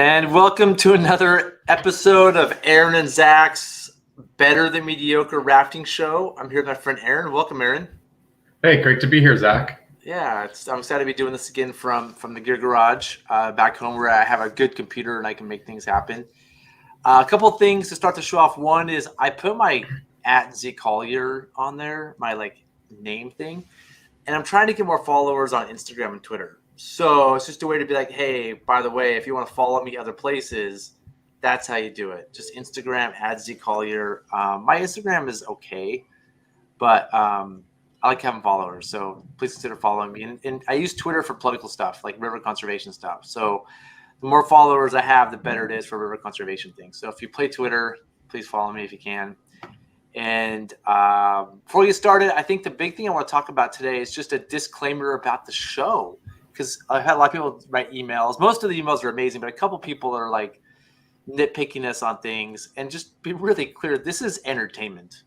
And welcome to another episode of Aaron and Zach's Better Than Mediocre Rafting Show. I'm here with my friend Aaron. Welcome, Aaron. Hey, great to be here, Zach. Yeah, I'm excited to be doing this again from the Gear Garage back home where I have a good computer and I can make things happen. A couple of things to start the show off. One is I put my @ZCollier on there, my name thing, and I'm trying to get more followers on Instagram and Twitter. So it's just a way to be like, hey, by the way, if you want to follow me other places, that's how you do it. Just Instagram @ZCollier. My Instagram is okay, but I like having followers. So please consider following me. And I use Twitter for political stuff, like river conservation stuff. So the more followers I have, the better it is for river conservation things. So if you play Twitter, please follow me if you can. And before we get started, I think the big thing I want to talk about today is just a disclaimer about the show. Because I've had a lot of people write emails. Most of the emails are amazing, but a couple people are like nitpicking us on things. And just be really clear, this is entertainment.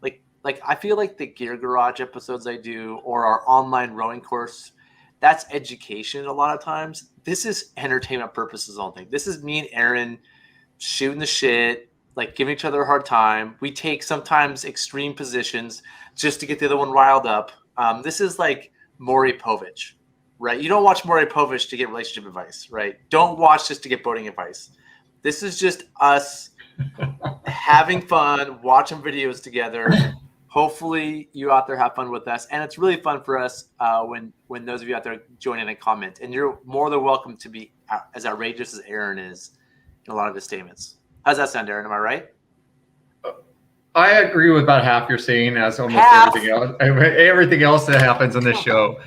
Like I feel like the Gear Garage episodes I do or our online rowing course, that's education a lot of times. This is entertainment purposes only. This is me and Aaron shooting the shit, like giving each other a hard time. We take sometimes extreme positions just to get the other one riled up. This is like Maury Povich. Right, you don't watch Maury Povich to get relationship advice, right? Don't watch just to get boating advice. This is just us having fun, watching videos together. Hopefully, you out there have fun with us, and it's really fun for us when those of you out there join in and comment. And you're more than welcome to be as outrageous as Aaron is in a lot of his statements. How's that sound, Aaron? Am I right? I agree with about half you're saying, as almost everything else that happens on this show.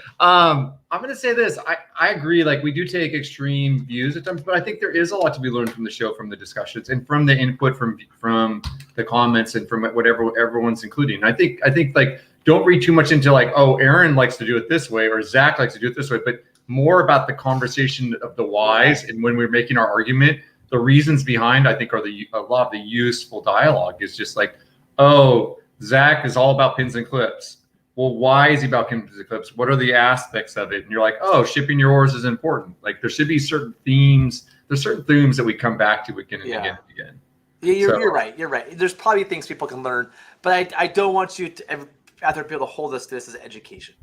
I'm going to say this. I agree. Like, we do take extreme views at times, but I think there is a lot to be learned from the show, from the discussions, and from the input from the comments, and from whatever everyone's including. I think like, don't read too much into like, oh, Aaron likes to do it this way or Zach likes to do it this way, but more about the conversation of the whys. And when we're making our argument, the reasons behind, I think, are a lot of the useful dialogue is just like, oh, Zach is all about pins and clips. Well, why is he about pins and clips? What are the aspects of it? And you're like, oh, shipping your oars is important. Like, there should be certain themes. There's certain themes that we come back to again and again and again. Yeah, you're right. You're right. There's probably things people can learn, but I don't want you to out there be able to hold us to this as education.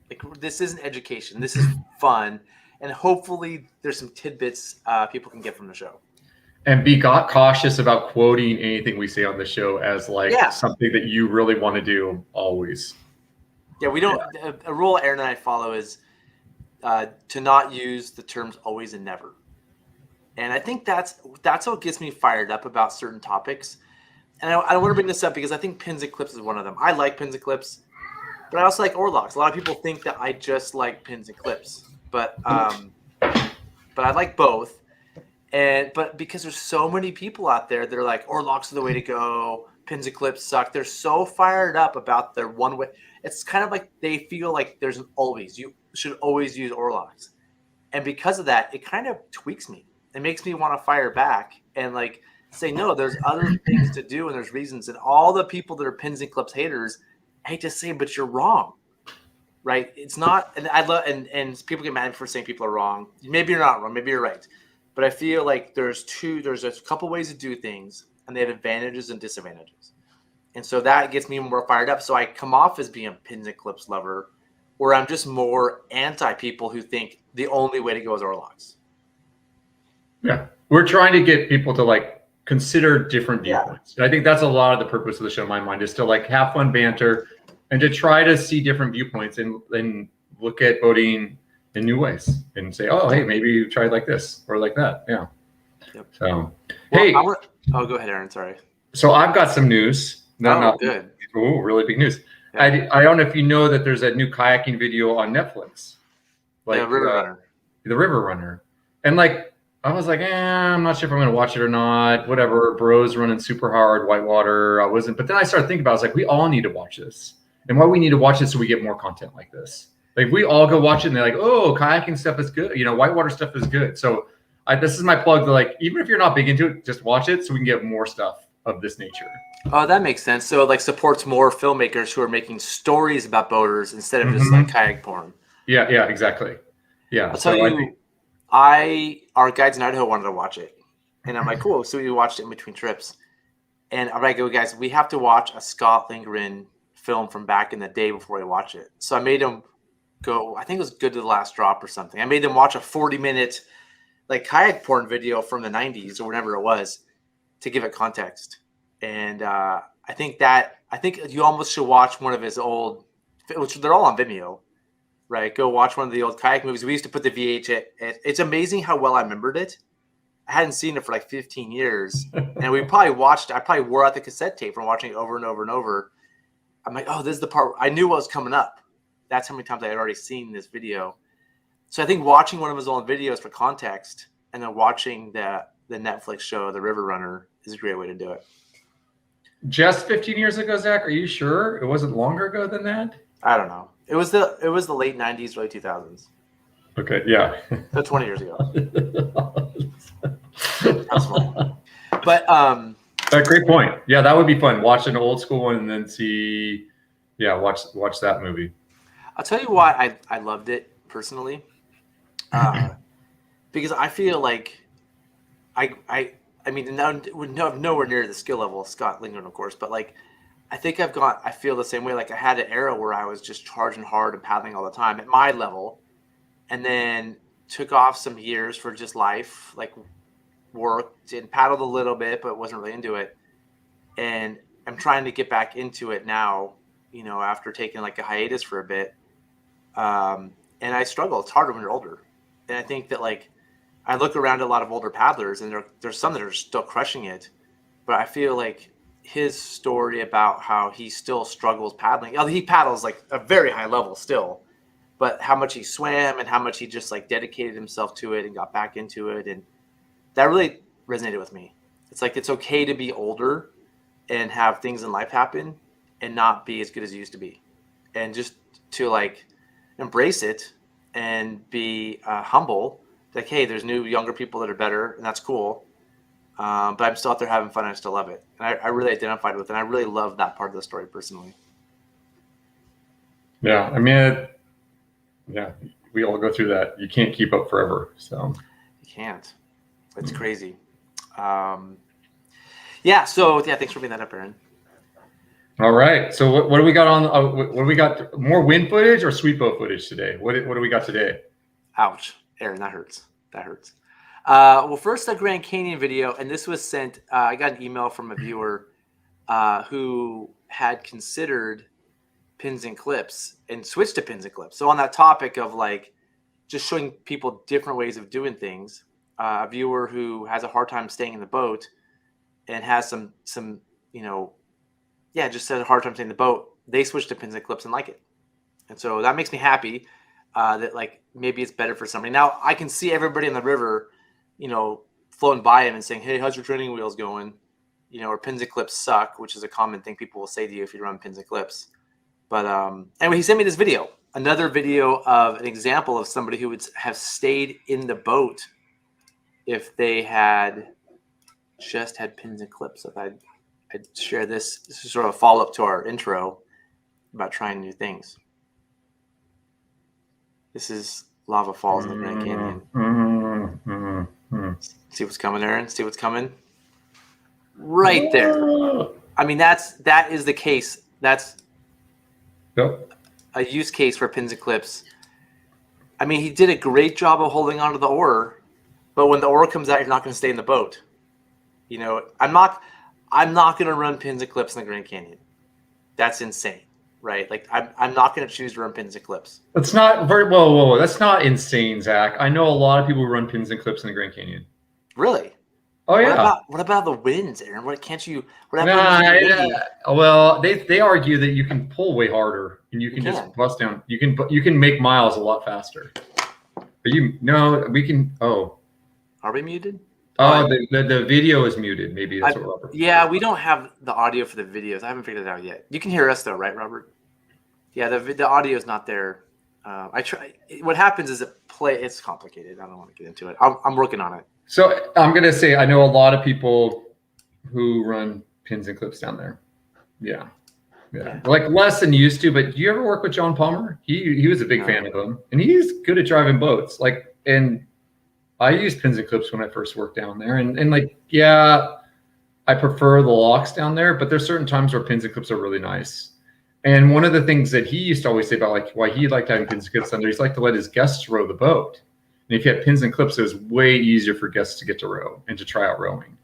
Like, this isn't education. This is fun, and hopefully there's some tidbits people can get from the show. And be cautious about quoting anything we say on the show as something that you really want to do always. Yeah, we don't. Yeah. A rule Aaron and I follow is to not use the terms always and never. And I think that's what gets me fired up about certain topics. And I want to bring this up because I think pins and clips is one of them. I like pins and clips, but I also like oar locks. A lot of people think that I just like pins and clips, but I like both. But because there's so many people out there, they're like, oar locks are the way to go. Pins and clips suck. They're so fired up about their one way. It's kind of like they feel like there's an always. You should always use oar locks. And because of that, it kind of tweaks me. It makes me want to fire back and like say, no, there's other things to do and there's reasons. And all the people that are pins and clips haters, I hate to say, but you're wrong. Right? It's not, and I love, and people get mad for saying people are wrong. Maybe you're not wrong. Maybe you're right. But I feel like there's a couple ways to do things, and they have advantages and disadvantages. And so that gets me more fired up. So I come off as being a pins and clips lover, where I'm just more anti people who think the only way to go is oar locks. Yeah. We're trying to get people to like consider different viewpoints. Yeah. And I think that's a lot of the purpose of the show in my mind, is to like have fun banter and to try to see different viewpoints and look at boating in new ways and say, oh, hey, maybe you tried like this or like that. Yeah. Yep. So, hey. Go ahead, Aaron. Sorry. So I've got some news. Good. Oh, really big news. Yeah. I don't know if you know that there's a new kayaking video on Netflix. Like River Runner. The River Runner. And like, I was like, I'm not sure if I'm going to watch it or not. Whatever. Bro's running super hard, whitewater. I wasn't. But then I started thinking about it. I was like, we all need to watch this. And why we need to watch it so we get more content like this. Like, we all go watch it and they're like, oh, kayaking stuff is good. You know, whitewater stuff is good. So this is my plug to like, even if you're not big into it, just watch it so we can get more stuff of this nature. Oh, that makes sense. So it like supports more filmmakers who are making stories about boaters instead of just like kayak porn. Yeah, exactly. Yeah. I'll tell you, our guides in Idaho wanted to watch it, and I'm like, cool. So we watched it in between trips, and I'm like, go guys, we have to watch a Scott Lindgren film from back in the day before we watch it. So I made them go. I think it was Good to the Last Drop or something. I made them watch a 40-minute like kayak porn video from the 90s or whatever it was to give it context. And I think you almost should watch one of his old, which they're all on Vimeo, right? Go watch one of the old kayak movies. We used to put the VH. It's amazing how well I remembered it. I hadn't seen it for like 15 years, and I probably wore out the cassette tape from watching it over and over and over. I'm like, oh, this is the part I knew what was coming up. That's how many times I had already seen this video. So I think watching one of his old videos for context and then watching the Netflix show, The River Runner, is a great way to do it. Just 15 years ago, Zach? Are you sure? It wasn't longer ago than that? I don't know. It was the late 90s, early 2000s. Okay, yeah. So 20 years ago. That's funny. But great point. Yeah, that would be fun. Watch an old school one and then watch that movie. I'll tell you why I loved it personally. Because I feel like I mean, nowhere near the skill level of Scott Lindgren, of course, but like I feel the same way. Like I had an era where I was just charging hard and paddling all the time at my level, and then took off some years for just life, like worked and paddled a little bit, but wasn't really into it. And I'm trying to get back into it now, after taking like a hiatus for a bit. And I struggle. It's harder when you're older. And I think that like I look around at a lot of older paddlers, and there's some that are still crushing it, but I feel like his story about how he still struggles paddling. He paddles like a very high level still, but how much he swam and how much he just like dedicated himself to it and got back into it. And that really resonated with me. It's like, it's okay to be older and have things in life happen and not be as good as you used to be. And just to like embrace it and be humble. Like, hey, there's new younger people that are better, and that's cool. But I'm still out there having fun. And I still love it. And I really identified with it. And I really love that part of the story personally. Yeah. I mean, we all go through that. You can't keep up forever. So you can't. It's crazy. So thanks for bringing that up, Aaron. All right. So what do we got on? What do we got? More wind footage or sweet boat footage today? What do we got today? Ouch, Aaron, that hurts. Well, first a Grand Canyon video, and this was sent. I got an email from a viewer who had considered pins and clips and switched to pins and clips. So on that topic of like just showing people different ways of doing things, a viewer who has a hard time staying in the boat and has some just had a hard time staying in the boat, they switched to pins and clips and like it. And so that makes me happy that like maybe it's better for somebody. Now I can see everybody in the river, floating by him and saying, hey, how's your training wheels going? Or pins and clips suck, which is a common thing people will say to you if you run pins and clips. But anyway, he sent me this video, another video of an example of somebody who would have stayed in the boat if they had just had pins and clips. If I'd share this. This is sort of a follow-up to our intro about trying new things. This is Lava Falls in the Grand Canyon. See what's coming, Aaron? See what's coming? Right there. I mean, that is the case. That's a use case for pins and clips. I mean, he did a great job of holding onto the oar, but when the oar comes out, you're not going to stay in the boat. I'm not going to run pins and clips in the Grand Canyon. That's insane, right? Like I'm not going to choose to run pins and clips. That's not very whoa. That's not insane, Zach. I know a lot of people who run pins and clips in the Grand Canyon. Really? Oh yeah. What about the winds, Aaron? What can't you? Well, they argue that you can pull way harder and you can just bust down. You can make miles a lot faster. But we can. Oh, are we muted? Oh, the video is muted. Maybe that's what Robert. Yeah, we don't have the audio for the videos. I haven't figured it out yet. You can hear us though, right, Robert? Yeah, the audio is not there. I try. What happens is it's complicated. I don't want to get into it. I'm working on it. So I'm gonna say I know a lot of people who run pins and clips down there. Yeah. Like less than used to. But do you ever work with John Palmer? He was a big fan of him, and he's good at driving boats. Like and I use pins and clips when I first worked down there, and like, yeah, I prefer the locks down there, but there's certain times where pins and clips are really nice. And one of the things that he used to always say about like why he liked having pins and clips on there, he's like to let his guests row the boat. And if you had pins and clips, it was way easier for guests to get to row and to try out rowing.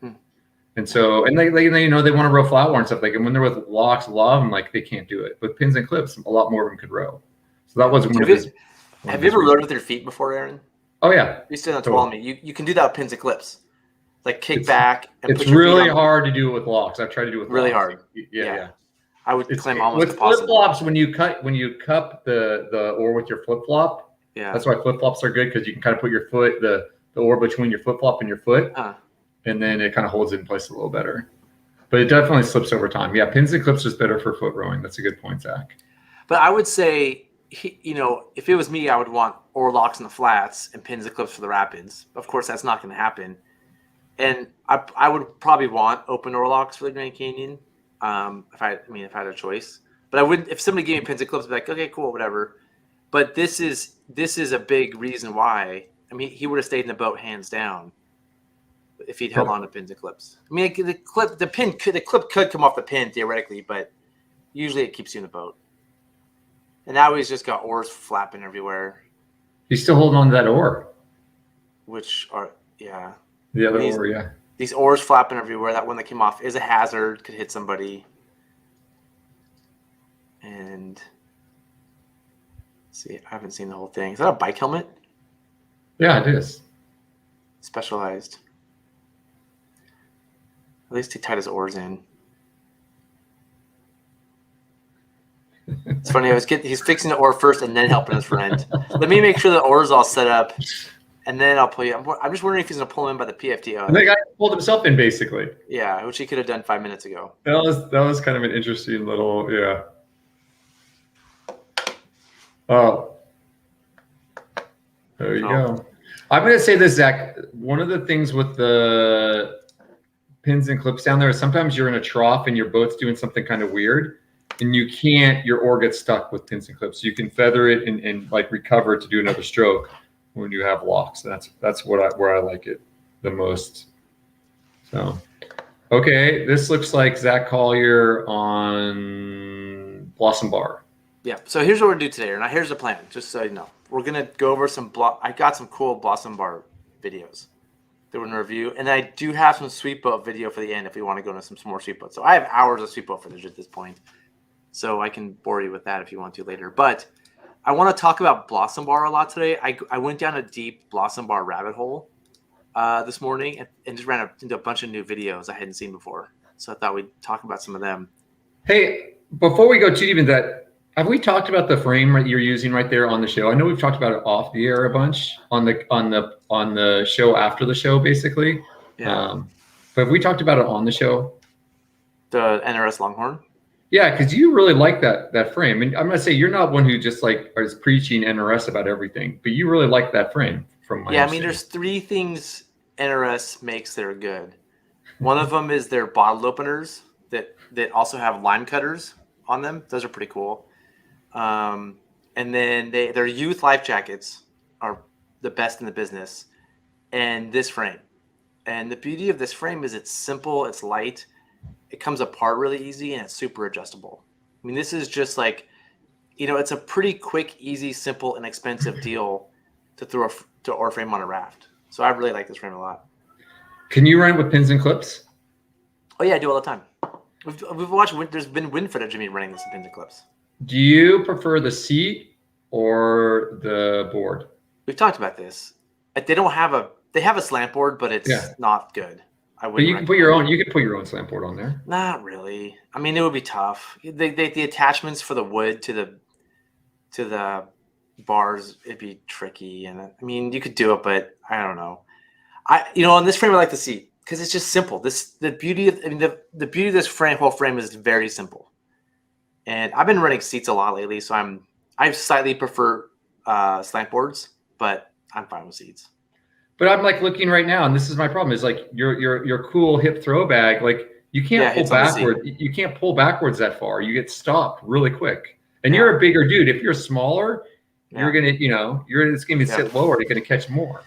And so, and they you know, they want to row flatwater and stuff like, and when they're with locks, a lot of them, like, they can't do it. With pins and clips, a lot more of them could row. So that was one of his. Have you ever rowed with your feet before, Aaron? Oh yeah. You still not totally. Me. You can do that with pins and clips. Like kick back. And it's really hard to do it with locks. I've tried to do it with really locks. hard. Yeah. I would claim almost with flip flops when you cup the oar with your flip flop. Yeah. That's why flip flops are good, because you can kind of put your foot the oar between your flip flop and your foot, and then it kind of holds it in place a little better. But it definitely slips over time. Yeah, pins and clips is better for foot rowing. That's a good point, Zach. But I would say, you know, if it was me, I would want oar locks in the flats and pins and clips for the rapids. Of course, that's not going to happen. And I would probably want open oar locks for the Grand Canyon, if I had a choice. But I wouldn't. If somebody gave me pins and clips, I'd be like, okay, cool, whatever. But this is a big reason why. I mean, he would have stayed in the boat hands down if he'd held on to pins and clips. I mean, the clip could come off the pin theoretically, but usually it keeps you in the boat. And now he's just got oars flapping everywhere. He's still holding on to that oar. Which are, yeah. The other oar, yeah. These oars flapping everywhere. That one that came off is a hazard, could hit somebody. And see, I haven't seen the whole thing. Is that a bike helmet? Yeah, it is. Specialized. At least he tied his oars in. It's funny. He's fixing the oar first and then helping his friend. Let me make sure the oar's all set up, and then I'll pull you. I'm just wondering if he's gonna pull him in by the PFTO. And the guy pulled himself in, basically. Yeah, which he could have done 5 minutes ago. That was kind of an interesting little, yeah. Oh, there you go. I'm gonna say this, Zach. One of the things with the pins and clips down there is sometimes you're in a trough and your boat's doing something kind of weird, and your oar gets stuck with pins and clips. So you can feather it and like recover it to do another stroke when you have locks. That's where I like it the most. So, okay, this looks like Zach Collier on Blossom Bar. Yeah. So here's what we're gonna do today. Now here's the plan. Just so you know, we're gonna go over I got some cool Blossom Bar videos that we're gonna review, and I do have some sweet boat video for the end if we want to go into some more sweet boats. So I have hours of sweet boat footage at this point, so I can bore you with that if you want to later. But I want to talk about Blossom Bar a lot today. I went down a deep Blossom Bar rabbit hole this morning and just ran into a bunch of new videos I hadn't seen before. So I thought we'd talk about some of them. Hey, before we go too deep into that, have we talked about the frame you're using right there on the show? I know we've talked about it off the air a bunch on the show after the show, basically. Yeah. But have we talked about it on the show? The NRS Longhorn. Yeah, because you really like that frame, and I'm gonna say you're not one who just like is preaching NRS about everything, but you really like that frame. From my I mean, there's 3 things NRS makes that are good. One of them is their bottle openers that also have line cutters on them. Those are pretty cool. And then their youth life jackets are the best in the business. And this frame. And the beauty of this frame is it's simple, it's light, it comes apart really easy, and it's super adjustable. I mean, this is just like, you know, it's a pretty quick, easy, simple, inexpensive deal to throw to oar frame on a raft. So I really like this frame a lot. Can you run with pins and clips? Oh yeah, I do all the time. We've watched. There's been wind footage of me running this in pins and clips. Do you prefer the seat or the board? We've talked about this. They have a slant board, but it's not good. But you can put your own. You can put your own slant board on there. Not really. I mean, it would be tough. The attachments for the wood to the bars, it'd be tricky. And I mean, you could do it, but I don't know. On this frame, I like the seat because it's just simple. The beauty of this whole frame is very simple. And I've been running seats a lot lately, so I slightly prefer slant boards, but I'm fine with seats. But I'm like looking right now, and this is my problem: is like your cool hip throw bag. Like you can't pull backward. You can't pull backwards that far. You get stopped really quick. And you're a bigger dude. If you're smaller, you're gonna, it's gonna sit lower. You're gonna catch more.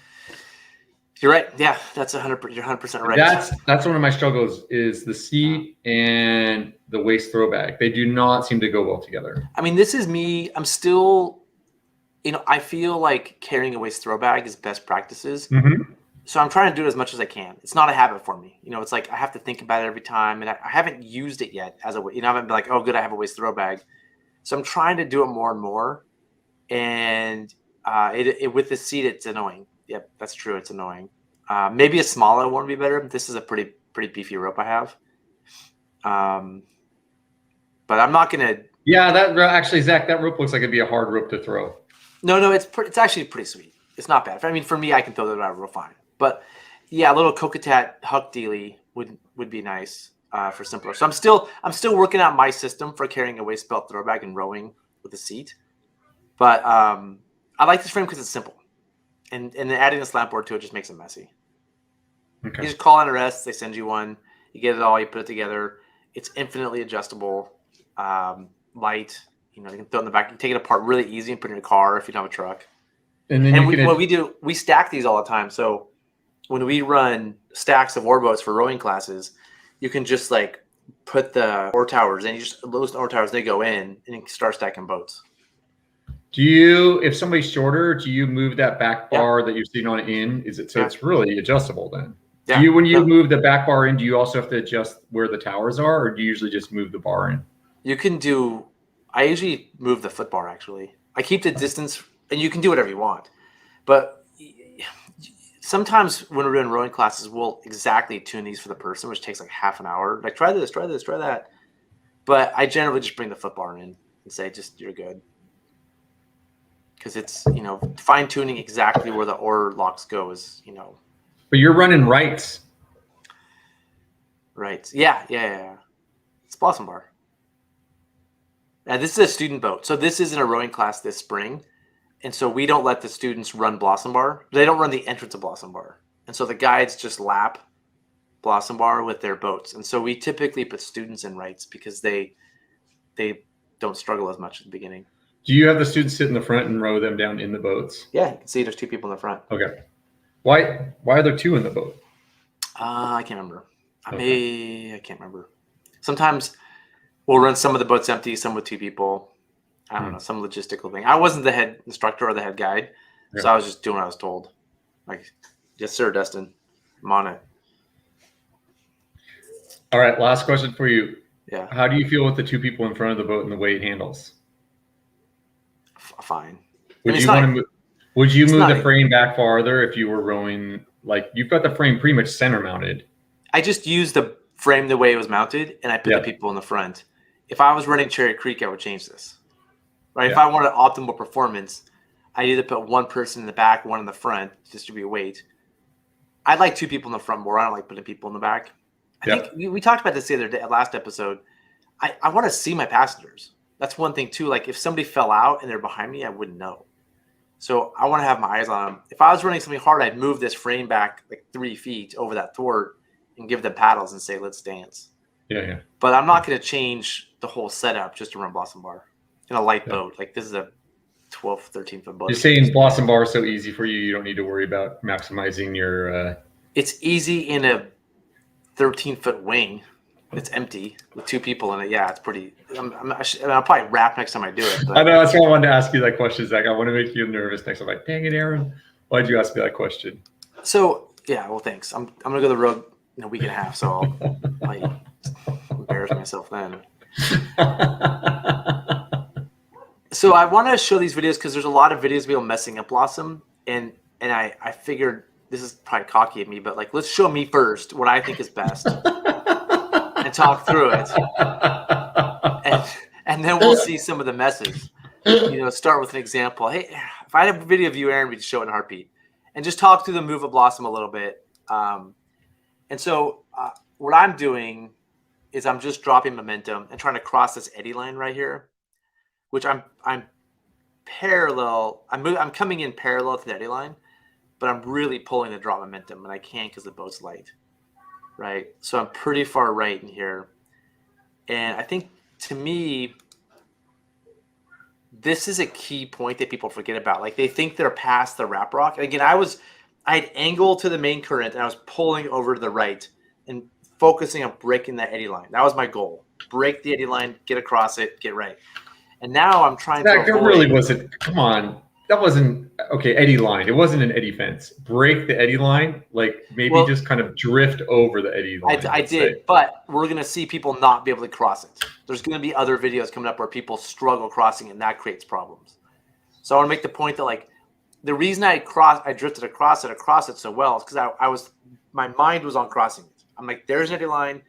You're right. Yeah, that's 100%. You're 100% right. That's one of my struggles is the seat and the waist throw bag. They do not seem to go well together. I mean, this is me. I'm still, I feel like carrying a waist throw bag is best practices. Mm-hmm. So I'm trying to do it as much as I can. It's not a habit for me. It's like I have to think about it every time, and I haven't used it yet as a, I haven't been like, oh, good, I have a waist throw bag. So I'm trying to do it more and more. And with the seat, it's annoying. Yep, that's true. It's annoying. Maybe a smaller one would be better. This is a pretty beefy rope I have. But I'm not gonna. Yeah, actually, Zach, that rope looks like it'd be a hard rope to throw. No, it's actually pretty sweet. It's not bad. I mean, for me, I can throw that out real fine. But yeah, a little Kokatat Huck Dealy would be nice for simpler. So I'm still working out my system for carrying a waist belt throw bag and rowing with a seat. But I like this frame because it's simple, and then adding a slant board to it just makes it messy. Okay. You just call NRS, they send you one, you get it all, you put it together. It's infinitely adjustable, light. You can throw it in the back. You can take it apart really easy and put it in your car if you don't have a truck. And then what we do, we stack these all the time. So when we run stacks of oar boats for rowing classes, you can just like put the oar towers in. Those oar towers, they go in, and you can start stacking boats. If somebody's shorter, do you move that back bar that you're sitting on in? Is it so it's really adjustable then? Yeah. When you move the back bar in, do you also have to adjust where the towers are, or do you usually just move the bar in? You can do. I usually move the foot bar. Actually, I keep the distance, and you can do whatever you want. But sometimes when we're doing rowing classes, we'll exactly tune these for the person, which takes like half an hour. Like try this, try that. But I generally just bring the foot bar in and say, just you're good. Because it's, fine tuning exactly where the oar locks go is, But you're running rights. Right. Yeah. It's Blossom Bar. Now, this is a student boat. So this isn't a rowing class this spring. And so we don't let the students run Blossom Bar. They don't run the entrance of Blossom Bar. And so the guides just lap Blossom Bar with their boats. And so we typically put students in rights because they don't struggle as much at the beginning. Do you have the students sit in the front and row them down in the boats? Yeah, you can see there's two people in the front. Okay. Why are there two in the boat? I can't remember. I can't remember. Sometimes we'll run some of the boats empty, some with two people. I don't know, some logistical thing. I wasn't the head instructor or the head guide, so I was just doing what I was told. Like, yes, sir, Dustin. I'm on it. All right, last question for you. Yeah. How do you feel with the two people in front of the boat and the way it handles? Fine. Would you move the frame back farther if you were rowing? Like, you've got the frame pretty much center mounted. I just used the frame the way it was mounted, and I put the people in the front. If I was running Cherry Creek, I would change this. Right? Yeah. If I wanted optimal performance, I'd either put one person in the back, one in the front to distribute weight. I like two people in the front more. I don't like putting people in the back. I think we talked about this the other day, last episode. I want to see my passengers. That's one thing too. Like if somebody fell out and they're behind me, I wouldn't know. So I want to have my eyes on them. If I was running something hard, I'd move this frame back like 3 feet over that thwart and give them paddles and say, let's dance. Yeah. But I'm not going to change the whole setup just to run Blossom Bar in a light boat. Like this is a 12, 13 foot boat. You're saying Blossom Bar is so easy for you, you don't need to worry about maximizing your... It's easy in a 13-foot wing. It's empty with two people in it. Yeah, it's pretty. I'll probably rap next time I do it. But. I know that's why I wanted to ask you that question, Zach. I want to make you nervous next time. Like, dang it, Aaron, why'd you ask me that question? So yeah, well, thanks. I'm gonna go the road in a week and a half, so I'll embarrass myself then. So I want to show these videos because there's a lot of videos of people messing up Blossom, and I figured this is probably cocky of me, but like let's show me first what I think is best. And talk through it, and then we'll see some of the messes. Start with an example. Hey, if I had a video of you, Aaron, we'd show it in a heartbeat, and just talk through the move of Blossom a little bit. And so, what I'm doing is I'm just dropping momentum and trying to cross this eddy line right here, which I'm parallel. I'm coming in parallel to the eddy line, but I'm really pulling the drop momentum, and I can't because the boat's light. Right. So I'm pretty far right in here. And I think to me, this is a key point that people forget about. Like they think they're past the wrap rock. And again, I was I had angle to the main current, and I was pulling over to the right and focusing on breaking that eddy line. That was my goal. Break the eddy line, get across it, get right. And now I'm trying to Zach, it avoid. really wasn't. Come on, that wasn't okay. Eddy line. It wasn't an eddy fence. Break the eddy line. Like maybe just kind of drift over the eddy line. I did, but we're gonna see people not be able to cross it. There's gonna be other videos coming up where people struggle crossing it, and that creates problems. So I want to make the point that like the reason I drifted across it so well is because my mind was on crossing it. I'm like, there's an eddy line,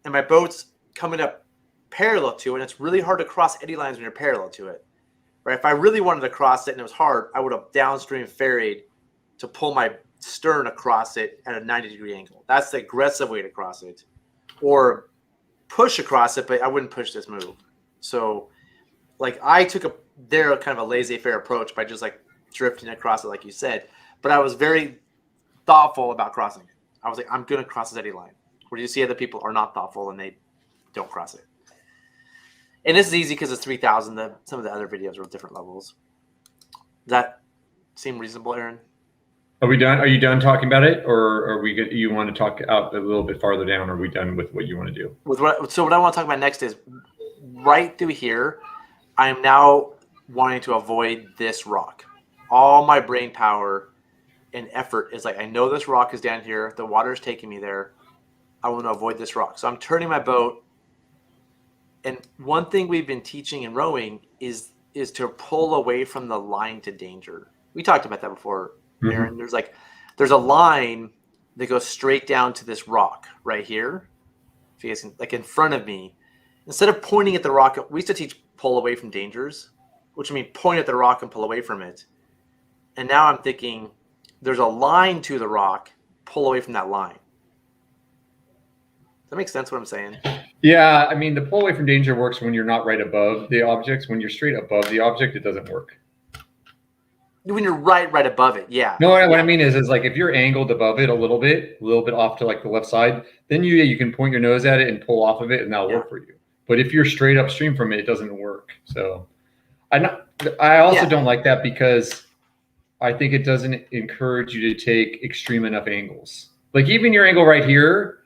and my boat's coming up parallel to it. And it's really hard to cross eddy lines when you're parallel to it, right? If I really wanted to cross it and it was hard, I would have downstream ferried to pull my stern across it at a 90-degree angle. That's the aggressive way to cross it, or push across it, but I wouldn't push this move. So, like, I took kind of a laissez-faire approach by just like drifting across it, like you said. But I was very thoughtful about crossing it. I was like, I'm gonna cross this eddy line. Where you see other people are not thoughtful and they don't cross it. And this is easy because it's 3,000. Some of the other videos are different levels. Does that seem reasonable, Aaron? Are we done? Are you done talking about it, or are we? You want to talk out a little bit farther down? Or are we done with what you want to do? So what I want to talk about next is right through here. I am now wanting to avoid this rock. All my brain power and effort is like, I know this rock is down here. The water is taking me there. I want to avoid this rock. So I'm turning my boat. And one thing we've been teaching in rowing is to pull away from the line to danger. We talked about that before, Aaron. Mm-hmm. There's a line that goes straight down to this rock right here. If you guys can, like in front of me, instead of pointing at the rock, we used to teach pull away from dangers, which I mean point at the rock and pull away from it. And now I'm thinking there's a line to the rock, pull away from that line. Does that make sense what I'm saying? Yeah, I mean, the pull away from danger works when you're not right above the objects. When you're straight above the object, it doesn't work. When you're right above it, yeah. No, what I mean is like if you're angled above it a little bit off to like the left side, then you can point your nose at it and pull off of it, and that'll work for you. But if you're straight upstream from it, it doesn't work. So I also don't like that because I think it doesn't encourage you to take extreme enough angles. Like even your angle right here,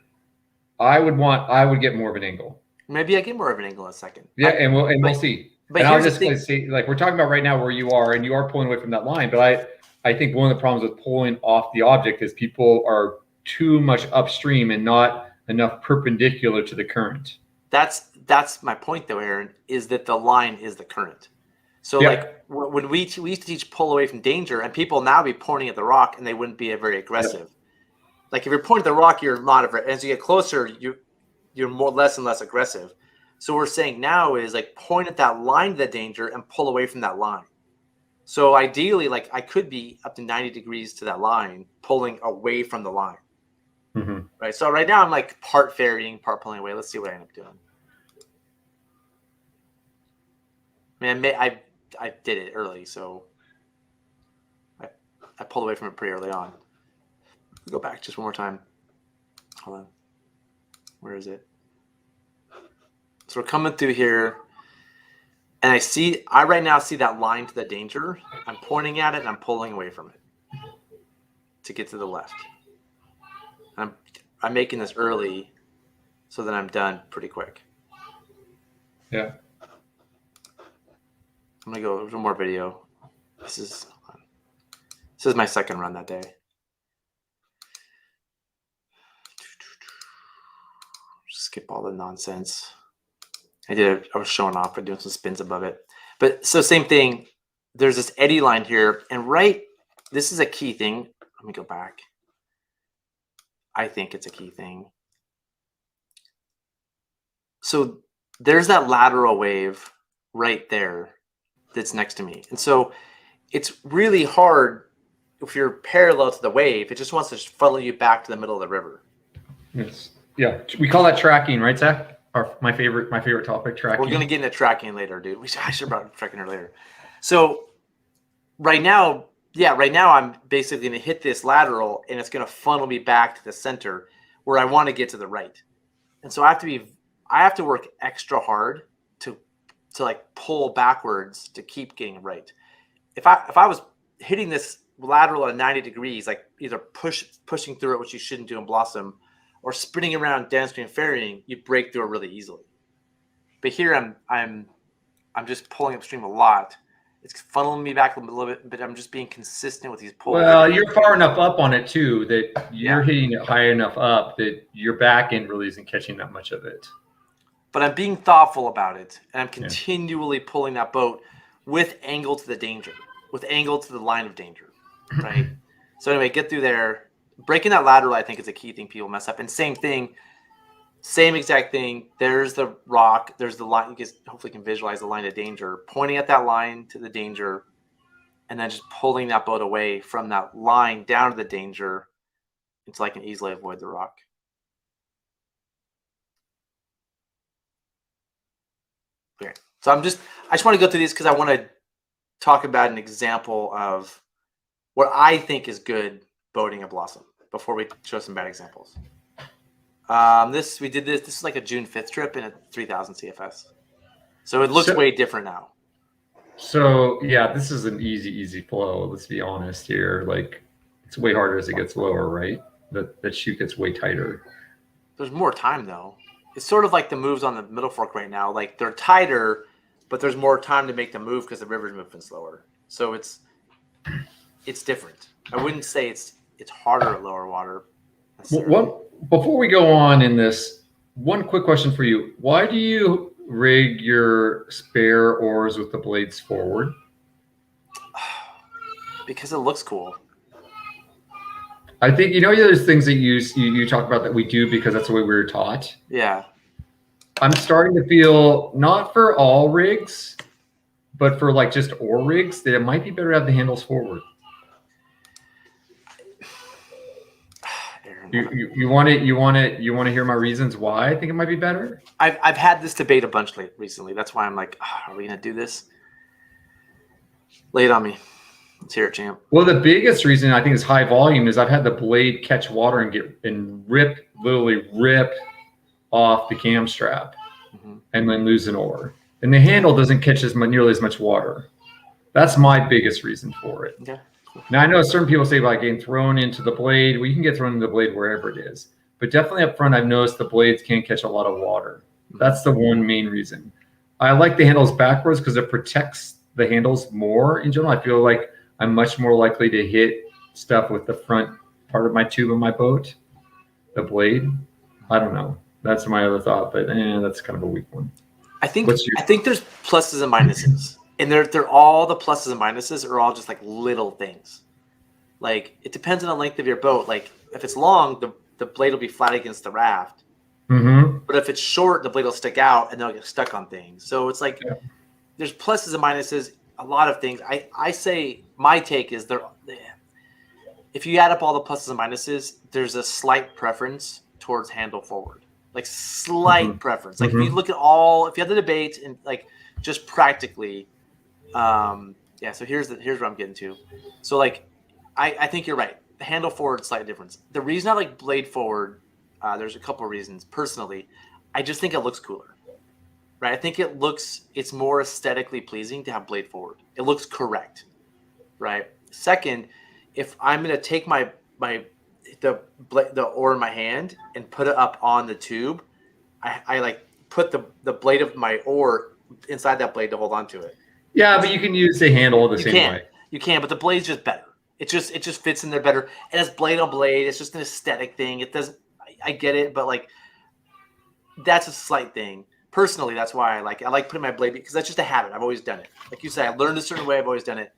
I would get more of an angle. Maybe I get more of an angle in a second. Yeah, and we'll see. But and I'll just say, like we're talking about right now where you are, and you are pulling away from that line. But I think one of the problems with pulling off the object is people are too much upstream and not enough perpendicular to the current. That's my point though, Aaron, is that the line is the current. So like when we used to teach pull away from danger, and people now be pointing at the rock and they wouldn't be very aggressive. Yep. Like if you're pointing at the rock, you're not as you get closer, you're less and less aggressive. So what we're saying now is like point at that line to the danger and pull away from that line. So ideally, like I could be up to 90 degrees to that line, pulling away from the line. Mm-hmm. Right. So right now I'm like part ferrying, part pulling away. Let's see what I end up doing. I did it early, so I pulled away from it pretty early on. Go back just one more time. Hold on. Where is it? So we're coming through here, and I right now see that line to the danger. I'm pointing at it, and I'm pulling away from it to get to the left. I'm making this early so that I'm done pretty quick. Yeah. I'm going to go one more video. This is my second run that day. Skip all the nonsense. I was showing off by doing some spins above it. But so same thing. There's this eddy line here, and this is a key thing. Let me go back. I think it's a key thing. So there's that lateral wave right there that's next to me. And so it's really hard if you're parallel to the wave. It just wants to funnel you back to the middle of the river. Yes. Yeah. We call that tracking, right, Zach? My favorite topic, tracking. We're going to get into tracking later, dude. I should about tracking her later. So right now I'm basically going to hit this lateral, and it's going to funnel me back to the center where I want to get to the right. And so I have to work extra hard to like pull backwards to keep getting right. If I was hitting this lateral at 90 degrees, like either pushing through it, which you shouldn't do in Blossom, or spinning around downstream ferrying, you break through it really easily. But here I'm just pulling upstream a lot. It's funneling me back a little bit, but I'm just being consistent with these pulls. Well, you're far enough up on it too that you're hitting it high enough up that your back end really isn't catching that much of it. But I'm being thoughtful about it, and I'm continually pulling that boat with angle to the danger, with angle to the line of danger, right? So anyway, get through there. Breaking that lateral, I think, is a key thing people mess up. And same thing, same exact thing. There's the rock. There's the line. You guys hopefully can visualize the line of danger. Pointing at that line to the danger, and then just pulling that boat away from that line down to the danger until I can easily avoid the rock. Okay. So I just want to go through these because I want to talk about an example of what I think is good boating a Blossom before we show some bad examples. This is like a June 5th trip in a 3000 CFS. So it looks way different now. So yeah, this is an easy flow. Let's be honest here. Like it's way harder as it gets lower, right? That chute gets way tighter. There's more time though. It's sort of like the moves on the Middle Fork right now. Like they're tighter, but there's more time to make the move because the river's moving slower. So it's different. I wouldn't say it's harder at lower water. Before we go on in this, one quick question for you. Why do you rig your spare oars with the blades forward? Because it looks cool. I think, there's things that you talk about that we do because that's the way we were taught. Yeah. I'm starting to feel, not for all rigs, but for like just oar rigs, that it might be better to have the handles forward. You want to hear my reasons why I think it might be better? I've had this debate a bunch recently. That's why I'm like, are we gonna do this? Lay it on me. Let's hear it, champ. Well, the biggest reason I think is high volume is I've had the blade catch water and literally rip off the cam strap and then lose an oar. And the handle doesn't catch nearly as much water. That's my biggest reason for it. Okay. Now, I know certain people say about getting thrown into the blade. Well, you can get thrown into the blade wherever it is. But definitely up front, I've noticed the blades can't catch a lot of water. That's the one main reason. I like the handles backwards because it protects the handles more in general. I feel like I'm much more likely to hit stuff with the front part of my tube of my boat, the blade. I don't know. That's my other thought, but that's kind of a weak one. I think there's pluses and minuses. And they're all the pluses and minuses are all just like little things. Like it depends on the length of your boat. Like if it's long, the blade will be flat against the raft. Mm-hmm. But if it's short, the blade will stick out and they'll get stuck on things. So it's like there's pluses and minuses, a lot of things. I say my take is if you add up all the pluses and minuses, there's a slight preference towards handle forward. Like slight preference. Like if you look at if you have the debate and like just practically. So here's what I'm getting to. So like, I think you're right. The handle forward, slight difference. The reason I like blade forward, there's a couple of reasons. Personally, I just think it looks cooler, right? I think it's more aesthetically pleasing to have blade forward. It looks correct, right? Second, if I'm going to take the oar in my hand and put it up on the tube, I like put the blade of my oar inside that blade to hold on to it. Yeah, but you can use the handle the same way. You can, but the blade's just better. It just fits in there better. It has blade on blade. It's just an aesthetic thing. It doesn't. I get it, but like that's a slight thing. Personally, that's why I like putting my blade because that's just a habit. I've always done it. Like you said, I learned a certain way. I've always done it.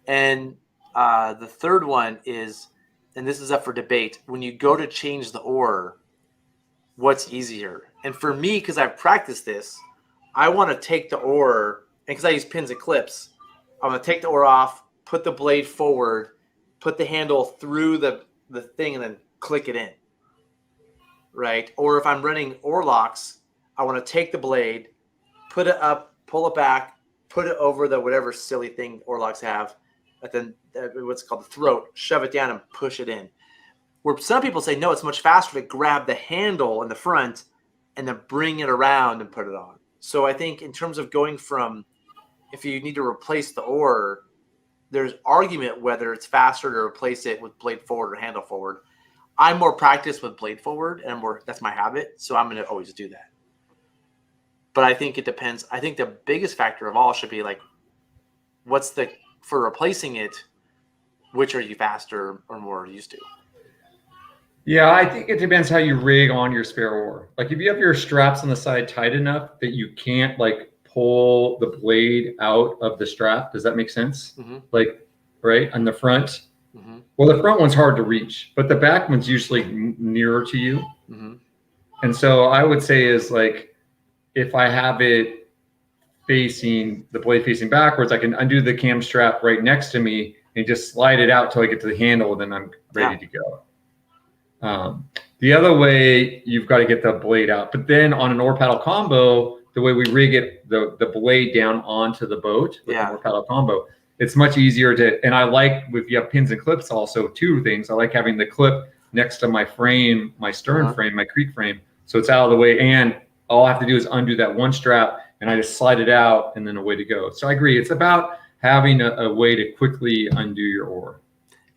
And the third one is, and this is up for debate. When you go to change the oar, what's easier? And for me, because I've practiced this, I want to take the oar. And because I use pins and clips, I'm going to take the oar off, put the blade forward, put the handle through the thing, and then click it in, right? Or if I'm running oar locks, I want to take the blade, put it up, pull it back, put it over the whatever silly thing oar locks have, and then what's called the throat, shove it down and push it in. Where some people say, no, it's much faster to grab the handle in the front and then bring it around and put it on. So I think in terms of going from, if you need to replace the oar, there's argument whether it's faster to replace it with blade forward or handle forward. I'm more practiced with blade forward, and that's my habit, so I'm going to always do that. But I think it depends. I think the biggest factor of all should be like, for replacing it, which are you faster or more used to? Yeah, I think it depends how you rig on your spare oar. Like if you have your straps on the side tight enough that you can't like pull the blade out of the strap. Does that make sense? Mm-hmm. Like, right on the front. Mm-hmm. Well, the front one's hard to reach, but the back one's usually nearer to you. Mm-hmm. And so I would say is like, if I have it facing the blade facing backwards, I can undo the cam strap right next to me and just slide it out till I get to the handle, and then I'm ready to go. The other way, you've got to get the blade out. But then on an oar paddle combo, the way we rig it, the blade down onto the boat with an oar paddle combo, it's much easier to, and I like, if you have pins and clips also, two things. I like having the clip next to my frame, my stern frame, my creek frame, so it's out of the way, and all I have to do is undo that one strap, and I just slide it out, and then away to go. So I agree. It's about having a way to quickly undo your oar.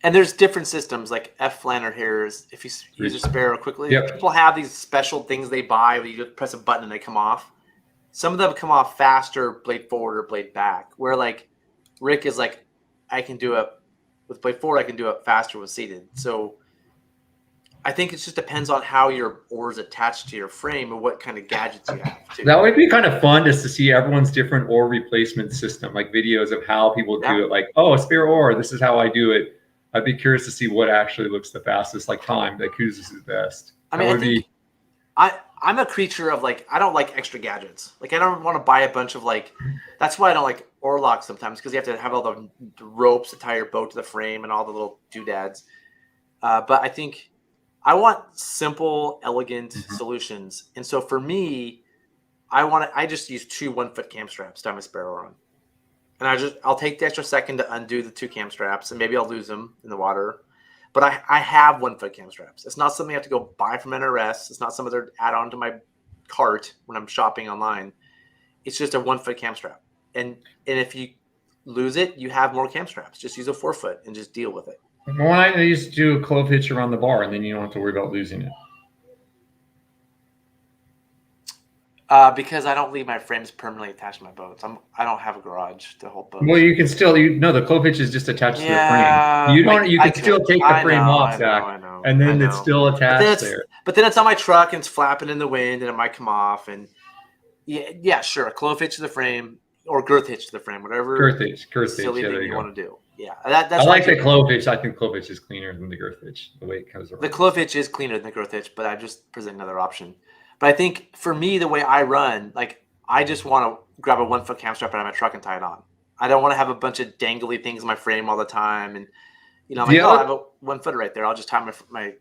And there's different systems, like F flanner here is if you use a spare oar quickly. Yep. People have these special things they buy where you just press a button and they come off. Some of them come off faster, blade forward or blade back. Where like Rick is like, I can do it with blade forward, I can do it faster with seated. So I think it just depends on how your oar is attached to your frame and what kind of gadgets you have too. That would be kind of fun just to see everyone's different oar replacement system, like videos of how people do it. Like, oh, a spare oar, this is how I do it. I'd be curious to see what actually looks the fastest, like time, like who's the best. I mean, I'm a creature of like, I don't like extra gadgets. Like I don't want to buy a bunch of like, that's why I don't like oar locks sometimes, because you have to have all the ropes to tie your boat to the frame and all the little doodads. But I think I want simple, elegant solutions. And so for me, I just use 2 1-foot cam straps to have my spare oar on. And I'll take the extra second to undo the 2 cam straps, and maybe I'll lose them in the water. But I have 1-foot cam straps. It's not something I have to go buy from NRS. It's not something to add on to my cart when I'm shopping online. It's just a 1-foot cam strap. And if you lose it, you have more cam straps. Just use a 4-foot and just deal with it. Well, I used to do a clove hitch around the bar, and then you don't have to worry about losing it. Because I don't leave my frames permanently attached to my boats. I don't have a garage to hold boats. Well, you can still, the clove hitch is just attached to the frame. You can still take the frame off, Zach, and then it's still attached there. But then it's on my truck and it's flapping in the wind, and it might come off. And yeah, sure, a clove hitch to the frame or girth hitch to the frame, whatever. Girth hitch, silly thing you want to do. Yeah, that's. I like the clove hitch. I think clove hitch is cleaner than the girth hitch. The way it comes around. The clove hitch is cleaner than the girth hitch, but I just present another option. But I think for me, the way I run, like I just want to grab a 1-foot cam strap out of my truck and tie it on. I don't want to have a bunch of dangly things in my frame all the time. And I'm like, I have a 1-footer right there. I'll just tie my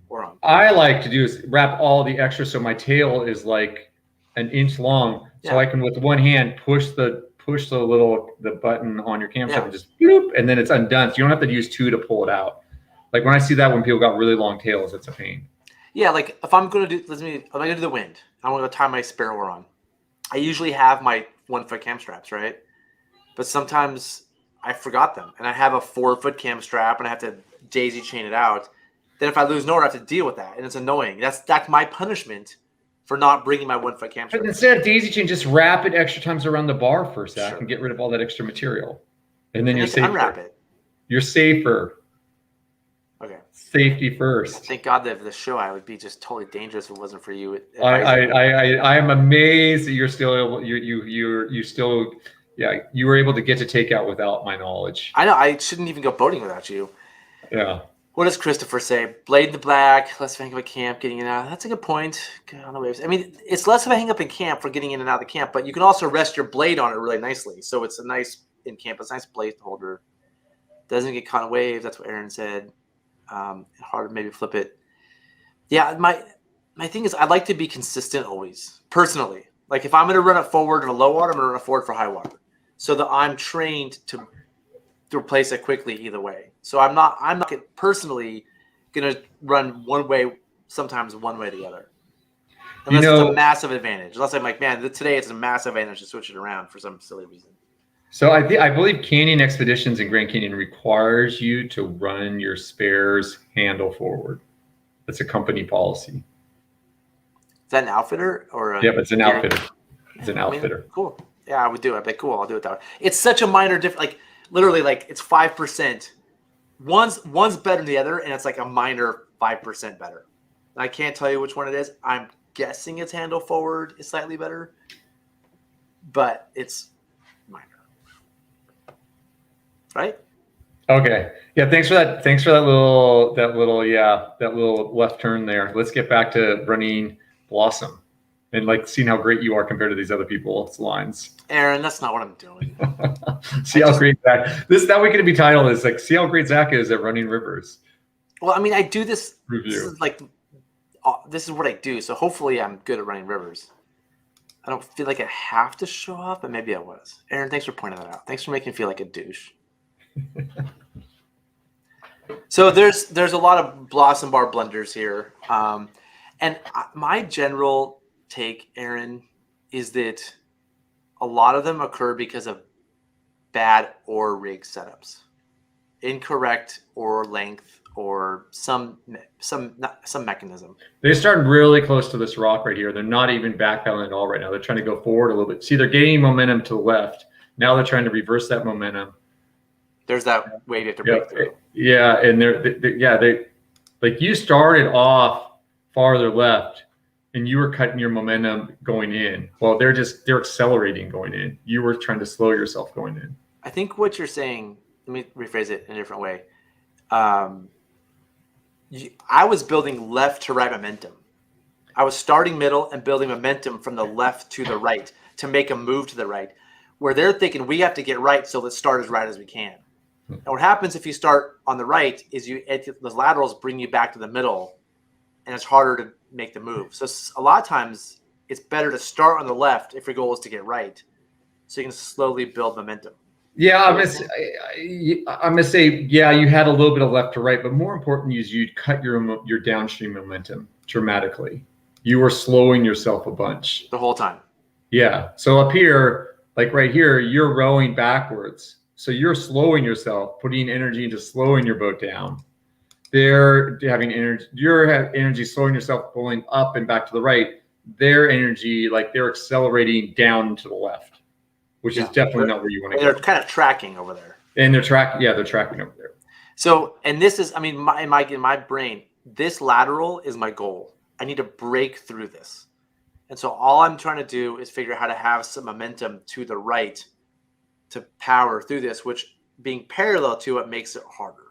oar on. I like to do is wrap all the extra so my tail is like an inch long, so I can with one hand push the button on your cam strap and just bloop, and then it's undone. So you don't have to use 2 to pull it out. Like when I see that when people got really long tails, it's a pain. Yeah, like if I'm gonna do the wind, I want to tie my spare oar on. I usually have my 1-foot cam straps, right? But sometimes I forgot them, and I have a 4-foot cam strap, and I have to daisy chain it out. Then if I lose an oar, I have to deal with that, and it's annoying. That's my punishment for not bringing my 1-foot cam strap. But instead of daisy chain, just wrap it extra times around the bar first, Zach, and get rid of all that extra material, and then you're safer. Unwrap it. You're safer. Okay. Safety first. Thank God that the show I would be just totally dangerous if it wasn't for you. I am amazed that you're still able. You were able to get to takeout without my knowledge. I know. I shouldn't even go boating without you. Yeah. What does Christopher say? Blade in the black, less of a hang up at camp, getting in and out. That's a good point. On the waves. I mean, it's less of a hang up in camp for getting in and out of the camp, but you can also rest your blade on it really nicely. So it's a nice in camp. It's a nice blade holder. Doesn't get caught in waves. That's what Aaron said. Hard to maybe flip it. Yeah, my thing is I like to be consistent always, personally. Like if I'm going to run it forward in a low water, I'm going to run it forward for high water, so that I'm trained to replace it quickly either way. So I'm not personally going to run one way, sometimes one way the other, unless it's a massive advantage. Unless I'm like, man, today it's a massive advantage to switch it around for some silly reason. So I believe Canyon Expeditions in Grand Canyon requires you to run your spares handle forward. That's a company policy. Is that an outfitter or a Yep, it's an outfitter. It's an I mean, outfitter. cool. Yeah, I would do it. I'd be like, cool. I'll do it that way. It's such a minor difference. Like literally, like it's 5%. One's better than the other, and it's like a minor 5% better. I can't tell you which one it is. I'm guessing it's handle forward is slightly better, but it's minor. Right? Okay. Yeah, thanks for that. Thanks for that little left turn there. Let's get back to running Blossom and like seeing how great you are compared to these other people's lines. Aaron, that's not what I'm doing. See how great Zach. That week could be titled is like, see how great Zach is at running rivers. Well, I mean, I do this. Review. This is what I do. So hopefully I'm good at running rivers. I don't feel like I have to show off, but maybe I was. Aaron, thanks for pointing that out. Thanks for making me feel like a douche. So there's a lot of Blossom Bar blenders here. And my general take, Aaron, is that a lot of them occur because of bad oar rig setups, incorrect oar length, or some mechanism. They started really close to this rock right here. They're not even backpedaling at all right now. They're trying to go forward a little bit. See, they're gaining momentum to the left. Now they're trying to reverse that momentum. There's that wave you have to break through. Yeah, and they like you started off farther left, and you were cutting your momentum going in. Well, they're accelerating going in. You were trying to slow yourself going in. I think what you're saying. Let me rephrase it in a different way. I was building left to right momentum. I was starting middle and building momentum from the left to the right to make a move to the right, where they're thinking we have to get right, so let's start as right as we can. And what happens if you start on the right is those laterals bring you back to the middle, and it's harder to make the move. So a lot of times it's better to start on the left if your goal is to get right, so you can slowly build momentum. Yeah, I'm gonna say, yeah, you had a little bit of left to right, but more important is you cut your downstream momentum dramatically. You were slowing yourself a bunch the whole time. Yeah. So up here, like right here, you're rowing backwards. So you're slowing yourself, putting energy into slowing your boat down. They're having energy. You're having energy slowing yourself, pulling up and back to the right. Their energy, like they're accelerating down to the left, which is definitely not where you want to go. They're kind of tracking over there. And they're tracking. Yeah, they're tracking over there. So, and this is, I mean, in my brain, this lateral is my goal. I need to break through this. And so all I'm trying to do is figure out how to have some momentum to the right to power through this, which being parallel to it makes it harder.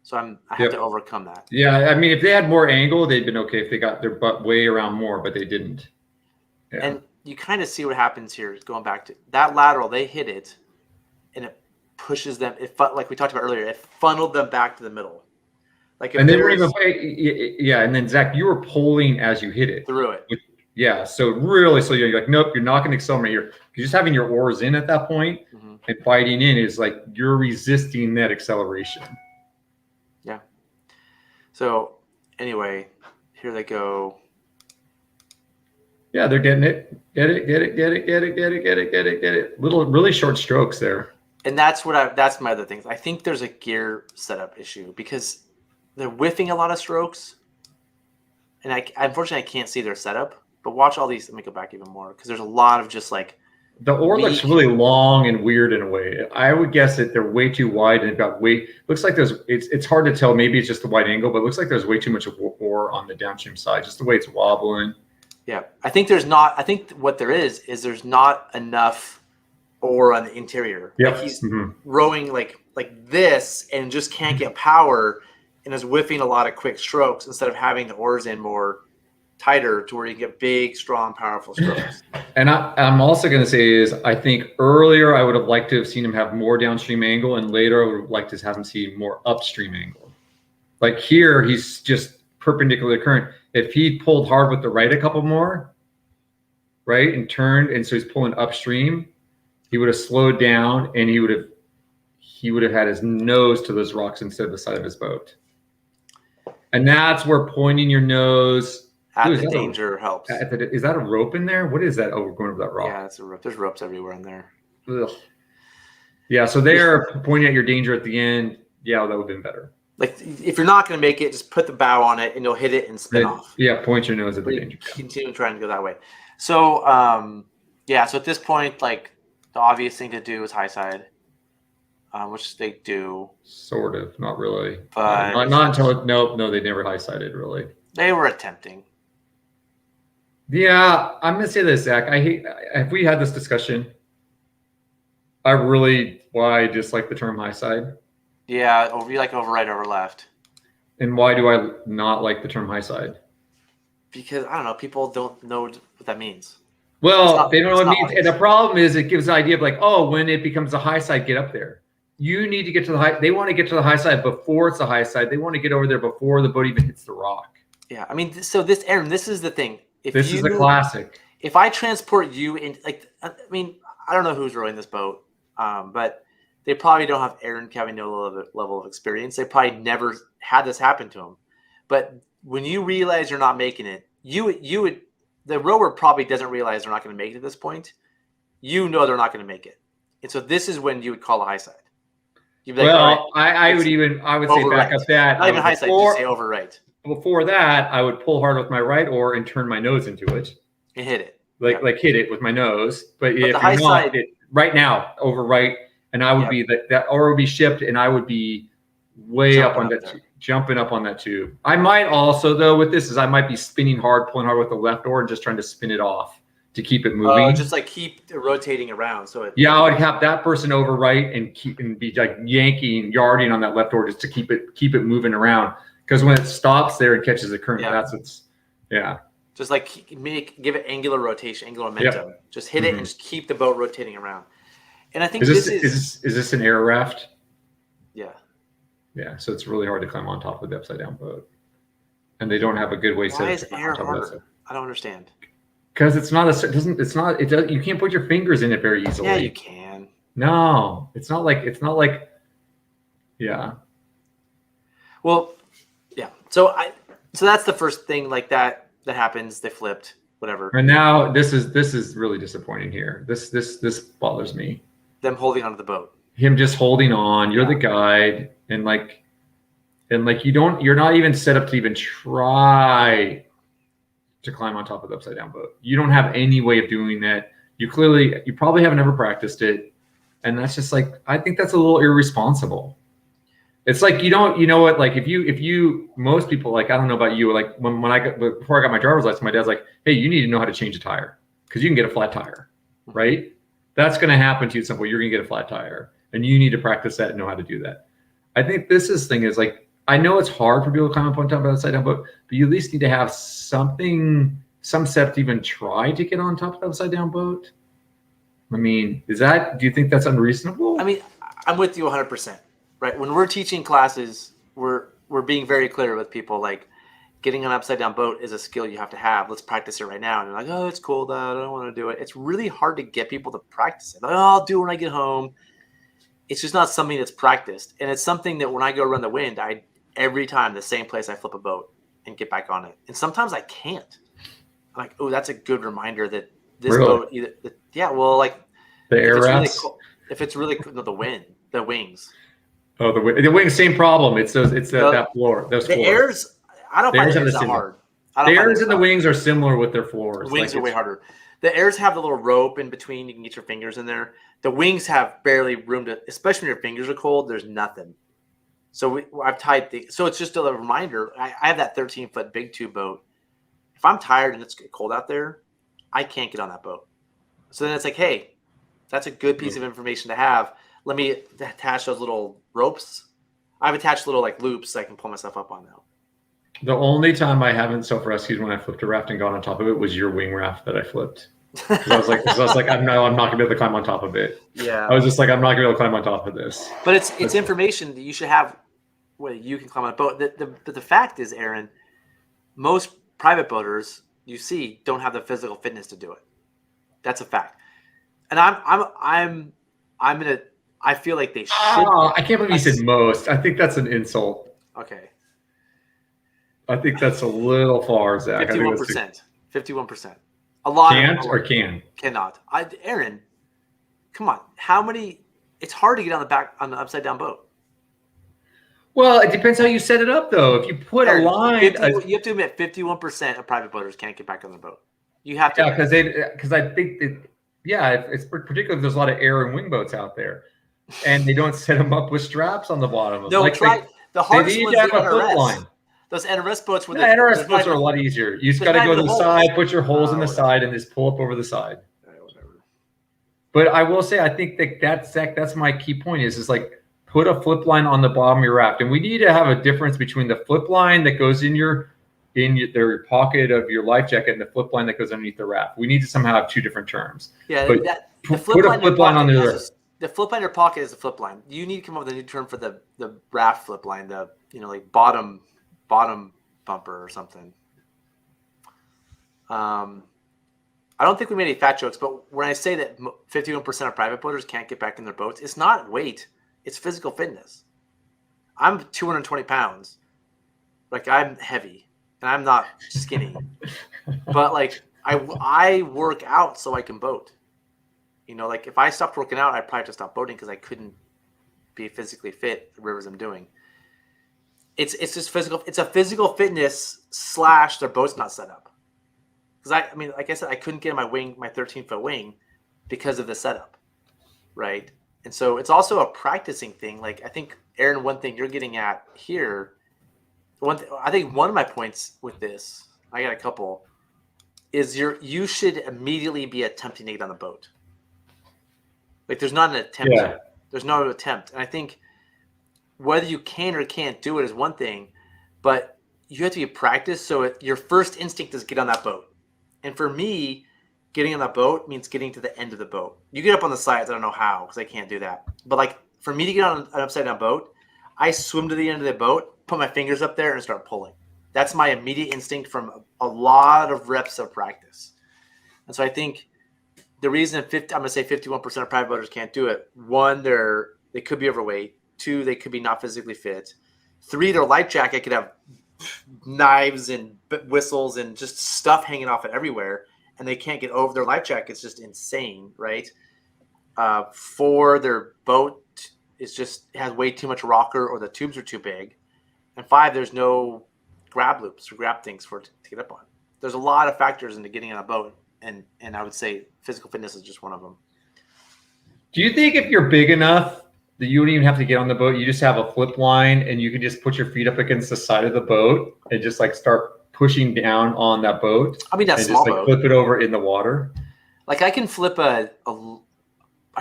So I have to overcome that. Yeah, I mean, if they had more angle, they'd been okay if they got their butt way around more, but they didn't. Yeah. And you kind of see what happens here, going back to that lateral, they hit it, and it pushes them. Like we talked about earlier, it funneled them back to the middle. Like and then yeah, and then Zach, you were pulling as you hit it through it. Yeah, so really, so you're like, nope, you're not going to accelerate here. You're just having your oars in at that point, and biting in is like you're resisting that acceleration. Yeah. So anyway, here they go. Yeah, they're getting it. Get it. Little, really short strokes there. And that's my other things. I think there's a gear setup issue because they're whiffing a lot of strokes, and unfortunately I can't see their setup. But watch all these. Let me go back even more because there's a lot of just like the oar looks really long and weird in a way. I would guess that they're way too wide and they've got looks like there's it's hard to tell. Maybe it's just the wide angle, but it looks like there's way too much oar on the downstream side, just the way it's wobbling. Yeah, I think there's not. I think what there is there's not enough oar on the interior. Yeah, like he's rowing like this and just can't get power and is whiffing a lot of quick strokes instead of having the oars in more tighter to where you can get big, strong, powerful strokes. And I'm also going to say is I think earlier I would have liked to have seen him have more downstream angle, and later I would have liked to have him see more upstream angle. Like here, he's just perpendicular to current. If he pulled hard with the right a couple more, right, and turned, and so he's pulling upstream, he would have slowed down, and he would have had his nose to those rocks instead of the side of his boat. And that's where pointing your nose at the danger helps. Is that a rope in there? What is that? Oh, we're going over that rock. Yeah, it's a rope. There's ropes everywhere in there. Ugh. Yeah, so they're pointing at your danger at the end. Yeah, that would have been better. Like if you're not going to make it, just put the bow on it and you'll hit it and spin off. Yeah, point your nose at the danger. Continue trying to go that way. So so at this point, like the obvious thing to do is high side, which they do. Sort of, not really. But not until no, they never high sided really. They were attempting. Yeah, I'm gonna say this, Zach. Have we had this discussion? Why I dislike the term high side. Yeah, you like over right, over left. And why do I not like the term high side? Because I don't know, people don't know what that means. Well, they don't know what it means. And the problem is it gives the idea of like, oh, when it becomes a high side, get up there. You need to get to the high. They want to get to the high side before it's the high side. They want to get over there before the boat even hits the rock. Yeah, I mean, so this, Aaron, this is the thing. This is the classic. If I transport you in, like, I mean, I don't know who's rowing this boat, but they probably don't have Aaron having no level of experience. They probably never had this happen to them. But when you realize you're not making it, the rower probably doesn't realize they're not going to make it at this point. You know they're not going to make it, and so this is when you would call a high side. You'd be like, well, right, I would say back up that. Not even high side, just say over right. Before that, I would pull hard with my right oar and turn my nose into it. And hit it. Like hit it with my nose. But if the high side, right now, over right, and I would be that oar would be shipped and I would be way up on that, jumping up on that tube. I might also, though, with this, I might be spinning hard, pulling hard with the left oar and just trying to spin it off to keep it moving. Just like keep rotating around. So I would have that person over right and be like yanking, yarding on that left oar just to keep it moving around. Because when it stops there and catches the current, that's what's, just like give it angular rotation, angular momentum. Yep. Just hit it and just keep the boat rotating around. And I think is this an air raft? Yeah. Yeah, so it's really hard to climb on top of the upside down boat, and they don't have a good way set. Why is air harder? I don't understand. Because you can't put your fingers in it very easily. Yeah, you can. No, it's not like. Yeah. Well, yeah. So that's the first thing like that happens. They flipped, whatever. And now this is really disappointing here. This bothers me. Them holding onto the boat. Him just holding on. You're the guide, and you're not even set up to even try to climb on top of the upside down boat. You don't have any way of doing that. You probably haven't ever practiced it, and that's just like, I think that's a little irresponsible. It's like you know what? Like if you most people, like, I don't know about you, like before I got my driver's license, my dad's like, hey, you need to know how to change a tire because you can get a flat tire, right? That's going to happen to you at some point. You're going to get a flat tire, and you need to practice that and know how to do that. I think this thing is like, I know it's hard for people to climb up on top of the upside down boat, but you at least need to have some step to even try to get on top of the upside down boat. I mean, do you think that's unreasonable? I mean, I'm with you 100%. Right. When we're teaching classes, we're being very clear with people, like, getting an upside down boat is a skill you have to have. Let's practice it right now. And they're like, oh, it's cool, Dad. I don't want to do it. It's really hard to get people to practice it. Like, oh, I'll do it when I get home. It's just not something that's practiced. And it's something that when I go run the wind, every time the same place I flip a boat and get back on it. And sometimes I can't. I'm like, oh, that's a good reminder that this boat either. Like the air rafts. If it's really cool, no, the wings. Oh, the wings, same problem. It's that floor. Those floors. Airs, I don't find it that hard. The airs and the wings are similar with their floors. The wings are way harder. The airs have the little rope in between. You can get your fingers in there. The wings have barely room to, especially when your fingers are cold, there's nothing. So I've tied so it's just a reminder. I have that 13-foot big tube boat. If I'm tired and it's cold out there, I can't get on that boat. So then it's like, hey, that's a good piece of information to have. Let me attach those little ropes. I've attached little like loops so I can pull myself up on now. The only time I haven't self-rescued when I flipped a raft and got on top of it was your wing raft that I flipped. I was like, I'm not gonna be able to climb on top of it. Yeah. I was just like, I'm not gonna be able to climb on top of this. But it's information that you should have where you can climb on a boat. But the fact is, Aaron, most private boaters you see don't have the physical fitness to do it. That's a fact. And I feel like they should. Oh, I can't believe you said most. I think that's an insult. Okay. I think that's a little far, Zach. 51%. 51%. A lot can't or can? Cannot. Aaron, come on, how many? It's hard to get on the upside down boat. Well, it depends how you set it up, though. If you put a line, you have to admit 51% of private boaters can't get back on the boat. You have to. Yeah, because I think that it's particularly if there's a lot of air and wing boats out there, and they don't set them up with straps on the bottom of them. No, try the hardest one's the NRS. Those NRS boats with NRS boats are a lot easier. You just got to go to the side, put your holes in the side, and just pull up over the side. But I will say, I think that's my key point is like put a flip line on the bottom of your raft, and we need to have a difference between the flip line that goes in your pocket of your life jacket and the flip line that goes underneath the raft. We need to somehow have two different terms. Yeah, but the flip line on the flip line in your pocket is the flip line. You need to come up with a new term for the raft flip line, the like bottom bumper or something. I don't think we made any fat jokes, but when I say that 51% of private boaters can't get back in their boats, it's not weight, it's physical fitness. I'm 220 pounds. Like, I'm heavy, and I'm not skinny. But, like, I work out so I can boat. Like, if I stopped working out, I'd probably have to stop boating because I couldn't be physically fit the rivers I'm doing. It's just physical. It's a physical fitness / their boat's not set up. Because I mean, like I said, I couldn't get my 13-foot wing because of the setup, right? And so it's also a practicing thing. Like, I think, Aaron, one thing you're getting at here, I think one of my points with this, I got a couple, is you should immediately be attempting to get on the boat. Like, there's not an attempt. Yeah. There's no attempt. And I think whether you can or can't do it is one thing, but you have to be practiced. So your first instinct is get on that boat. And for me, getting on the boat means getting to the end of the boat. You get up on the sides. I don't know how because I can't do that. But like for me to get on an upside down boat, I swim to the end of the boat, put my fingers up there, and start pulling. That's my immediate instinct from a lot of reps of practice. And so I think the reason I'm going to say 51% of private boaters can't do it, one, they could be overweight. Two, they could be not physically fit. Three, their life jacket could have knives and whistles and just stuff hanging off it everywhere, and they can't get over their life jacket. It's just insane, right? Four, their boat has way too much rocker or the tubes are too big. And five, there's no grab loops or grab things for it to get up on. There's a lot of factors into getting on a boat, and I would say physical fitness is just one of them. Do you think if you're big enough that you don't even have to get on the boat, you just have a flip line and you can just put your feet up against the side of the boat and just like start pushing down on that boat? I mean, that's small boat. Flip it over in the water. Like I can flip I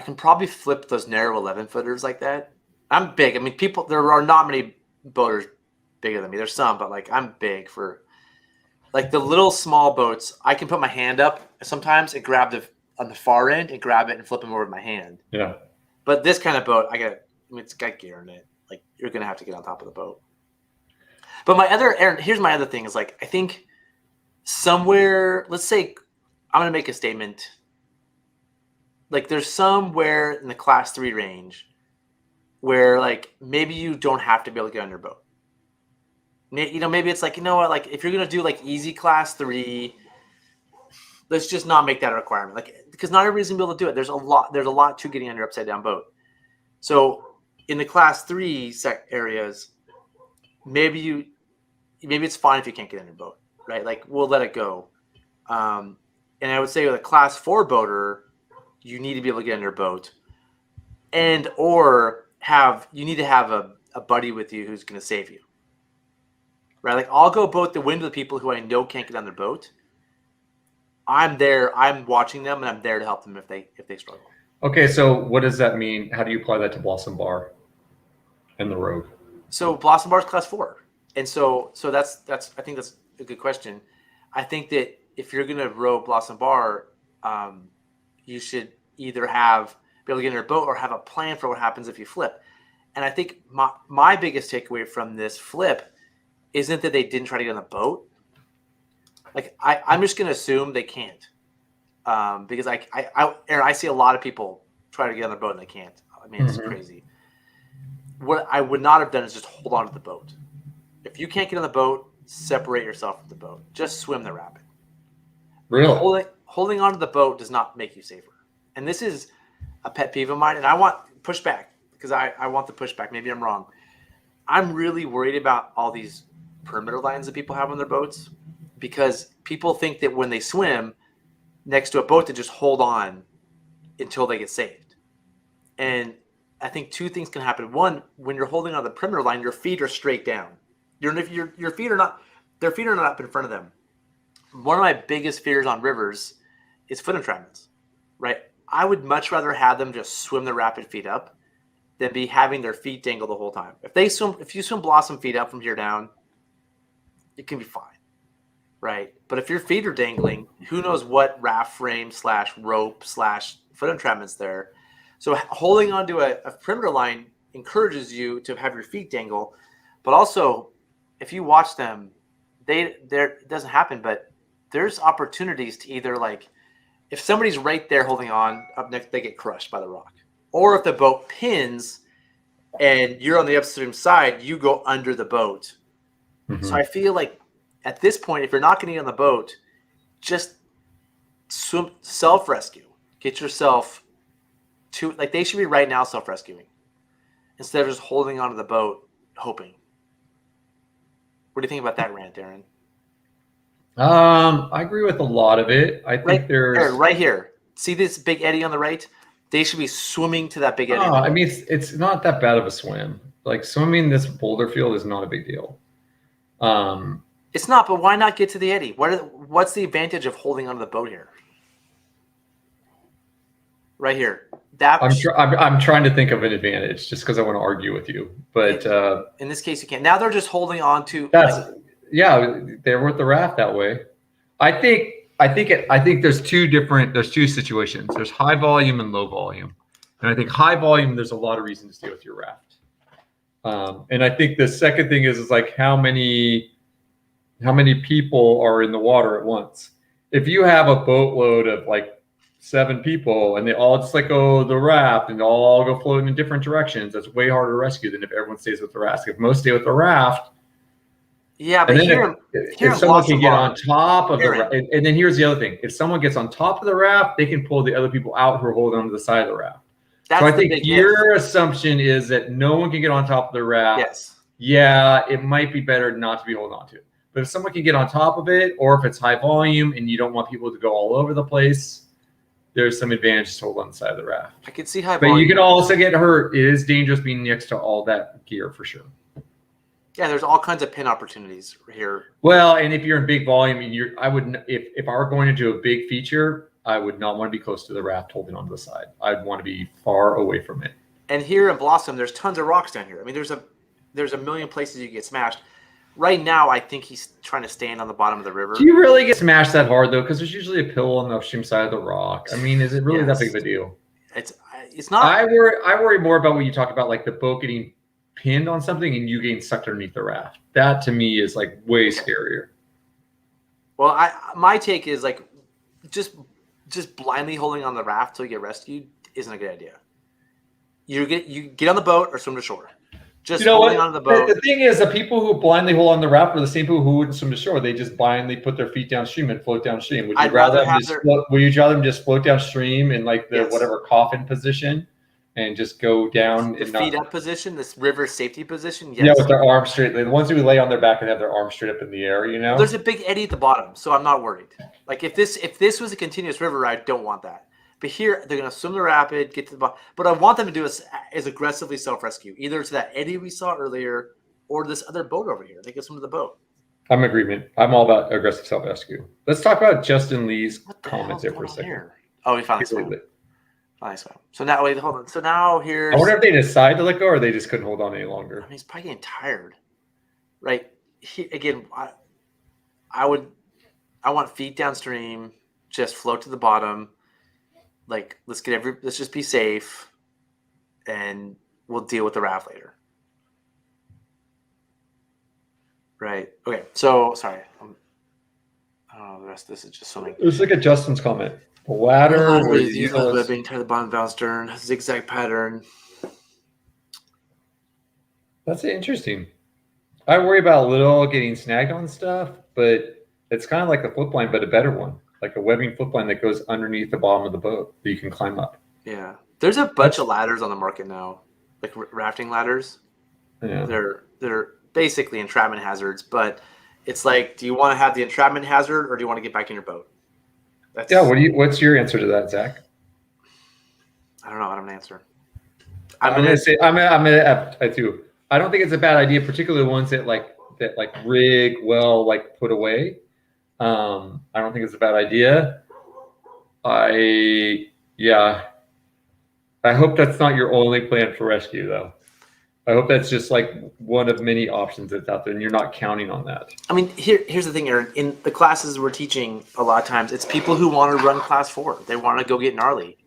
can probably flip those narrow 11-footers like that. I'm big. I mean, there are not many boaters bigger than me. There's some, but like I'm big for like the little small boats. I can put my hand up sometimes and grab on the far end and grab it and flip them over with my hand. Yeah. But this kind of boat, it's got gear in it. Like you're gonna have to get on top of the boat. But Aaron, here's my other thing is like I think somewhere, let's say I'm gonna make a statement. Like there's somewhere in the class 3 range where like maybe you don't have to be able to get on your boat. Maybe it's like, you know what, like if you're gonna do like easy class 3, let's just not make that a requirement. Like because not everybody's gonna be able to do it. There's a lot to getting on your upside down boat. So in the class 3 areas, maybe it's fine if you can't get on your boat, right? Like we'll let it go. And I would say with a class 4 boater, you need to be able to get on your boat, and you need to have a buddy with you who's going to save you, right? Like I'll go boat the wind with people who I know can't get on their boat. I'm there. I'm watching them, and I'm there to help them if they struggle. Okay, so what does that mean? How do you apply that to Blossom Bar and the Rogue? So Blossom Bar is class 4, and so that's I think that's a good question. I think that if you're going to row Blossom Bar, you should either be able to get in your boat or have a plan for what happens if you flip. And I think my biggest takeaway from this flip isn't that they didn't try to get on the boat. Like I'm just going to assume they can't, because Aaron, I see a lot of people try to get on the boat and they can't. I mean, it's crazy. What I would not have done is just hold on to the boat. If you can't get on the boat, separate yourself from the boat. Just swim the rapid. Really? Holding on to the boat does not make you safer. And this is a pet peeve of mine, and I want pushback because I want the pushback. Maybe I'm wrong. I'm really worried about all these perimeter lines that people have on their boats because people think that when they swim next to a boat, they just hold on until they get saved. And I think two things can happen. One, when you're holding on the perimeter line, your feet are straight down. Your feet are not, their feet are not up in front of them. One of my biggest fears on rivers is foot entrapments, right? I would much rather have them just swim the rapid feet up than be having their feet dangle the whole time. If you swim Blossom feet up from here down, it can be fine, right? But if your feet are dangling, who knows what raft frame / rope / foot entrapment's there. So holding onto a perimeter line encourages you to have your feet dangle, but also if you watch them, it doesn't happen, but there's opportunities to either like if somebody's right there holding on up next, they get crushed by the rock. Or if the boat pins and you're on the upstream side, you go under the boat. Mm-hmm. So I feel like at this point, if you're not getting on the boat, just swim self-rescue. Get yourself to like they should be right now self-rescuing instead of just holding onto the boat hoping. What do you think about that rant, Aaron? I agree with a lot of it. I think there's right here. See this big eddy on the right? They should be swimming to that big eddy. I mean, it's not that bad of a swim. Like swimming this boulder field is not a big deal. It's not, but why not get to the eddy? What's the advantage of holding onto the boat here? Right here. I'm trying to think of an advantage just because I want to argue with you. But in this case, you can't. Now they're just holding on to. Yeah, they're with the raft that way. I think there's two situations. There's high volume and low volume, and I think high volume there's a lot of reason to stay with your raft. And I think the second thing is like how many people are in the water at once. If you have a boatload of like 7 people and they all just like go the raft and all go floating in different directions, that's way harder to rescue than if everyone stays with the raft. If most stay with the raft. Yeah, but if someone can get on top of the raft, and then here's the other thing: if someone gets on top of the raft, they can pull the other people out who are holding onto the side of the raft. So I think your assumption is that no one can get on top of the raft. Yes. Yeah, it might be better not to be holding on to it. But if someone can get on top of it, or if it's high volume and you don't want people to go all over the place, there's some advantage to hold on the side of the raft. I can see high volume. But you can also get hurt. It is dangerous being next to all that gear for sure. Yeah, there's all kinds of pin opportunities here. Well, and if you're in big volume, if I were going into a big feature, I would not want to be close to the raft holding onto the side. I'd want to be far away from it. And here in Blossom, there's tons of rocks down here. I mean, there's a million places you get smashed. Right now, I think he's trying to stand on the bottom of the river. Do you really get smashed that hard though? Because there's usually a pillow on the upstream side of the rock. I mean, is it really that big of a deal? It's not. I worry more about what you talk about, like the boat getting pinned on something and you getting sucked underneath the raft. That to me is like way scarier. Well, my take is like just blindly holding on the raft till you get rescued isn't a good idea. You get on the boat or swim to shore. Just holding on the boat. The thing is, the people who blindly hold on the raft are the same people who wouldn't swim to shore. They just blindly put their feet downstream and float downstream. Would you rather them just float downstream in like the whatever coffin position and just go down the feet up position, this river safety position? Yes. Yeah, with their arms straight. The ones who lay on their back and have their arms straight up in the air, you know? Well, there's a big eddy at the bottom, so I'm not worried. Like if this was a continuous river, I don't want that. But here, they're going to swim the rapid, get to the bottom. But I want them to do is aggressively self-rescue, either to that eddy we saw earlier or this other boat over here. They get swim to the boat. I'm in agreement. I'm all about aggressive self-rescue. Let's talk about Justin Lee's comments there for a second. Here? Oh, we finally swam. So now, wait, hold on. So now here's... I wonder if they decide to let go or they just couldn't hold on any longer. I mean, he's probably getting tired. Right? I want feet downstream, just float to the bottom. Like, let's just be safe, and we'll deal with the raft later. Right. Okay. So, sorry. The rest of this is just something. It was like a Justin's comment. The ladder. Being tied to the bottom bow stern, zigzag pattern. That's interesting. I worry about a little getting snagged on stuff, but it's kind of like a flip line, but a better one. Like a webbing flip line that goes underneath the bottom of the boat that you can climb up. Yeah. There's a bunch of ladders on the market now, like rafting ladders. Yeah. They're basically entrapment hazards, but it's like, do you want to have the entrapment hazard or do you want to get back in your boat? That's, Yeah. What's your answer to that, Zach? I don't know. I don't have an answer. I'm gonna too. I don't think it's a bad idea, particularly ones that rig well, like put away. I don't think it's a bad idea. I hope that's not your only plan for rescue, though. I hope that's just like one of many options that's out there, and you're not counting on that. I mean, here's the thing, Aaron. In the classes we're teaching, a lot of times it's people who want to run class 4. They want to go get gnarly,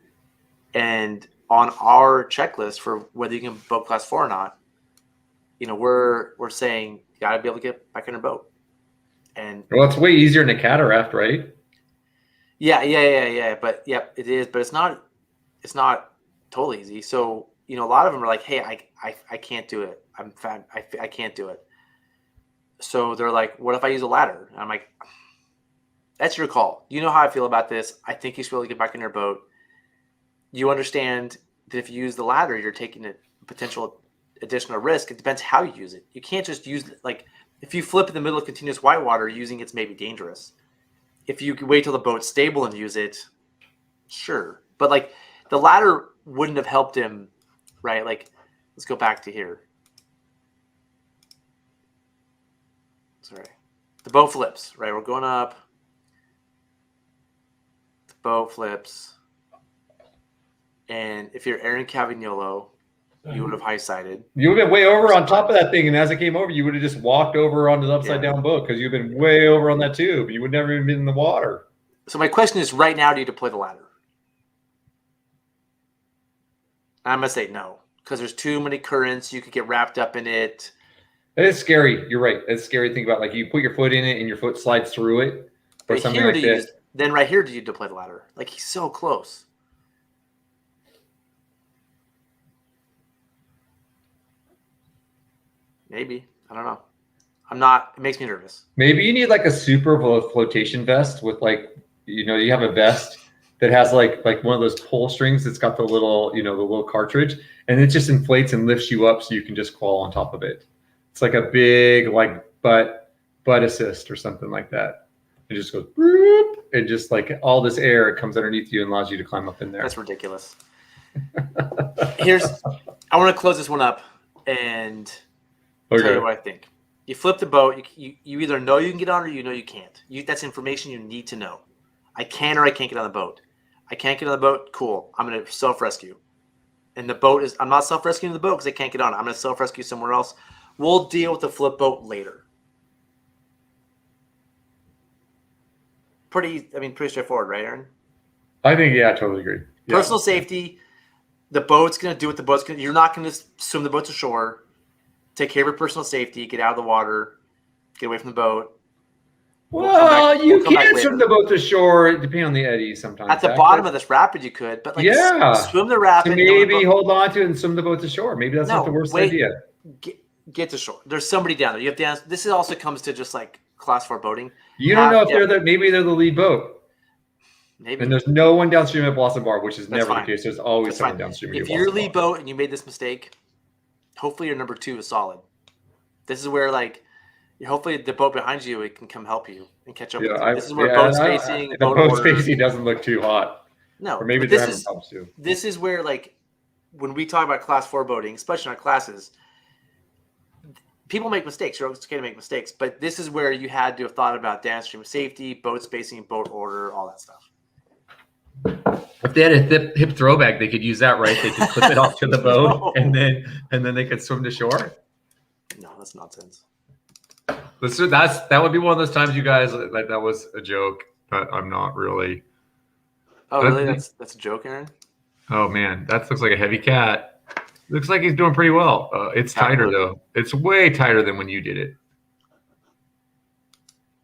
and on our checklist for whether you can boat class 4 or not, we're saying you got to be able to get back in your boat. And well, it's way easier in a cataract, right? Yeah. But it is. But it's not totally easy. So a lot of them are like, hey, I can't do it. I'm fat. I can't do it. So they're like, what if I use a ladder? And I'm like, that's your call. You know how I feel about this. I think you should be able to get back in your boat. You understand that if you use the ladder, you're taking a potential additional risk. It depends how you use it. You can't just use it. Like if you flip in the middle of continuous whitewater, using it's maybe dangerous. If you wait till the boat's stable and use it, sure. But like the ladder wouldn't have helped him, right? Like, let's go back to here. Sorry. The boat flips, right? We're going up. The boat flips. And if you're Aaron Cavagnolo, you would have high-sided. You would have been way over on top of that thing, and as it came over, you would have just walked over onto the upside-down boat because you've been way over on that tube. You would never even been in the water. So my question is, right now, do you deploy the ladder? I'm going to say no, because there's too many currents. You could get wrapped up in it. It is scary. You're right. It's scary to think about. Like, you put your foot in it, and your foot slides through it, or something like that. Then right here, do you deploy the ladder? Like, he's so close. Maybe. I don't know. I'm not. It makes me nervous. Maybe you need like a super flotation vest with like, you have a vest that has like one of those pull strings that's got the little, the little cartridge, and it just inflates and lifts you up so you can just crawl on top of it. It's like a big like butt assist or something like that. It just goes, boop, and just like all this air comes underneath you and allows you to climb up in there. That's ridiculous. I want to close this one up and tell you what I think. You flip the boat. You either know you can get on or you know you can't. That's information you need to know. I can or I can't get on the boat. I can't get on the boat. Cool. I'm going to self-rescue. And the boat is – I'm not self-rescuing the boat because I can't get on. I'm going to self-rescue somewhere else. We'll deal with the flip boat later. Pretty straightforward, right, Aaron? I think, I totally agree. Yeah. Personal safety. The boat's going to do what the boat's going to – you're not going to swim the boat to shore. Take care of your personal safety. Get out of the water. Get away from the boat. Well, you can swim the boat to shore, depending on the eddy sometimes. At the bottom of this rapid, you could. But swim the rapid. So maybe hold on to it and swim the boat to shore. Maybe that's not the worst idea. Get to shore. There's somebody down there. You have to. This also comes to just like class 4 boating. You don't know if maybe they're the lead boat. Maybe. And there's no one downstream at Blossom Bar, which is That's never fine. the case. There's always someone downstream. If you're lead boat and you made this mistake, hopefully your number 2 is solid. This is where hopefully the boat behind you it can come help you and catch up with you. This is where boat spacing, boat spacing doesn't look too hot. No, or maybe they're having problems too. This is where when we talk about class 4 boating, especially in our classes, people make mistakes. You're okay to make mistakes, but this is where you had to have thought about downstream safety, boat spacing, boat order, all that stuff. If they had a hip throw bag, they could use that, right? They could clip it off to the boat, and then they could swim to shore. No, that's nonsense. That would be one of those times, you guys, like that was a joke, but I'm not really. Oh, really? That's a joke, Aaron? Oh man, that looks like a heavy cat. Looks like he's doing pretty well. It's tighter though. It's way tighter than when you did it.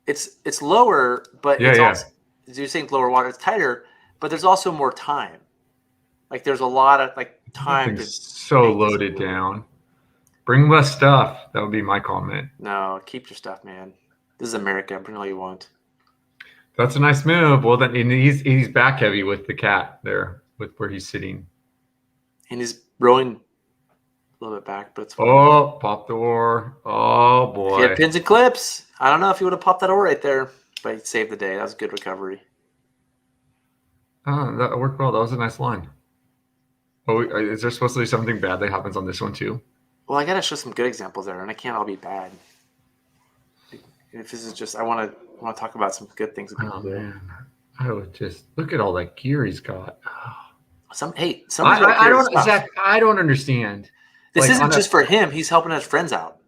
It's lower, but also, you're saying lower water. It's tighter, but there's also more time. Like there's a lot of time. So loaded down. Bring less stuff. That would be my comment. No, keep your stuff, man. This is America. Bring all you want. That's a nice move. Well, then he's back heavy with the cat there, with where he's sitting. and he's rowing a little bit back, but it's fine. Oh, pop the oar. Oh, boy. If he had pins and clips, I don't know if he would have popped that oar right there, but he saved the day. That was a good recovery. Oh, that worked well. That was a nice line. Oh, is there supposed to be something bad that happens on this one too? Well, I got to show some good examples there, and I can't all be bad. If this is just, I want to talk about some good things. Oh, man. I would just look at all that gear he's got. I don't, Zach, I don't understand. This isn't just for him. He's helping his friends out.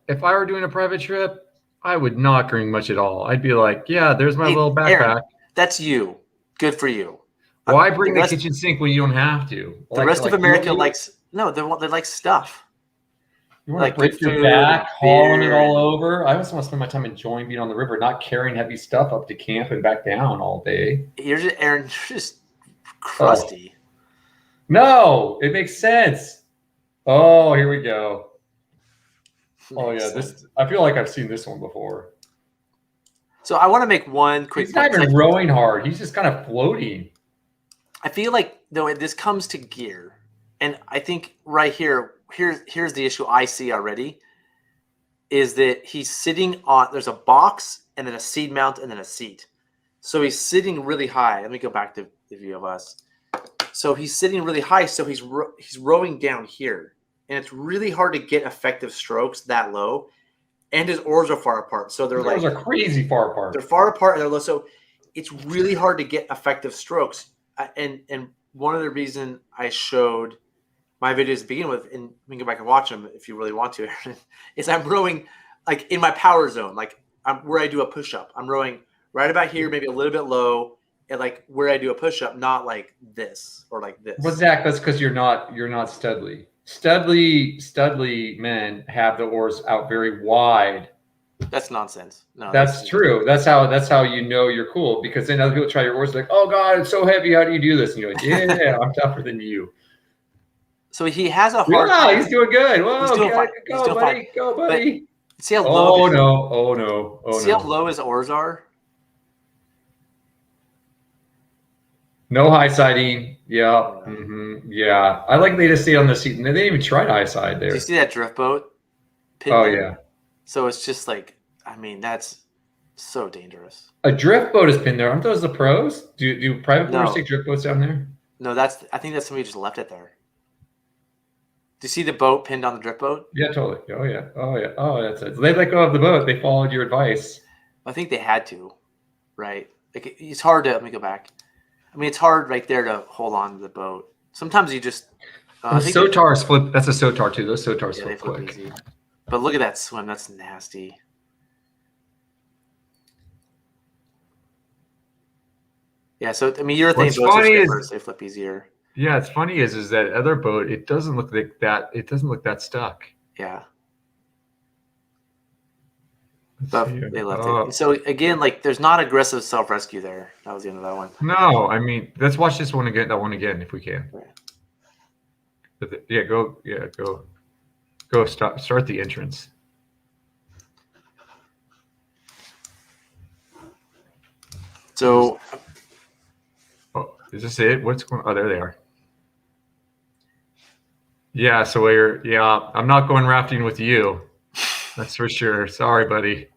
If I were doing a private trip, I would not bring much at all. I'd be like, yeah, there's my little backpack. Aaron, that's you. Good for you. Why bring the kitchen sink when you don't have to? The rest of America likes they like stuff. You want to break your back, hauling it all over? I just want to spend my time enjoying being on the river, not carrying heavy stuff up to camp and back down all day. Aaron, you're just crusty. Oh. No, it makes sense. Oh, here we go. Oh yeah, I feel like I've seen this one before. So I want to make one quick. He's not even rowing hard. He's just kind of floating. I feel like though this comes to gear, and I think right here's the issue I see already, is that he's sitting on. There's a box and then a seat mount and then a seat. So he's sitting really high. Let me go back to the view of us. So he's sitting really high. So he's rowing down here, and it's really hard to get effective strokes that low. And his oars are far apart, so they're oars are crazy far apart. They're far apart and they're low, so it's really hard to get effective strokes. And one of the reason I showed my videos to begin with, and we can go back and watch them if you really want to, is I'm rowing like in my power zone, like where I do a push up. I'm rowing right about here, maybe a little bit low, and like where I do a push up, not like this or like this. Well, Zach, that's because you're not Studley. Studley men have the oars out very wide. That's nonsense. No, that's true. That's how you know you're cool, because then other people try your oars like, oh God, it's so heavy. How do you do this? And you're like, yeah, I'm tougher than you. So he has a hard time. He's doing good. Whoa, he's doing fine. Go, buddy. Go, buddy. But see how low? Oh no. See how low his oars are? No high siding. Yeah. Mm-hmm. Yeah. I like they just stay on the seat. And they didn't even try high side there. Did you see that drift boat? Yeah. So it's just like, I mean, that's so dangerous. A drift boat is pinned there. Aren't those the pros? Do private boaters take drift boats down there? No, I think that's somebody just left it there. Do you see the boat pinned on the drift boat? Yeah, totally. Oh yeah. Oh, that's it. So they let go of the boat. They followed your advice. I think they had to, right? Like it's hard to. Let me go back. I mean, it's hard right there to hold on to the boat. Sometimes you just. Sotars flip. That's a Sotar too. Those Sotars flip quick. Easy. But look at that swim. That's nasty. Yeah. So I mean, you're thinking boats are skippers. They flip easier. Yeah, it's funny is that other boat. It doesn't look like that. It doesn't look that stuck. Yeah. But they left it. And so again, like there's not aggressive self-rescue there. That was the end of that one. No, I mean, let's watch this one again. That one again, if we can. Right. Yeah, go. Start the entrance. So. Oh, is this it? What's going? Oh, there they are. Yeah. So I'm not going rafting with you. That's for sure. Sorry, buddy.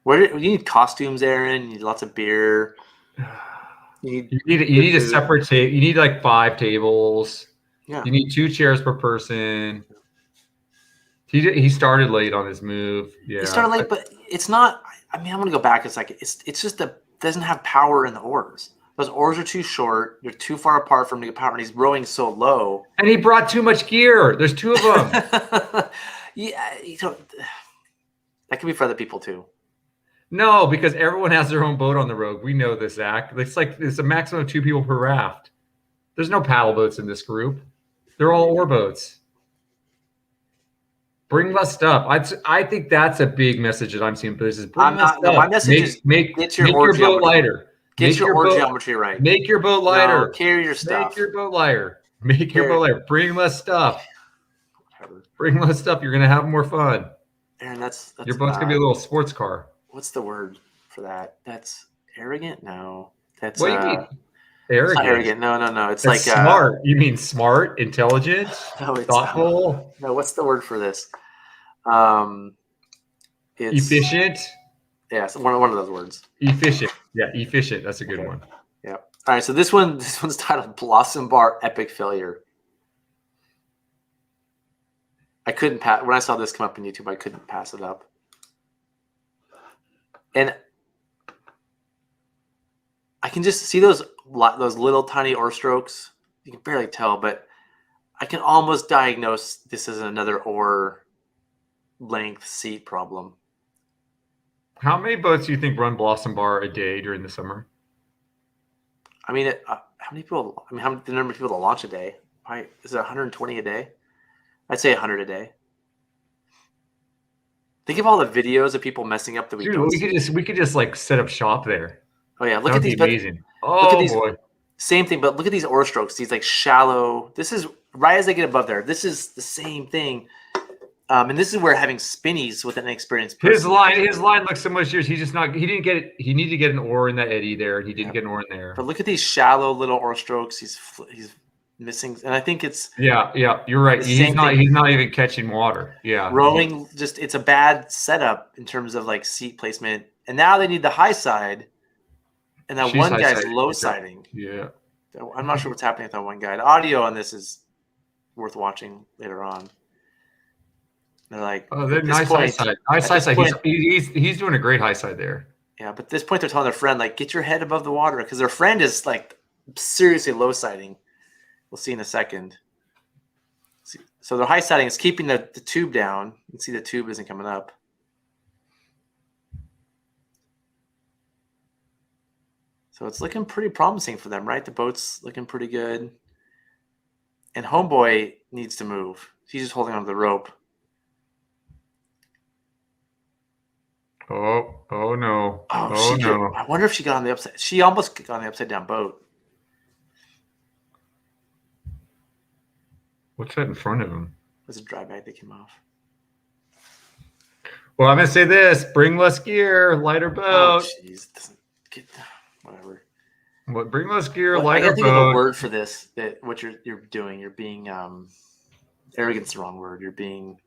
You need costumes, Aaron. You need lots of beer. You need a separate table. You need like 5 tables. Yeah. You need 2 chairs per person. He started late on his move. Yeah. He started late, but it's not. I mean, I'm gonna go back a second. It's just doesn't have power in the oars. Those oars are too short. They're too far apart from the power, and he's rowing so low. And he brought too much gear. There's 2 of them. Yeah, that could be for other people too. No, because everyone has their own boat on the road. We know this, Zach. It's a maximum of 2 people per raft. There's no paddle boats in this group. They're all oar boats. Bring less stuff. I think that's a big message that I'm seeing. But bring less stuff. No, my message is get your boat lighter. Get your oar geometry right. Make your boat lighter. No, carry your stuff. Make your boat lighter. Make your boat lighter. Bring less stuff. Whatever. Bring less stuff. You're gonna have more fun. Aaron, that's your boat's gonna be a little sports car. What's the word for that? That's arrogant? No. That's what do you mean? It's not Arrogant. arrogant. No. It's That's like smart. You mean smart, intelligent, no, it's thoughtful, no. What's the word for this? It's efficient? yeah, it's one of those words. Efficient. Yeah, efficient. That's a good Okay. one. Yeah. All right. So this one's titled Blossom Bar Epic Failure. I couldn't pass when I saw this come up on YouTube. I couldn't pass it up. And I can just see those little tiny oar strokes. You can barely tell, but I can almost diagnose this as another oar length seat problem. How many boats do you think run Blossom Bar a day during the summer? I mean, how many people? I mean, how the number of people that launch a day? Is it 120 a day? I'd say 100 a day. Think of all the videos of people messing up that we don't see. We could just like set up shop there. Oh yeah, look That at would these. be amazing. Look at these. Boy. Same thing, but look at these oar strokes. These like shallow. This is right as they get above there. This is the same thing. And this is where having spinnies with an inexperienced person. His line looks so much yours. He didn't get it. He needed to get an oar in that eddy there, and he didn't get an oar in there. But look at these shallow little oar strokes. He's missing, and I think it's yeah. You're right. He's not even catching water. Yeah, rowing. Just it's a bad setup in terms of like seat placement. And now they need the high side, and that one guy's low siding. Yeah, I'm not sure what's happening with that one guy. The audio on this is worth watching later on. They're like, oh, they're nice high side. Nice high side. He's doing a great high side there. Yeah, but at this point they're telling their friend like, get your head above the water because their friend is like seriously low siding. We'll see in a second. So their high siding is keeping the tube down. You can see the tube isn't coming up. So it's looking pretty promising for them, right? The boat's looking pretty good. And Homeboy needs to move. He's just holding onto the rope. Oh no. No. I wonder if she got on the upside. She almost got on the upside down boat. What's that in front of him? There's a dry bag that came off. Well, I'm gonna say this: bring less gear, lighter boat. Oh, jeez. Whatever. What? Bring less gear, lighter I gotta think boat. of a word for this. That what you're doing. You're being arrogant's the wrong word. You're being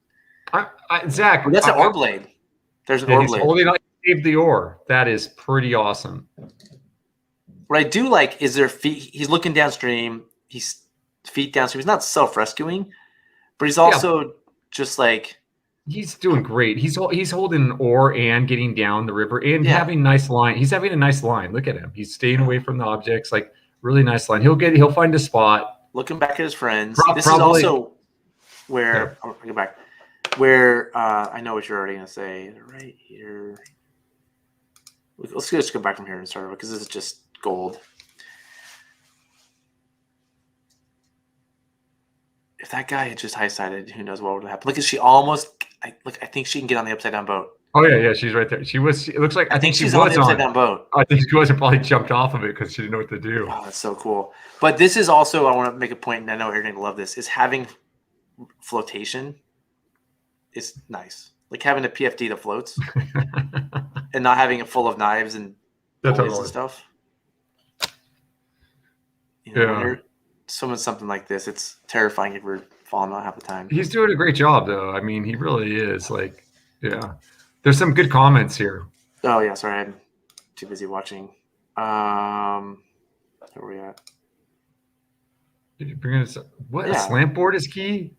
Zach. Well, that's an oar blade. There's an oar blade. Holding on, save the oar. That is pretty awesome. What I do like is their feet. He's looking downstream. He's feet downstream. He's not self-rescuing, but he's also just like he's doing great. He's holding an oar and getting down the river and having nice line. He's having a nice line. Look at him. He's staying away from the objects. Like really nice line. He'll find a spot. Looking back at his friends. This is also where I'll go back. Where I know what you're already gonna say. Right here. Let's just go back from here and start over because this is just gold. If that guy had just high-sided, who knows what would happen? Look, she almost. I think she can get on the upside-down boat. Oh yeah, she's right there. She was. It looks like I think she's on the upside-down boat. I think she was probably jumped off of it because she didn't know what to do. Oh, that's so cool. But this is also. I want to make a point, and I know you're going to love this. Is having flotation. Is nice. Like having a PFD that floats, and not having it full of knives and pulleys and stuff. You know, when you're swimming something like this, it's terrifying if we're falling out half the time. He's doing a great job, though. I mean, he really is. Like, yeah. There's some good comments here. Oh yeah, sorry, I'm too busy watching. Where are we at? Did you bring us? What? A slant board is key?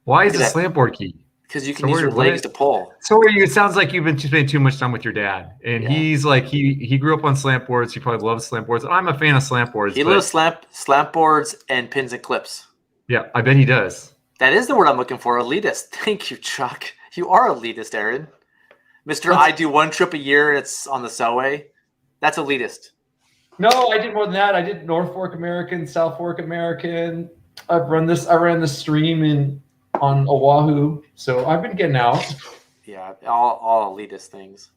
Why is a slant board key? Because you can use your legs to pull. So it sounds like you've been spending too much time with your dad, and he's like he grew up on slant boards. He probably loves slant boards. I'm a fan of slant boards. He loves slant boards and pins and clips. Yeah, I bet he does. That is the word I'm looking for. Elitist. Thank you, Chuck. You are elitist, Aaron. Mr. I do one trip a year. It's on the Selway. That's elitist. No, I did more than that. I did North Fork American, South Fork American. I ran the stream on Oahu, so I've been getting out. Yeah, all elitist things.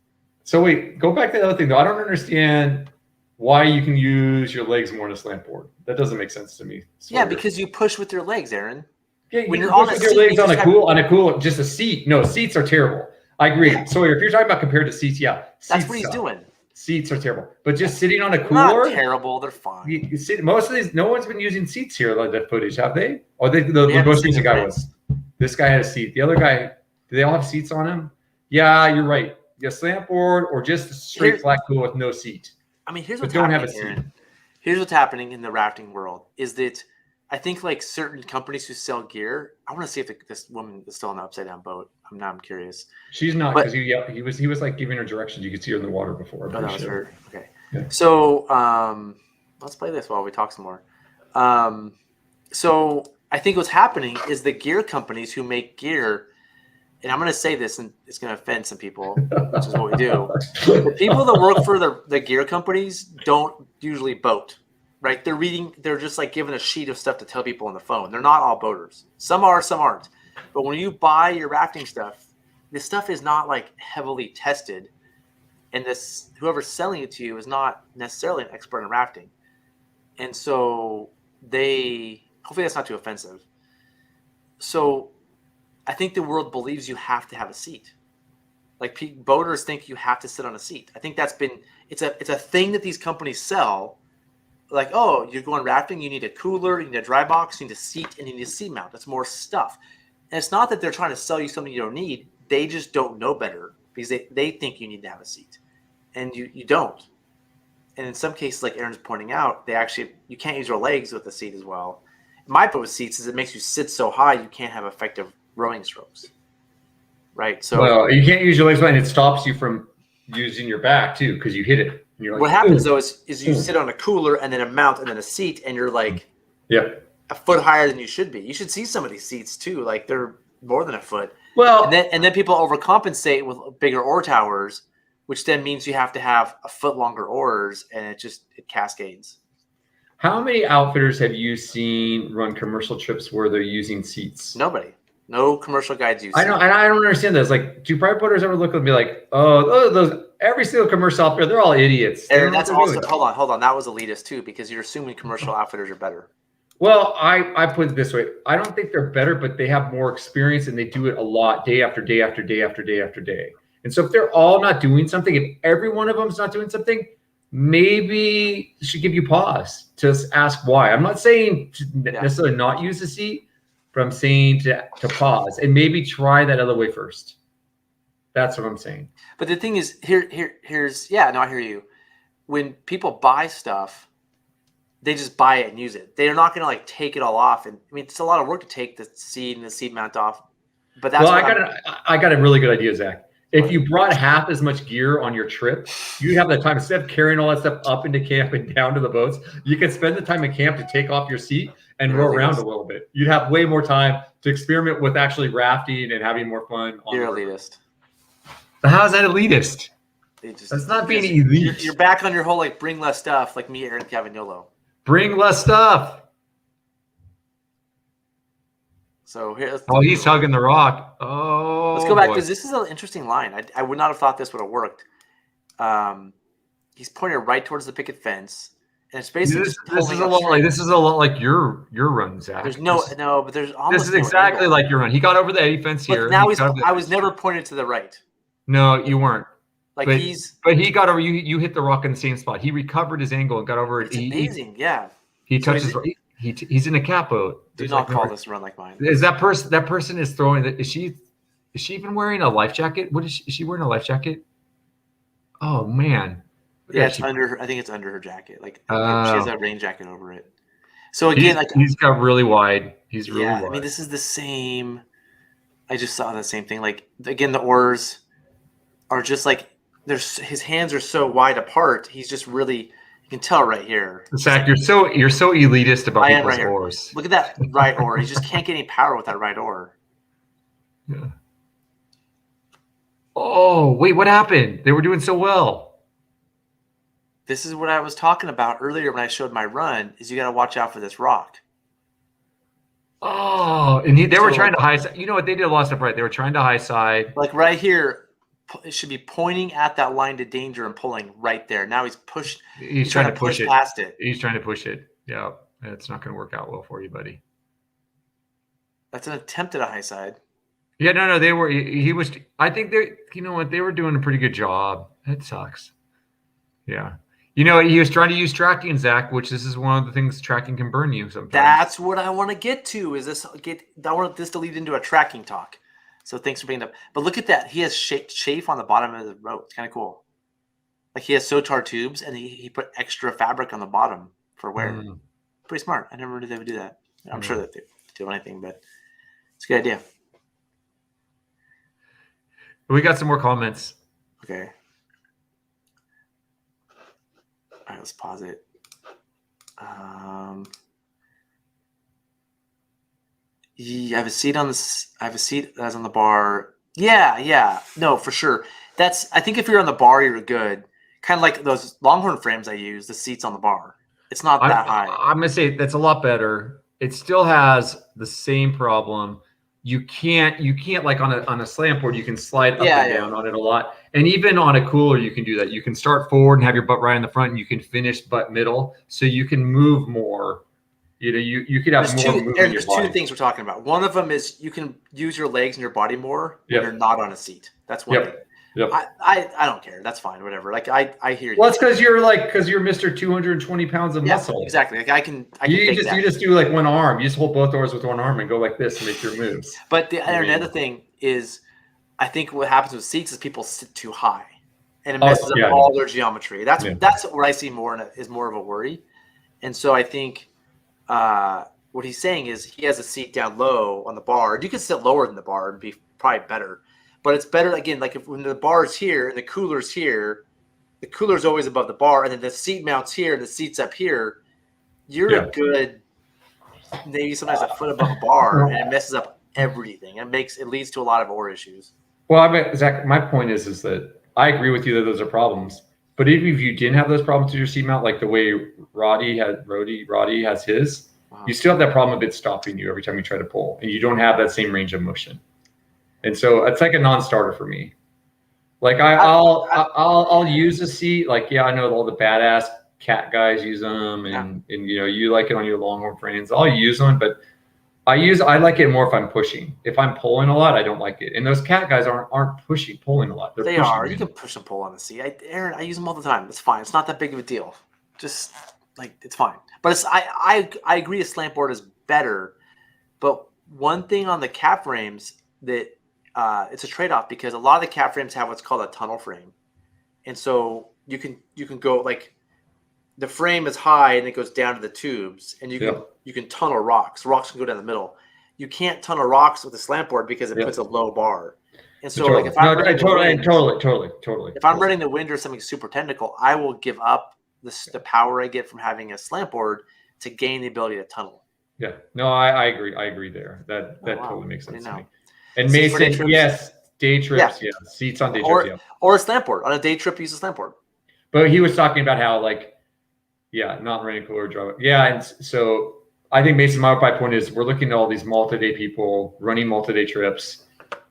So wait, go back to the other thing though. I don't understand why you can use your legs more on a slant board. That doesn't make sense to me. Yeah, because you push with your legs, Aaron. Yeah, when you're on your legs on a cool, just a seat. No, seats are terrible. I agree. So if you're talking about compared to seats, that's what he's doing. Seats are terrible, but just sitting on a They're not cooler. terrible. They're fine. You see, most of these, no one's been using seats here like that footage, have they? Or the haven't most seen recent the guy fence. was. This guy had a seat. The other guy, do they all have seats on him? Yeah, you're right. A slant board or just a straight flat pool with no seat. I mean, here's But what's don't have happening, a seat. Aaron. Here's what's happening in the rafting world is that I think like certain companies who sell gear. I want to see if this woman is still on the upside down boat. I'm curious. She's not But- because he was like giving her directions. You could see her in the water before. I'm Oh, that pretty was sure. her. Okay. Yeah. So let's play this while we talk some more. So I think what's happening is the gear companies who make gear, and I'm going to say this, and it's going to offend some people, which is what we do. The people that work for the gear companies don't usually boat, right? They're just like given a sheet of stuff to tell people on the phone. They're not all boaters. Some are, some aren't. But when you buy your rafting stuff, this stuff is not like heavily tested. And this whoever's selling it to you is not necessarily an expert in rafting. And so hopefully that's not too offensive. So I think the world believes you have to have a seat. Like boaters think you have to sit on a seat. I think it's a thing that these companies sell. Like, oh, you're going rafting, you need a cooler, you need a dry box, you need a seat, and you need a seat mount. That's more stuff. And it's not that they're trying to sell you something you don't need. They just don't know better because they think you need to have a seat. And you don't. And in some cases, like Aaron's pointing out, you can't use your legs with the seat as well. My boat with seats is it makes you sit so high you can't have effective rowing strokes. Right? So well, you can't use your legs, and it stops you from using your back too because you hit it. You're like, what happens though is you sit on a cooler and then a mount and then a seat, and you're like a foot higher than you should be. You should see some of these seats too, like they're more than a foot. Well, and then people overcompensate with bigger oar towers, which then means you have to have a foot longer oars, and it cascades. How many outfitters have you seen run commercial trips where they're using seats? Nobody. No commercial guides use seats. I know, and I don't understand this. Like, do private boaters ever look and be like, oh, those every single commercial outfitter, they're all idiots. And that's also hold on. That was elitist too, because you're assuming commercial outfitters are better. Well, I put it this way. I don't think they're better, but they have more experience and they do it a lot day after day after day after day after day. And so if they're all not doing something, if every one of them is not doing something, maybe it should give you pause to ask why. I'm not saying to necessarily not use the seat, but I'm saying to pause and maybe try that other way first. That's what I'm saying. But the thing is, here's I hear you. When people buy stuff, they just buy it and use it. They're not going to like take it all off. And I mean, it's a lot of work to take the seat and the seat mount off. But that's I got a really good idea, Zach. If you brought half as much gear on your trip, you'd have the time instead of carrying all that stuff up into camp and down to the boats. You can spend the time in camp to take off your seat and row around a little bit. You'd have way more time to experiment with actually rafting and having more fun. You're elitist. But how is that elitist? That's not being elite. You're back on your whole like bring less stuff, like me, Aaron Cavagnolo. Bring less stuff. So here. He's hugging the rock. Oh, let's go back because this is an interesting line. I would not have thought this would have worked. He's pointing right towards the picket fence, and it's basically this is a lot like your run, Zach. There's but there's almost. This is exactly like your run. He got over the eddy fence here. Now I was never pointed to the right. No, you weren't. Like but he got over. You hit the rock in the same spot. He recovered his angle and got over it. It's amazing, yeah. He touches. He's in a cat boat. Do not call this run like mine. Is that person? That person is throwing. Is she even wearing a life jacket? What is she wearing a life jacket? Oh man. Yeah, it's under her. I think it's under her jacket. Like she has a rain jacket over it. So again, he's got really wide. He's really wide. I mean, this is the same. I just saw the same thing. Like again, the oars are just like his hands are so wide apart. He's just really. You can tell right here. Zach, you're so elitist about people's oars. Look at that right oar. He just can't get any power with that right oar. Yeah. Oh, wait, what happened? They were doing so well. This is what I was talking about earlier when I showed my run, is you got to watch out for this rock. Oh, and they were trying to high side. You know what? They did a lot of stuff right. They were trying to high side. Like right here, it should be pointing at that line to danger and pulling right there. Now he's pushed. He's trying to push it past it. He's trying to push it. Yeah, it's not going to work out well for you, buddy. That's an attempt at a high side. Yeah, no, they were. He was. I think they. You know what? They were doing a pretty good job. It sucks. Yeah. You know, he was trying to use tracking, Zach, which this is one of the things tracking can burn you sometimes. That's what I want to get to. I want this to lead into a tracking talk. So thanks for bringing it up. But look at that. He has chafe on the bottom of the rope. It's kind of cool. Like he has Sotar tubes, and he put extra fabric on the bottom for wear. Pretty smart. I never knew they would do that. I'm sure that they do anything, but it's a good idea. We got some more comments. Okay. All right, let's pause it. Yeah, I have a seat that's on the bar. Yeah. No, for sure. I think if you're on the bar, you're good. Kind of like those Longhorn frames I use, the seats on the bar. It's not that high. I'm gonna say that's a lot better. It still has the same problem. You can't like on a slant board, you can slide up and down on it a lot. And even on a cooler, you can do that. You can start forward and have your butt right in the front, and you can finish butt middle. So you can move more. You know, you could have more movement. There's two things we're talking about. One of them is you can use your legs and your body more when you're not on a seat. That's one thing. Yep. I don't care. That's fine. Whatever. Like I hear you. Well, it's because you're Mr. 220 pounds of muscle. Exactly. Like I can you just do like one arm. You just hold both doors with one arm and go like this and make your moves. But another thing is, I think what happens with seats is people sit too high, and it messes up all their geometry. That's what I see more is more of a worry, and so I think what he's saying is he has a seat down low on the bar. You can sit lower than the bar and be probably better. But it's better, again, like when the bar is here and the cooler's here, the cooler's always above the bar, and then the seat mounts here and the seat's up here, you're a good, maybe sometimes a foot above the bar, and it messes up everything. It leads to a lot of ore issues. Well, I mean, Zach, my point is that I agree with you that those are problems. But even if you didn't have those problems with your seat mount, like the way Roddy has his, you still have that problem of it stopping you every time you try to pull, and you don't have that same range of motion. And so it's like a non-starter for me. Like I'll use a seat. Like, I know all the badass cat guys use them, and you know, you like it on your Longhorn frames. I'll use them, but I like it more if I'm pushing. If I'm pulling a lot, I don't like it. And those cat guys aren't pulling a lot. They are. You can push and pull on the seat. Aaron, I use them all the time. It's fine. It's not that big of a deal. Just like it's fine. But I agree. A slant board is better. But one thing on the cat frames that it's a trade-off, because a lot of the cat frames have what's called a tunnel frame, and so you can go like the frame is high and it goes down to the tubes, and you can tunnel rocks. Rocks can go down the middle. You can't tunnel rocks with a slant board because it puts a low bar. And so, like if I'm totally. If I'm running the wind or something super technical, I will give up the power I get from having a slant board to gain the ability to tunnel. Yeah, no, I agree. I agree there. That totally makes sense to me. And Mason, day trips, seats on day trips, or a slant board on a day trip. Use a slant board. But he was talking about how not running cooler drive. Yeah, and so I think Mason, my point is we're looking at all these multi-day people running multi-day trips.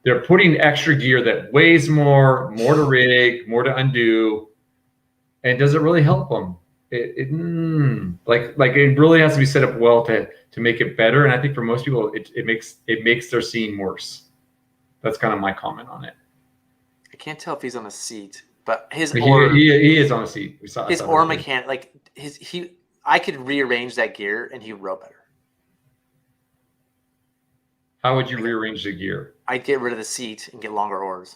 They're putting extra gear that weighs more to rig, more to undo, and does it really help them? It really has to be set up well to make it better. And I think for most people, it makes their scene worse. That's kind of my comment on it. I can't tell if he's on a seat, but he is on a seat. His oar mechanic, I could rearrange that gear and he would row better. How would you rearrange the gear? I'd get rid of the seat and get longer oars.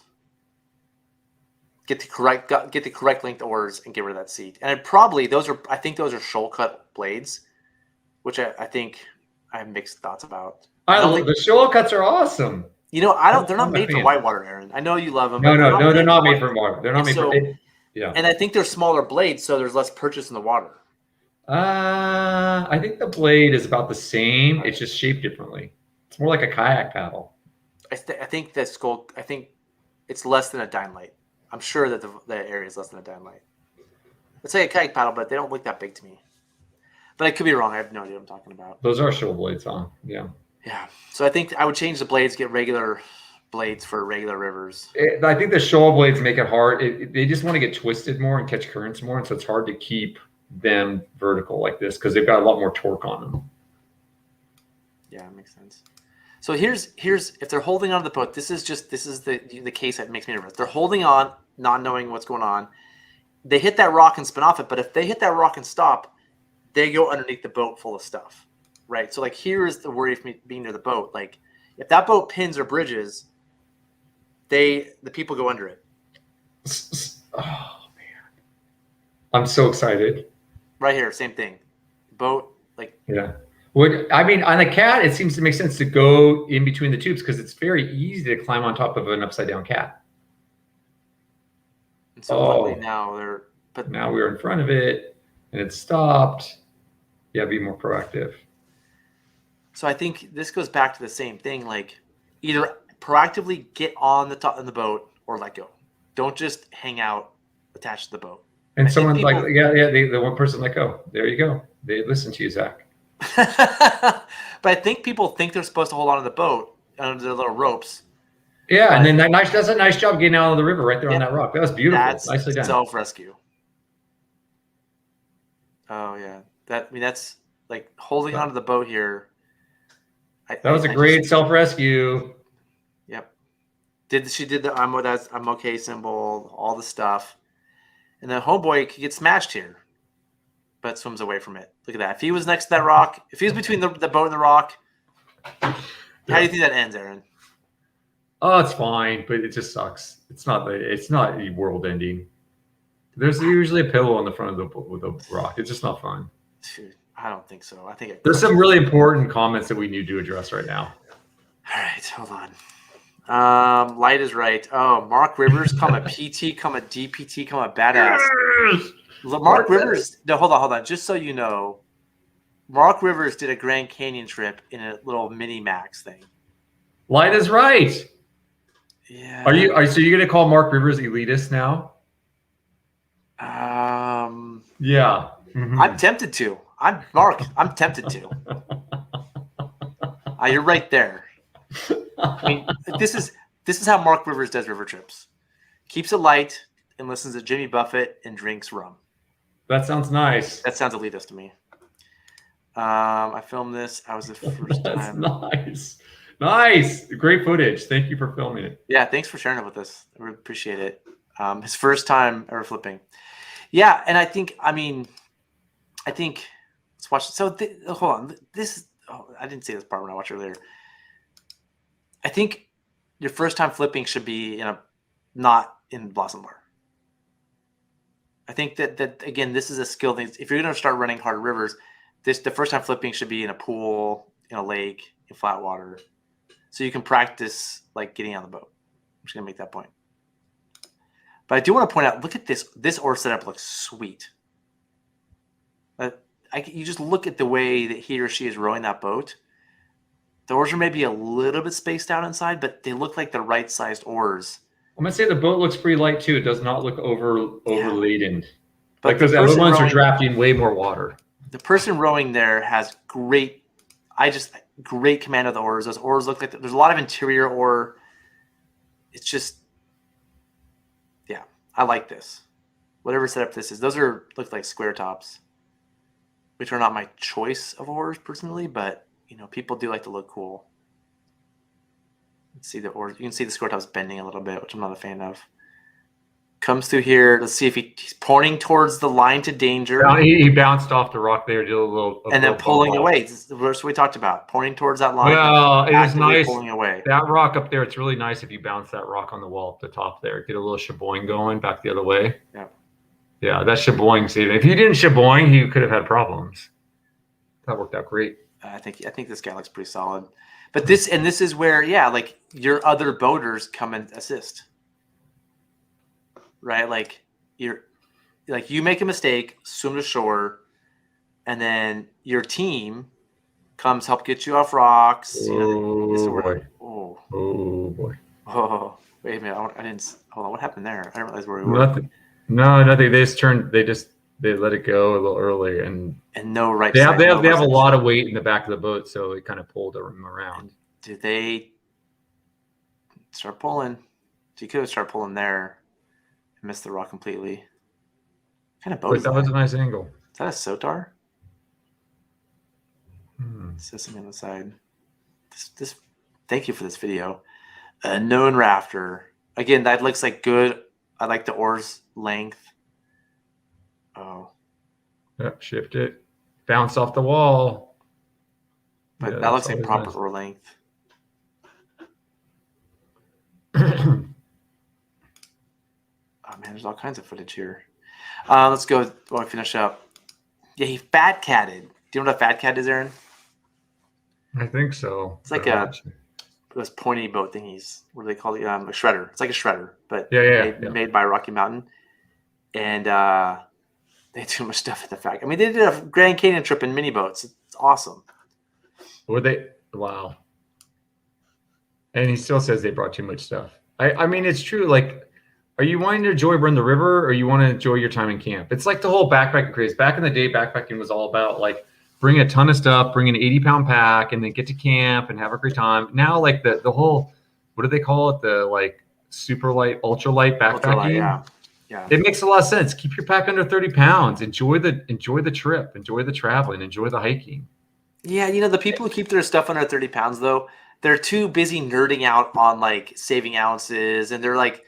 Get the correct length oars and get rid of that seat. And I think those are shoal cut blades, which I think I have mixed thoughts about. The shoal cuts are awesome. You know, they're not made for whitewater, Aaron. I know you love them. No, they're not made for water. They're not made for it. Yeah. And I think they're smaller blades, so there's less purchase in the water. I think the blade is about the same. It's just shaped differently. It's more like a kayak paddle. I think it's less than a dime light. I'm sure that the area is less than a dime light. Let's say a kayak paddle, but they don't look that big to me. But I could be wrong. I have no idea what I'm talking about. Those are shoal blades, huh? Yeah. Yeah. So I think I would change the blades, get regular blades for regular rivers. I think the shoal blades make it hard. They just want to get twisted more and catch currents more, and so it's hard to keep them vertical like this because they've got a lot more torque on them. Yeah, it makes sense. So here's if they're holding on to the boat, this is the case that makes me nervous. They're holding on, not knowing what's going on. they hit that rock and spin off it. But if they hit that rock and stop, they go underneath the boat full of stuff, right? So like here is the worry of me being near the boat. Like if that boat pins or bridges, the people go under it. Oh man, I'm so excited. Right here, same thing. Boat, like yeah. I mean, on a cat, it seems to make sense to go in between the tubes because it's very easy to climb on top of an upside down cat. And so luckily now now we're in front of it and it stopped. Yeah, be more proactive. So I think this goes back to the same thing. Like either proactively get on the top of the boat or let go. Don't just hang out attached to the boat. And someone the one person let go. There you go. They listen to you, Zach. But I think people think they're supposed to hold on to the boat under the little ropes. Yeah, and then that's a nice job getting out of the river right there on that rock. That was beautiful. That's nicely done. Self-rescue. Oh yeah. That's like holding onto the boat here. That was a great self-rescue. Yep. She did the I'm okay symbol, all the stuff. And then homeboy could get smashed here, but swims away from it. Look at that. If he was next to that rock, if he was between the boat and the rock, how do you think that ends, Aaron? Oh, it's fine, but it just sucks. It's not a world ending. There's usually a pillow on the front of the rock. It's just not fun. Dude, I don't think so. I think there's some really important comments that we need to address right now. All right, hold on. Light is right. Oh, Mark Rivers, PT, DPT, badass. Mark Rivers. No, hold on. Just so you know, Mark Rivers did a Grand Canyon trip in a little mini Max thing. Light is right. Yeah. So you're gonna call Mark Rivers elitist now? Yeah. Mm-hmm. I'm tempted to. I'm tempted to. You're right there. I mean, this is how Mark Rivers does river trips. Keeps it light and listens to Jimmy Buffett and drinks rum. That sounds nice. That sounds elitist to me. I filmed this. I was the first time. Nice. Great footage. Thank you for filming it. Yeah, thanks for sharing it with us. I really appreciate it. His first time ever flipping. Yeah, and I think let's watch it. So hold on. I didn't say this part when I watched earlier. I think your first time flipping should be not in Blossom Bar. I think that again, this is a skill thing. If you're going to start running hard rivers, the first time flipping should be in a pool, in a lake, in flat water, so you can practice like getting on the boat. I'm just going to make that point. But I do want to point out, look at this. This oar setup looks sweet. You just look at the way that he or she is rowing that boat. The oars are maybe a little bit spaced out inside, but they look like the right-sized oars. I'm gonna say the boat looks pretty light too. It does not look overladen. But like those other ones are drafting way more water. The person rowing there has great command of the oars. Those oars look like there's a lot of interior oar. It's just, yeah, I like this. Whatever setup this is, those look like square tops, which are not my choice of oars personally, but people do like to look cool. Let's see the oars. You can see the square tops bending a little bit, which I'm not a fan of. Comes through here. Let's see if he's pointing towards the line to danger. He bounced off the rock there, did a little, and then pulling away. This is the verse we talked about. Pointing towards that line. Well, it is nice. Pulling away. That rock up there, it's really nice if you bounce that rock on the wall at the top there. Get a little shaboing going back the other way. Yeah. Yeah, that shaboing saving. If you didn't shaboing, he could have had problems. That worked out great. I think this guy looks pretty solid. But this is where, like your other boaters come and assist. Right? Like you make a mistake, swim to shore, and then your team comes help get you off rocks. Boy. Oh boy. Oh, wait a minute. I didn't hold on. What happened there? I didn't realize where we were. Nothing. No, nothing. They let it go a little early, and no right. They have a lot of weight in the back of the boat, so it kind of pulled them around. Did they start pulling? So you could have started pulling there and missed the rock completely. What kind of boat is that? That was a nice angle. Is that a Sotar? It says something on the side. This. Thank you for this video. Known rafter. Again, that looks like good. I like the oars length. Oh, Yep, shift it. Bounce off the wall. but Yeah, that that's looks like always proper nice. oar length. Oh man, there's all kinds of footage here. Let's go while we finish up. Yeah, he fat catted. Do you know what a fat cat is, Aaron? I think so. It's like those pointy boat thingies. What do they call it? A shredder. It's like a shredder, but Yeah. made by Rocky Mountain. And they do much stuff at the fact. I mean, they did a Grand Canyon trip in mini boats. It's awesome. Were they? Wow. And he still says they brought too much stuff. I mean, it's true. Like, are you wanting to enjoy run the river, or you want to enjoy your time in camp? It's like the whole backpacking craze. Back in the day, backpacking was all about like bring a ton of stuff, bring an 80-pound pack, and then get to camp and have a great time. Now, like the whole, what do they call it? The like super light, ultralight backpacking. Ultralight, yeah. It makes a lot of sense. Keep your pack under 30 pounds. Enjoy the trip. Enjoy the traveling. Enjoy the hiking. Yeah, you know, the people who keep their stuff under 30 pounds, though, they're too busy nerding out on like saving ounces, and they're like,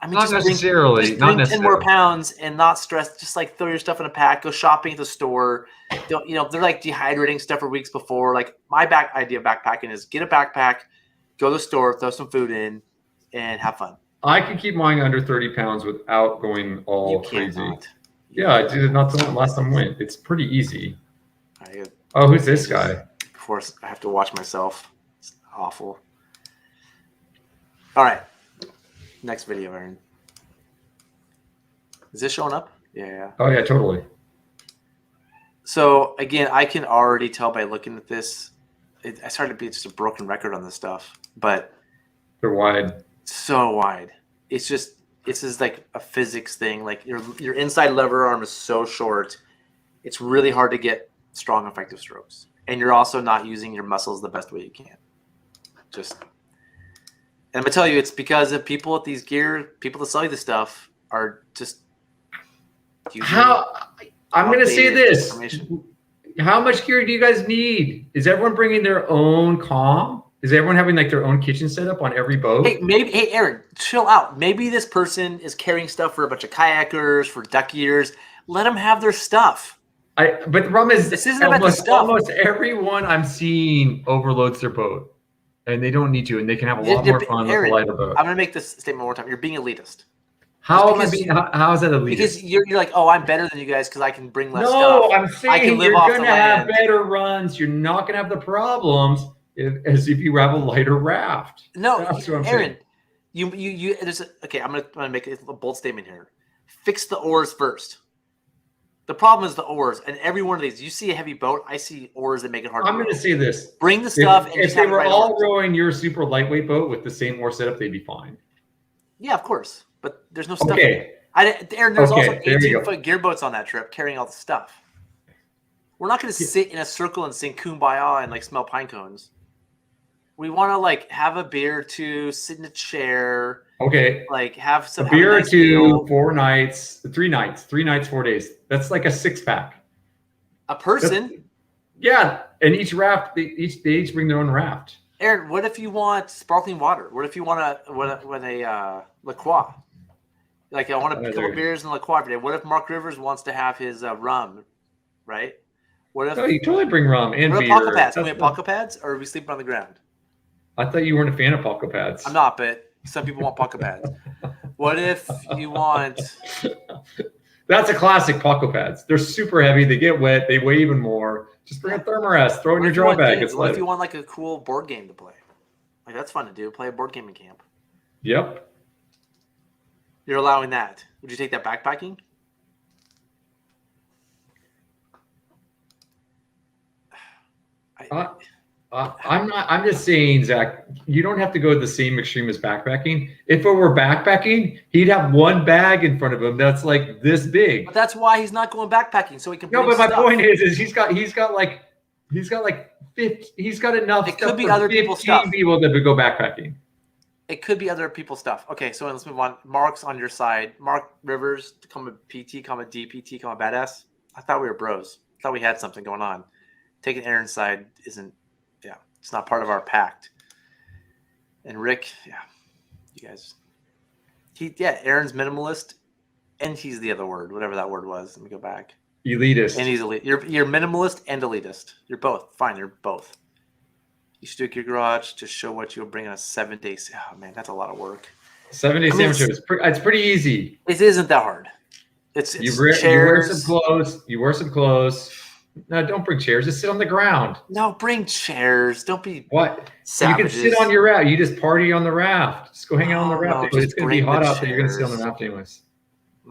I mean, Not necessarily. Bring 10 more pounds and not stress. Just like throw your stuff in a pack, go shopping at the store. Don't, you know, they're like dehydrating stuff for weeks before. Like my idea of backpacking is get a backpack, go to the store, throw some food in, and have fun. I can keep mine under 30 pounds without going all crazy. Yeah, I did it not the last time I went. It's pretty easy. Oh, who's this guy? Before I have to watch myself. It's awful. All right. Next video, Aaron. Is this showing up? Yeah. Oh, yeah, totally. So, again, I can already tell by looking at this. I started to be just a broken record on this stuff. But they're wide. So wide. It's just like a physics thing. Like your inside lever arm is so short. It's really hard to get strong, effective strokes. And you're also not using your muscles the best way you can. And I'm gonna tell you, it's because of people at these people that sell you the stuff are just I'm gonna say this. How much gear do you guys need? Is everyone bringing their own comm? Is everyone having like their own kitchen setup on every boat? Hey, Aaron, chill out. Maybe this person is carrying stuff for a bunch of kayakers, for duckiers. Let them have their stuff. But the problem is, this isn't about the stuff. Almost everyone I'm seeing overloads their boat, and they don't need to, and they can have a lot more fun with a lighter boat. I'm gonna make this statement one more time. You're being elitist. How is that elitist? Because you're like, oh, I'm better than you guys because I can bring less stuff. No, I'm saying you're going to have better runs. You're not going to have the problems as if you have a lighter raft. No, Aaron, okay. I'm gonna make a bold statement here. Fix the oars first. The problem is the oars, and every one of these. You see a heavy boat, I see oars that make it hard. I'm going to say this: bring the stuff. If they were all rowing your super lightweight boat with the same oar setup, they'd be fine. Yeah, of course, but there's no stuff. Okay. Aaron, there's also 18-foot gearboats on that trip carrying all the stuff. We're not going to sit in a circle and sing Kumbaya and like smell pine cones. We want to like have a beer or two, sit in a chair. Okay. Like have some beer or two, 4 nights, 3 nights, 4 days. That's like a 6-pack. A person. Yeah, and each raft, they each bring their own raft. Aaron, what if you want sparkling water? What if you want a La Croix? Like I want a couple beers and La Croix every day. What if Mark Rivers wants to have his rum, right? What if? Oh, you totally bring rum and beer. Pocket pads? Can we have pocket pads, or are we sleeping on the ground? I thought you weren't a fan of pocket pads. I'm not, but some people want pocket pads. What if you want? That's a classic pocket pads. They're super heavy. They get wet. They weigh even more. Just bring a thermarest. Throw it in your dry bag. What if you want like a cool board game to play? Like that's fun to do. Play a board game in camp. Yep. You're allowing that. Would you take that backpacking? I'm not. I'm just saying, Zach. You don't have to go to the same extreme as backpacking. If it were backpacking, he'd have one bag in front of him that's like this big. But that's why he's not going backpacking, so he can. No, but my point is he's got like 50. He's got enough. It could be other people's stuff. People that would go backpacking. It could be other people's stuff. Okay, so let's move on. Mark's on your side. Mark Rivers, comma PT, comma DPT, comma badass. I thought we were bros. I thought we had something going on. Taking Aaron's side isn't. Yeah, it's not part of our pact. And Rick, yeah, you guys. Aaron's minimalist. And he's the other word, whatever that word was. Let me go back. Elitist. And he's elite. You're minimalist and elitist. You're both. Fine, you're both. You should do your garage to show what you'll bring on a 7-day. Oh man, that's a lot of work. 7-day sandwich. It's pretty easy. It isn't that hard. It's you wear some clothes. You wear some clothes. No, don't bring chairs. Just sit on the ground. No, bring chairs. Don't be what? savages. You can sit on your raft. You just party on the raft. Just go hang out on the raft. No, it's going to be hot out there. You're going to sit on the raft anyways.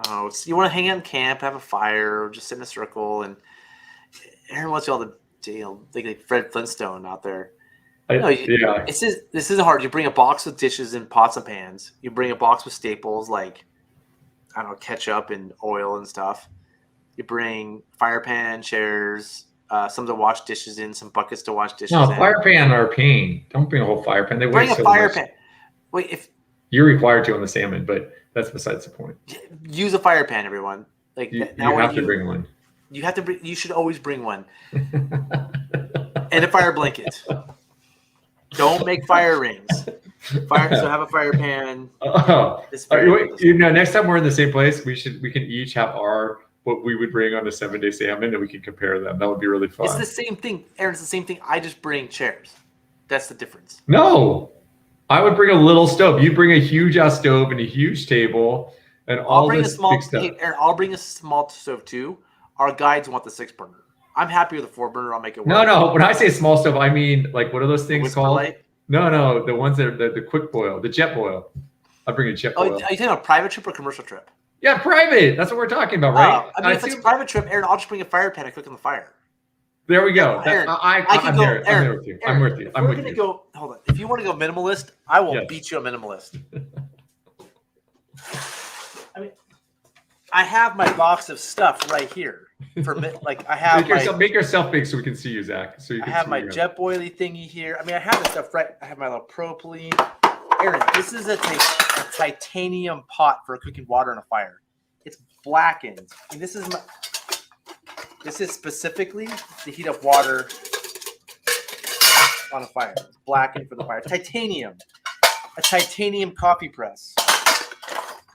No, you want to hang out in camp, have a fire, or just sit in a circle, and everyone wants you all like Fred Flintstone out there. Yeah. This isn't hard. You bring a box with dishes and pots and pans. You bring a box with staples like, I don't know, ketchup and oil and stuff. You bring fire pan, chairs, some to wash dishes in, some buckets to wash dishes in. No, fire pan are a pain. Don't bring a whole fire pan. They bring a fire pan. Wait, if you're required to on the salmon, but that's besides the point. Use a fire pan, everyone. Like you have to bring one. You have to bring. You should always bring one. And a fire blanket. Don't make fire rings. So have a fire pan. Next time we're in the same place, we can each have what we would bring on a 7-day salmon, and we can compare them. That would be really fun. It's the same thing, Aaron. It's the same thing. I just bring chairs. That's the difference. No, I would bring a little stove. You bring a huge ass stove and a huge table and all this big stuff. Hey, Aaron, I'll bring a small stove too. Our guides want the 6-burner. I'm happy with the 4-burner. I'll make it work. No. When I say small stove, I mean like what are those things called? Light? No, the ones that are the quick boil, the jet boil. I'll bring a jet boil. Are you talking about a private trip or commercial trip? Yeah, private. That's what we're talking about, right? I mean, if it's a private trip, Aaron, I'll just bring a fire pan and cook on the fire. There we go. Aaron, I'm with you. I'm with you. We're gonna go. Hold on. If you want to go minimalist, I will beat you a minimalist. I mean, I have my box of stuff right here. I have make yourself big so we can see you, Zach. So you can I have my jet boilie thingy here. I mean, I have the stuff right. I have my little propylene. Aaron, this is a titanium pot for cooking water on a fire. It's blackened. And this is specifically to heat up water on a fire. It's blackened for the fire. Titanium. A titanium coffee press.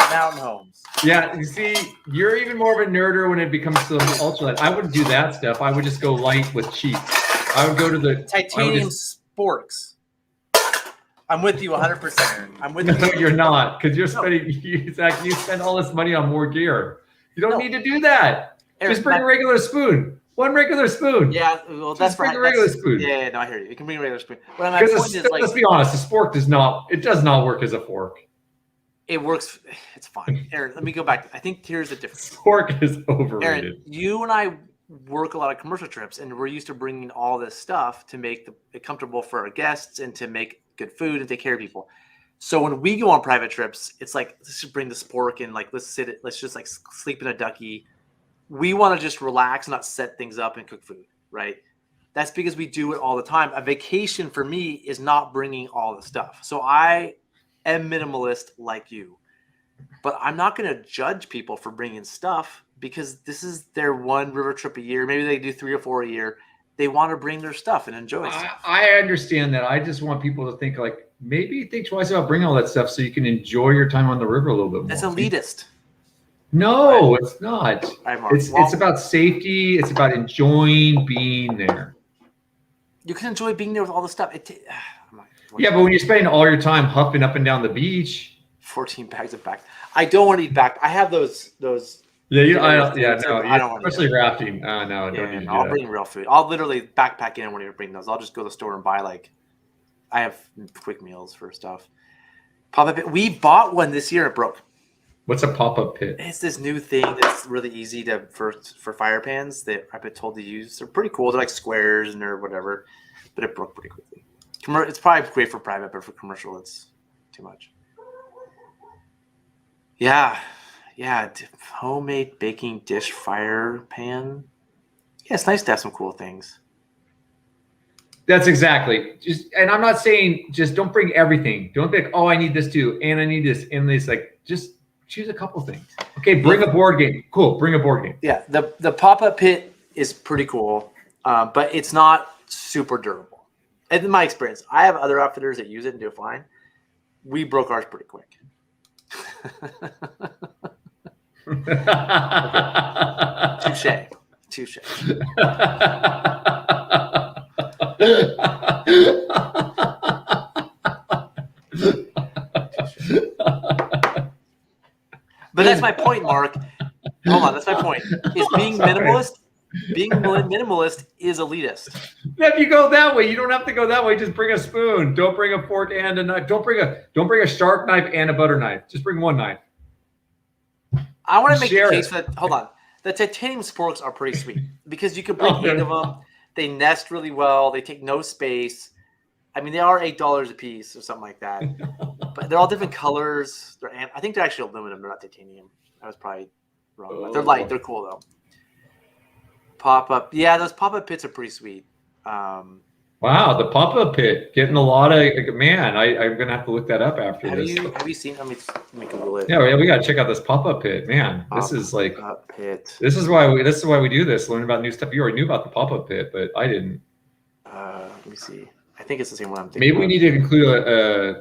Mountain Homes. Yeah, you see, you're even more of a nerder when it comes to ultralight. I wouldn't do that stuff. I would just go light with cheap. I would go to the titanium sporks. I'm with you 100%. I'm with you. No, you're not, because you're spending. Zach, you spend all this money on more gear. You don't need to do that. Just bring a regular spoon. One regular spoon. Yeah, well, that's bring a regular spoon. Yeah, no, I hear you. You can bring a regular spoon. But my point is, let's be honest, the spork does not work as a fork. It works. It's fine. Aaron, let me go back. I think here's the difference. Fork is overrated. Aaron, you and I work a lot of commercial trips, and we're used to bringing all this stuff to make it comfortable for our guests and to make good food and take care of people. So when we go on private trips, it's like, let's just bring the spork and let's just like sleep in a ducky. We want to just relax, not set things up and cook food, right? That's because we do it all the time. A vacation for me is not bringing all the stuff. So I am minimalist like you, but I'm not going to judge people for bringing stuff because this is their one river trip a year. Maybe they do 3 or 4 a year. They want to bring their stuff and enjoy stuff. I understand that. I just want people to think like, maybe think twice about bringing all that stuff so you can enjoy your time on the river a little bit more. That's elitist. No, it's not. It's about safety. It's about enjoying being there. You can enjoy being there with all the stuff. Yeah, but when you're spending all your time huffing up and down the beach. 14 bags of back. I don't want to eat back. I have those. Yeah, I don't want to. Especially rafting. No, don't need to do I'll bring real food. I'll literally backpack in when I bring those. I'll just go to the store and buy I have quick meals for stuff. Pop-up pit. We bought one this year. It broke. What's a pop-up pit? It's this new thing that's really easy for fire pans that I've been told to use. They're pretty cool. They're like squares and or whatever, but it broke pretty quickly. It's probably great for private, but for commercial, it's too much. Yeah. Homemade baking dish fire pan. Yeah, it's nice to have some cool things. That's exactly. And I'm not saying just don't bring everything. Don't think, oh, I need this too, and I need this, and this. Like, just choose a couple things. Okay, bring a board game. Cool, bring a board game. Yeah, the pop-up pit is pretty cool, but it's not super durable. And in my experience, I have other outfitters that use it and do fine. We broke ours pretty quick. Touche. Touche. But that's my point, Mark. Hold on, that's my point. Is being minimalist? Being minimalist is elitist. If you go that way, you don't have to go that way. Just bring a spoon. Don't bring a fork and a knife. Don't bring a sharp knife and a butter knife. Just bring one knife. I want to make the case that. Hold on, the titanium sporks are pretty sweet because you can bring 8 of them. They nest really well. They take no space. I mean, they are $8 a piece or something like that. But they're all different colors. I think they're actually aluminum. They're not titanium. I was probably wrong. But they're light. They're cool though. Pop-up. Yeah, those pop-up pits are pretty sweet. Wow, the pop-up pit getting a lot of man. I'm gonna have to look that up after this. Have you seen? Let me Google it. Yeah, we gotta check out this pop-up pit, man. This is like pit. This is why we do this. Learn about new stuff. You already knew about the pop-up pit, but I didn't. Let me see. I think it's the same one I'm thinking. Maybe we need to include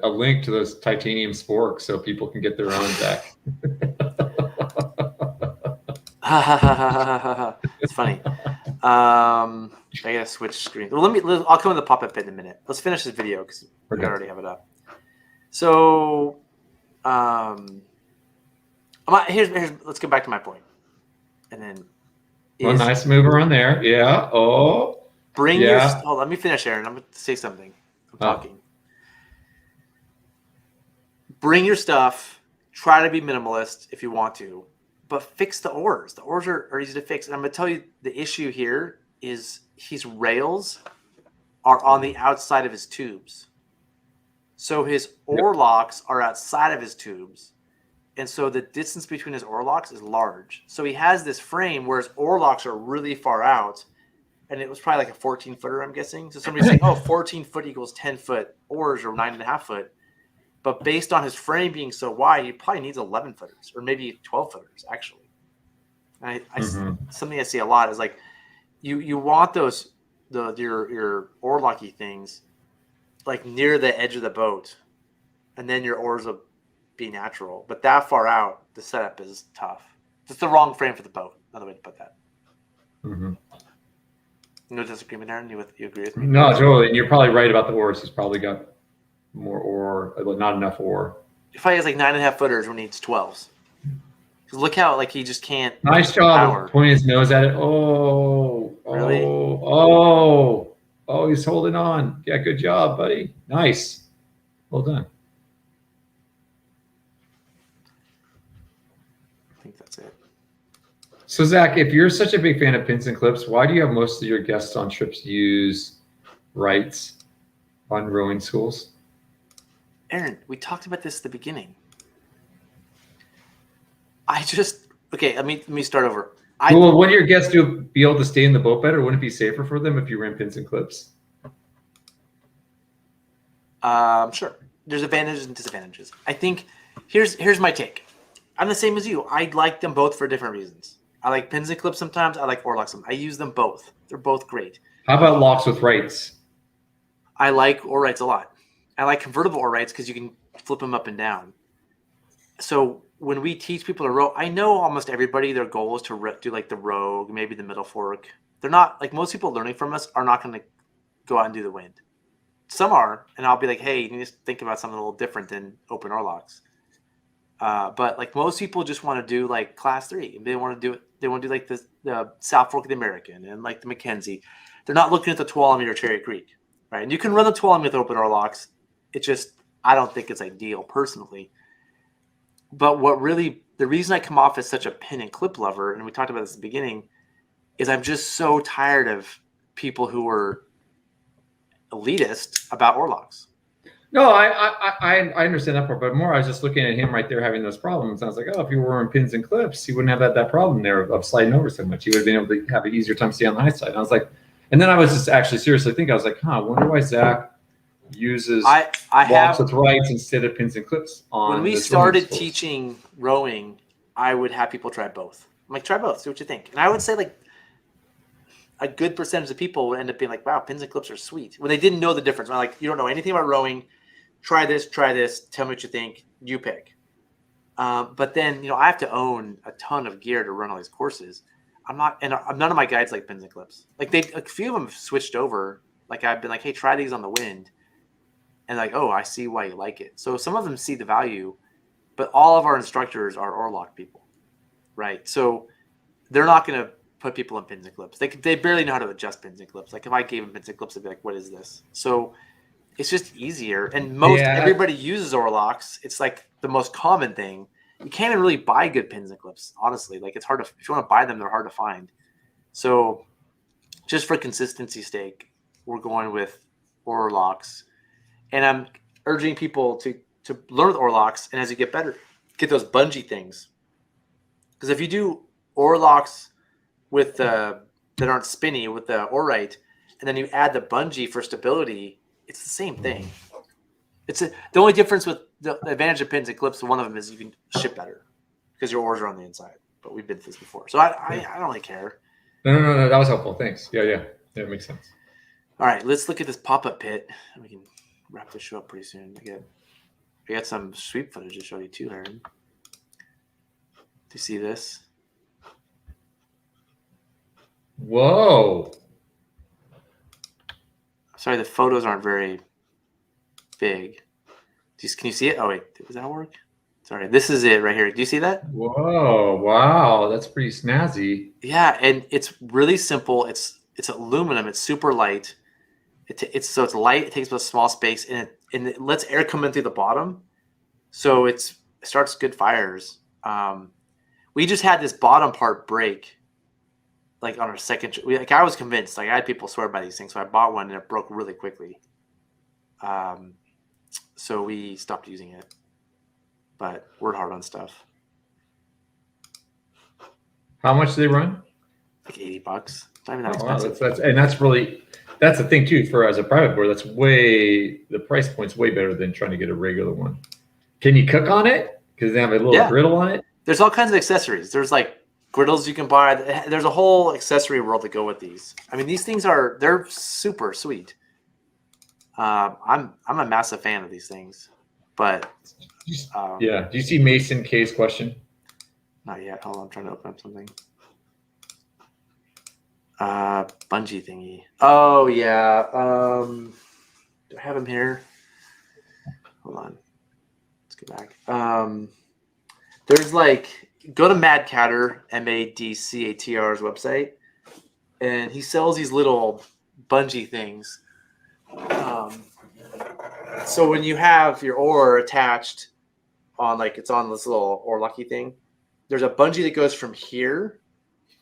a link to those titanium sporks so people can get their own back. It's funny. I gotta switch screens. Well, I'll come to the pop-up pit in a minute. Let's finish this video because we already have it up. So, here's let's get back to my point, and then. Nice move around there. Yeah. Oh. Bring your. Hold on, let me finish, Aaron. I'm going to say something. I'm talking. Bring your stuff. Try to be minimalist if you want to, but fix the oars. The oars are easy to fix. And I'm going to tell you the issue here is his rails are on the outside of his tubes. So his oar locks are outside of his tubes. And so the distance between his oar locks is large. So he has this frame where his oar locks are really far out. And it was probably like a 14-footer, I'm guessing. So somebody's saying, 14 foot equals 10 foot oars or 9.5 foot. But based on his frame being so wide, he probably needs 11 footers or maybe 12 footers, actually. Something I see a lot is like you want your oar locky things like near the edge of the boat, and then your oars will be natural. But that far out, the setup is tough. It's the wrong frame for the boat. Another way to put that. Mm-hmm. No disagreement, Aaron? You agree with me? No, totally. And you're probably right about the oars. He's probably got more oar, not enough oar. If he has like 9.5 footers when he needs 12s. Because look how he just can't. Nice job pointing his nose at it. Really? He's holding on. Yeah, good job, buddy. Nice. Well done. I think that's it. So Zach, if you're such a big fan of pins and clips, why do you have most of your guests on trips use rights on rowing schools? Aaron, we talked about this at the beginning. Let me start over. Wouldn't your guests be able to stay in the boat better? Wouldn't it be safer for them if you ran pins and clips? Sure. There's advantages and disadvantages. I think here's my take. I'm the same as you. I like them both for different reasons. I like pins and clips sometimes. I like oar locks sometimes. I use them both. They're both great. How about locks with rights? I like oar rights a lot. I like convertible oar rights because you can flip them up and down. So when we teach people to row, I know almost everybody, their goal is to do like the rogue, maybe the middle fork. They're not like most people learning from us are not going to go out and do the wind. Some are, and I'll be like, hey, you need to think about something a little different than open oar locks. But like most people just want to do like class 3. They want to do it. They want to do like the South Fork of the American and like the Mackenzie. They're not looking at the Tuolumne or Cherry Creek, right? And you can run the Tuolumne with open oar locks. I don't think it's ideal personally. But the reason I come off as such a pin and clip lover, and we talked about this at the beginning, is I'm just so tired of people who are elitist about oar locks. No, I understand that part, but more I was just looking at him right there having those problems. I was like, if you were wearing pins and clips, he wouldn't have that problem there of sliding over so much. He would have been able to have an easier time staying on the high side. And I was like, and then I was just actually seriously thinking, I was like, I wonder why Zach uses locks with rights instead of pins and clips on. When we started teaching rowing, I would have people try both. I'm like, try both, see what you think. And I would say like a good percentage of people would end up being like, wow, pins and clips are sweet. When they didn't know the difference. I'm like, you don't know anything about rowing. Try this, tell me what you think, you pick. But then, I have to own a ton of gear to run all these courses. None of my guides like pins and clips. Like a few of them have switched over. Like I've been like, hey, try these on the wind. And like, oh, I see why you like it. So some of them see the value, but all of our instructors are Orlock people, right? So they're not going to put people in pins and clips. They barely know how to adjust pins and clips. Like if I gave them pins and clips, they'd be like, what is this? So it's just easier. And everybody uses Orlocks. It's like the most common thing. You can't even really buy good pins and clips, honestly. Like it's hard to, if you want to buy them, they're hard to find. So just for consistency's sake, we're going with Orlocks. And I'm urging people to learn with Orlocks, and as you get better, get those bungee things. Because if you do Orlocks with that aren't spinny with the Orite, and then you add the bungee for stability, it's the same thing. The only difference with the advantage of pins and clips, one of them is you can ship better because your oars are on the inside. But we've been through this before, so I don't really care. No, that was helpful. Thanks. Yeah, it makes sense. All right, let's look at this pop-up pit. We can wrap this show up pretty soon. I got some sweep footage to show you too, Aaron. Do you see this? Whoa. Sorry, the photos aren't very big. Can you see it? Oh, wait. Does that work? Sorry. This is it right here. Do you see that? Whoa. Wow. That's pretty snazzy. Yeah, and it's really simple. It's aluminum. It's super light. It's light. It takes up a small space, and it lets air come in through the bottom. So it starts good fires. We just had this bottom part break, like on our second. I was convinced. Like I had people swear by these things, so I bought one and it broke really quickly. So we stopped using it. But we're hard on stuff. How much do they run? Like $80. Not even that expensive. Wow, that's the thing too. For as a private board, the price point's way better than trying to get a regular one. Can you cook on it? Because they have a little griddle on it. There's all kinds of accessories. There's like griddles you can buy. There's a whole accessory world to go with these. I mean, these things they're super sweet. I'm a massive fan of these things, but do you see Mason K's question? Not yet. Hold on, I'm trying to open up something. Bungee thingy. Oh yeah. Do I have him here? Hold on. Let's go back. There's go to Madcatter, MADCATR's website, and he sells these little bungee things. So when you have your oar attached on it's on this little oar lucky thing, there's a bungee that goes from here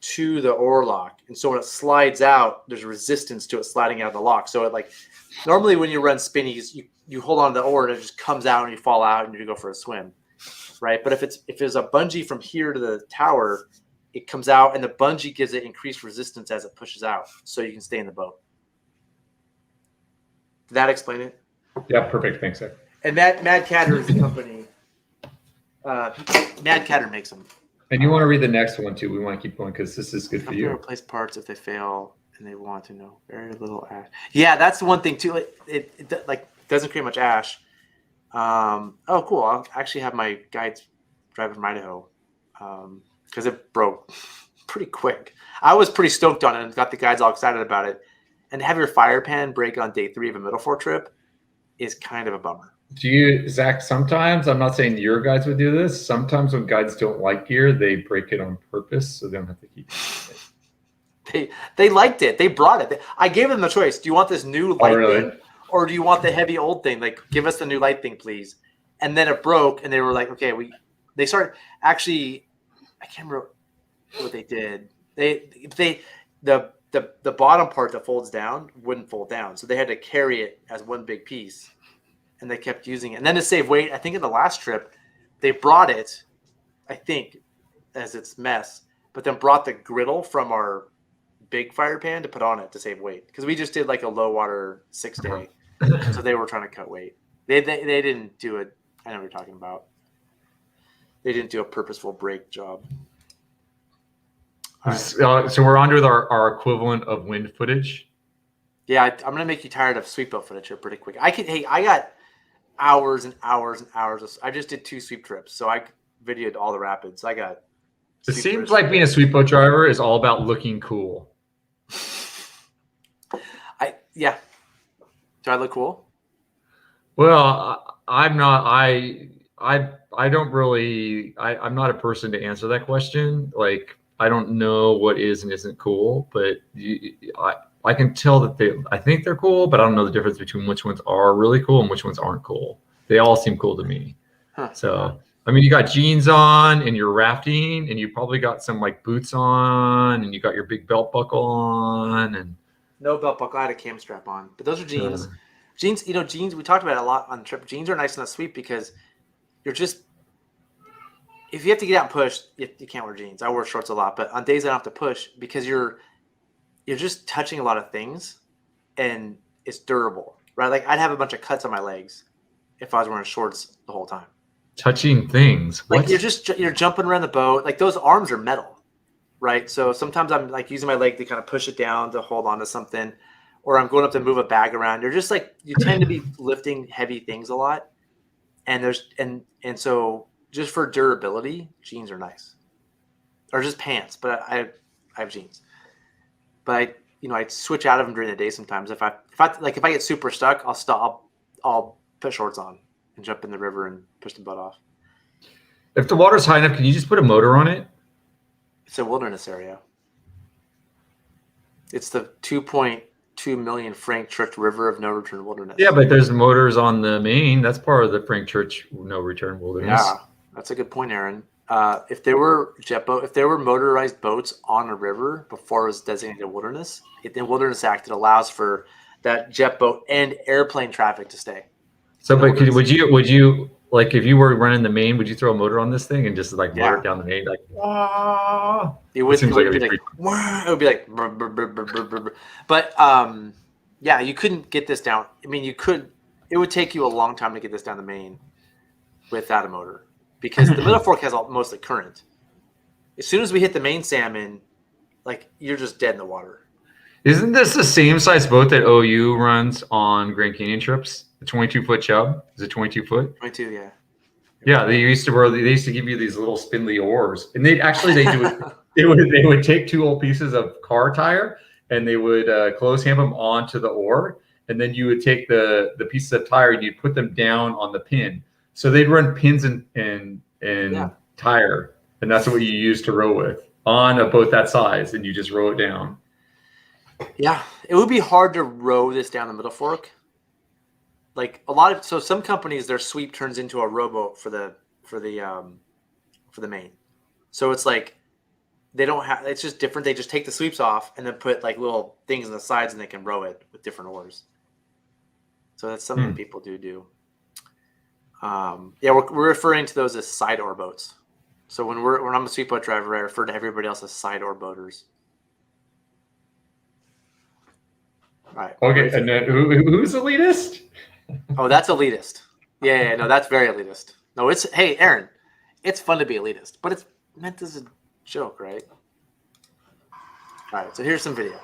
to the oar lock. And so when it slides out, there's resistance to it sliding out of the lock. So it normally when you run spinnies, you hold on to the oar and it just comes out and you fall out and you go for a swim. Right. But if there's a bungee from here to the tower, it comes out and the bungee gives it increased resistance as it pushes out. So you can stay in the boat. Did that explain it? Yeah, perfect. Thanks, sir. And Madcatter is the company. Madcatter makes them. And you want to read the next one too. We want to keep going because this is good for you. Replace parts if they fail and they want to know. Very little ash. Yeah, that's the one thing too. It doesn't create much ash. Oh, cool. I'll actually have my guides drive from Idaho because it broke pretty quick. I was pretty stoked on it and got the guides all excited about it. And to have your fire pan break on day 3 of a middle four trip is kind of a bummer. Do you, Zach, sometimes, I'm not saying your guides would do this, sometimes when guides don't like gear, they break it on purpose so they don't have to keep it. They liked it. They brought it. I gave them the choice. Do you want this new light thing or do you want the heavy old thing? Give us the new light thing, please. And then it broke and they were like, okay, they started actually, I can't remember what they did. The bottom part that folds down wouldn't fold down. So they had to carry it as one big piece. And they kept using it. And then to save weight, I think in the last trip, they brought it, I think, as its mess, but then brought the griddle from our big fire pan to put on it to save weight. Because we just did a low water 6-day. So they were trying to cut weight. They didn't do it. I know what you're talking about. They didn't do a purposeful break job. Right. So we're on with our equivalent of wind footage. Yeah, I'm going to make you tired of sweep boat footage here pretty quick. I got hours and hours and hours. I just did 2 sweep trips. So videoed all the rapids. I got. It seems like being a sweep boat driver is all about looking cool. Yeah. Do I look cool? Well, I'm not. I don't really. I'm not a person to answer that question. Like, I don't know what is and isn't cool, but I can tell that I think they're cool, but I don't know the difference between which ones are really cool and which ones aren't cool. They all seem cool to me. Huh. So, I mean, you got jeans on and you're rafting, and you probably got some like boots on, and you got your big belt buckle on, and no belt buckle. I had a cam strap on, but those are jeans. Jeans, jeans. We talked about it a lot on the trip. Jeans are nice on the sweep because you're just. If you have to get out and push, you can't wear jeans. I wear shorts a lot, but on days I don't have to push because you're just touching a lot of things, and it's durable, right? Like I'd have a bunch of cuts on my legs if I was wearing shorts the whole time. Touching things. Like you're jumping around the boat. Like those arms are metal, right? So sometimes I'm like using my leg to kind of push it down to hold on to something, or I'm going up to move a bag around. You're just like you tend to be lifting heavy things a lot, and so just for durability, jeans are nice, or just pants. But I have jeans, but I switch out of them during the day sometimes. If I get super stuck, I'll stop. I'll put shorts on and jump in the river and push the boat off. If the water's high enough, can you just put a motor on it? It's a wilderness area. It's the 2.2 million Frank Church River of No Return Wilderness. Yeah, but there's motors on the main. That's part of the Frank Church No Return Wilderness. Yeah, that's a good point, Aaron. If there were motorized boats on a river before it was designated wilderness, in the Wilderness Act, it allows for that jet boat and airplane traffic to stay. So, but would you like if you were running the main, would you throw a motor on this thing and just like motor it down the main? Like, wah! It would be like, brr, brr, brr, brr, brr, brr. But yeah, you couldn't get this down. I mean, you could. It would take you a long time to get this down the main without a motor because the Middle Fork has mostly current. As soon as we hit the main salmon, like you're just dead in the water. Isn't this the same size boat that OU runs on Grand Canyon trips? The 22-foot chub? Is it 22 foot? 22, yeah. Yeah, they used to give you these little spindly oars, and they do it. They would take two old pieces of car tire and they would close ham them onto the oar, and then you would take the pieces of tire and you'd put them down on the pin. So they'd run pins and tire, and that's what you use to row with on a boat that size, and you just row it down. Yeah, it would be hard to row this down the Middle Fork. Like some companies, their sweep turns into a rowboat for the main. So it's like they don't have. It's just different. They just take the sweeps off and then put like little things on the sides, and they can row it with different oars. So that's something that people do. Yeah, we're referring to those as side oar boats. So when I'm a sweep boat driver, I refer to everybody else as side oar boaters. Right. Okay, and then who's elitist? Oh, that's elitist. Yeah, no, that's very elitist. No, hey, Aaron, it's fun to be elitist, but it's meant as a joke, right? All right, so here's some video.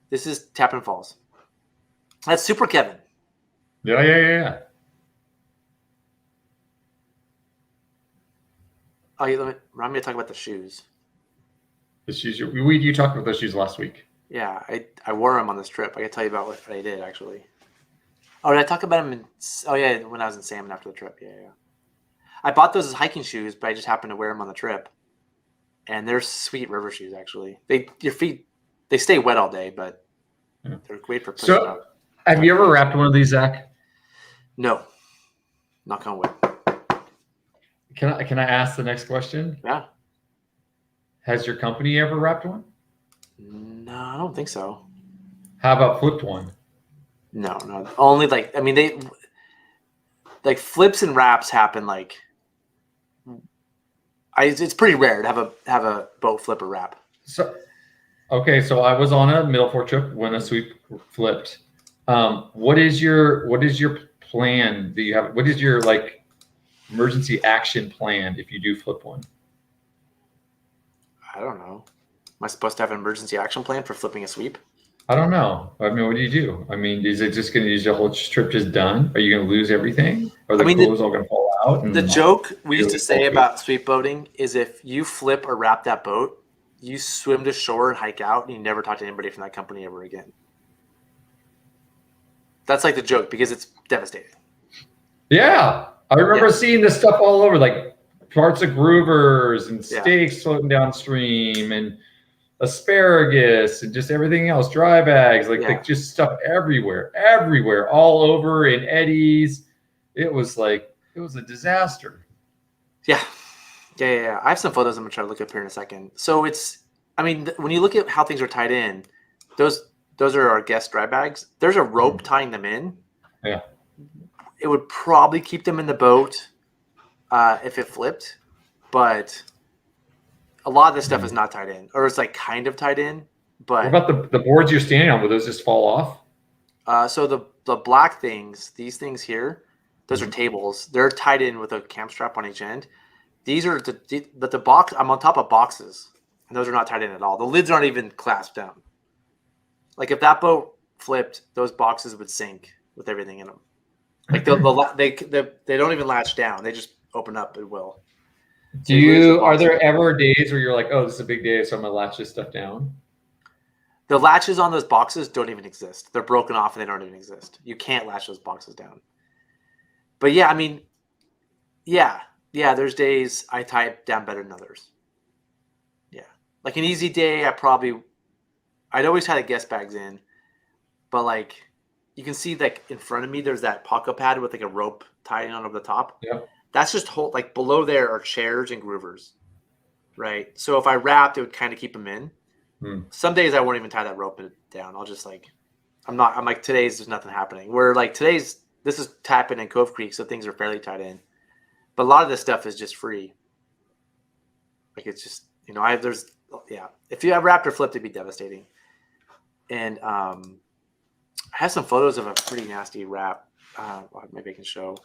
This is Tappan Falls. That's Super Kevin. Yeah. Oh, remind me to talk about the shoes. The shoes you talked about those shoes last week. Yeah, I wore them on this trip. I can tell you about what I did actually. Oh, did I talk about them? When I was in Salmon after the trip. Yeah. I bought those as hiking shoes, but I just happened to wear them on the trip, and they're sweet river shoes. Actually, your feet stay wet all day, but they're great for pushing up. Have you ever wrapped one of these, Zach? No, knock on wood. Can I ask the next question? Yeah. Has your company ever wrapped one? No, I don't think so. How about flipped one? No. Only they flips and wraps happen like. It's pretty rare to have a boat flip or wrap. So I was on a Middle Fork trip when a sweep flipped. What is your plan? Do you have what is your emergency action plan if you do flip one? I don't know. Am I supposed to have an emergency action plan for flipping a sweep? I don't know. I mean, what do you do? I mean, is it just going to use the whole trip just done? Are you going to lose everything? Are I the mean, clothes all going to fall out? the And joke we used to you say about sweep boating is if you flip or wrap that boat, you swim to shore and hike out, and you never talk to anybody from that company ever again. That's like the joke because it's devastating. Yeah, I remember seeing this stuff all over, like parts of groovers and steaks floating downstream and asparagus and just everything else, dry bags, like just stuff everywhere, all over in eddies. It was a disaster. Yeah. I have some photos I'm gonna try to look up here in a second. So when you look at how things are tied in, those are our guest dry bags. There's a rope tying them in. Yeah. It would probably keep them in the boat if it flipped, but a lot of this stuff is not tied in, or it's like kind of tied in. But what about the boards you're standing on? Will those just fall off? So the black things, these things here, those are tables. They're tied in with a cam strap on each end. These are but the box. I'm on top of boxes, and those are not tied in at all. The lids aren't even clasped down. Like if that boat flipped, those boxes would sink with everything in them. Like they don't even latch down. They just open up at will. Are there ever days where you're like, oh, this is a big day, so I'm gonna latch this stuff down? The latches on those boxes don't even exist. They're broken off and they don't even exist. You can't latch those boxes down. But yeah, I mean, yeah, there's days I tie it down better than others. Yeah. Like an easy day, I'd always tie the guest bags in, but like you can see like in front of me, there's that pocket pad with like a rope tied on over the top. Yeah. That's just like below there are chairs and groovers, right? So if I wrapped, it would kind of keep them in. Some days I won't even tie that rope down. I'll just like, I'm like, today's there's nothing happening. Where like this is Tappan and Cove Creek, so things are fairly tied in. But a lot of this stuff is just free. Like it's just, if you have wrapped or flipped, it'd be devastating. And I have some photos of a pretty nasty wrap. Maybe I can show.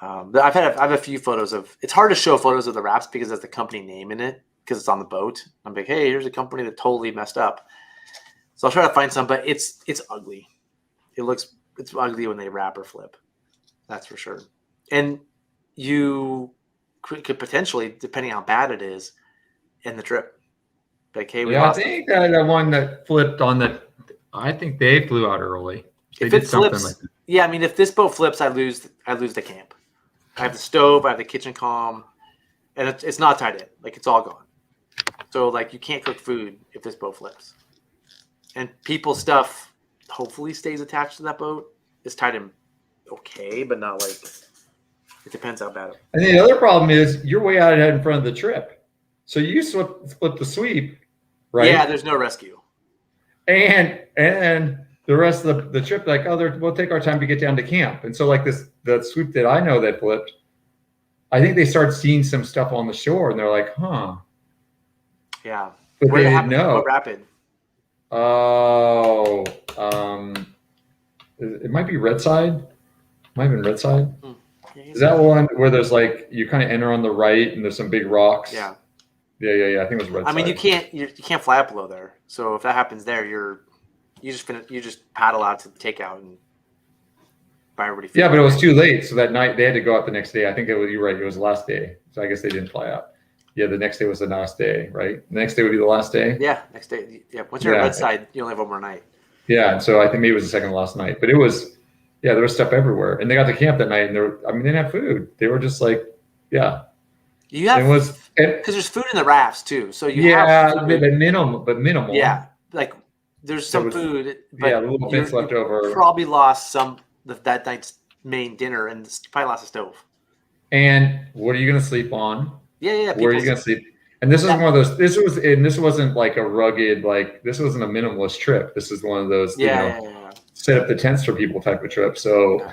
I have a few photos of. It's hard to show photos of the wraps because there's the company name in it because it's on the boat. I'm like, hey, here's a company that totally messed up. So I'll try to find some, but it's ugly. It's ugly when they wrap or flip. That's for sure. And you could potentially, depending how bad it is, end the trip. Like, hey, I think that the one that flipped I think they flew out early. If it flips, I mean, if this boat flips, I lose the camp. I have the stove, I have the kitchen comm, and it's not tied in. Like it's all gone. So like you can't cook food if this boat flips. And people's stuff hopefully stays attached to that boat. It's tied in okay, but not like it depends how bad. And the other problem is you're way out ahead in front of the trip. So you flip the sweep, right? Yeah, there's no rescue. And the rest of the trip, like, we'll take our time to get down to camp. And so like the sweep that I know that flipped, I think they start seeing some stuff on the shore and they're like, huh. Yeah. But they didn't know. What rapid? Oh, it might be Red Side. Might have been Red Side. Is that one where there's like you kind of enter on the right and there's some big rocks? Yeah. Yeah. I think it was Red Side. I mean, you can't fly up below there. So if that happens there, you just paddle out to the takeout and buy everybody food. Yeah, but it was too late. So that night they had to go out the next day. I think you're right. It was the last day. So I guess they didn't fly out. Yeah, the next day was the last day, right? The next day would be the last day. Yeah, next day. Yeah, once you're at Red Side, you only have one more night. Yeah, and so I think maybe it was the second to last night. But it was, there was stuff everywhere. And they got to camp that night, and they didn't have food. They were just like, yeah. You have because there's food in the rafts too. So you have food. but minimal. Yeah, like there's some food. But a little bits left over. Probably lost some that night's main dinner, and you probably lost a stove. And what are you going to sleep on? Yeah. Where are you going to sleep? And this is one of those. This wasn't like a rugged, like this wasn't a minimalist trip. This is one of those. Set up the tents for people type of trip. So.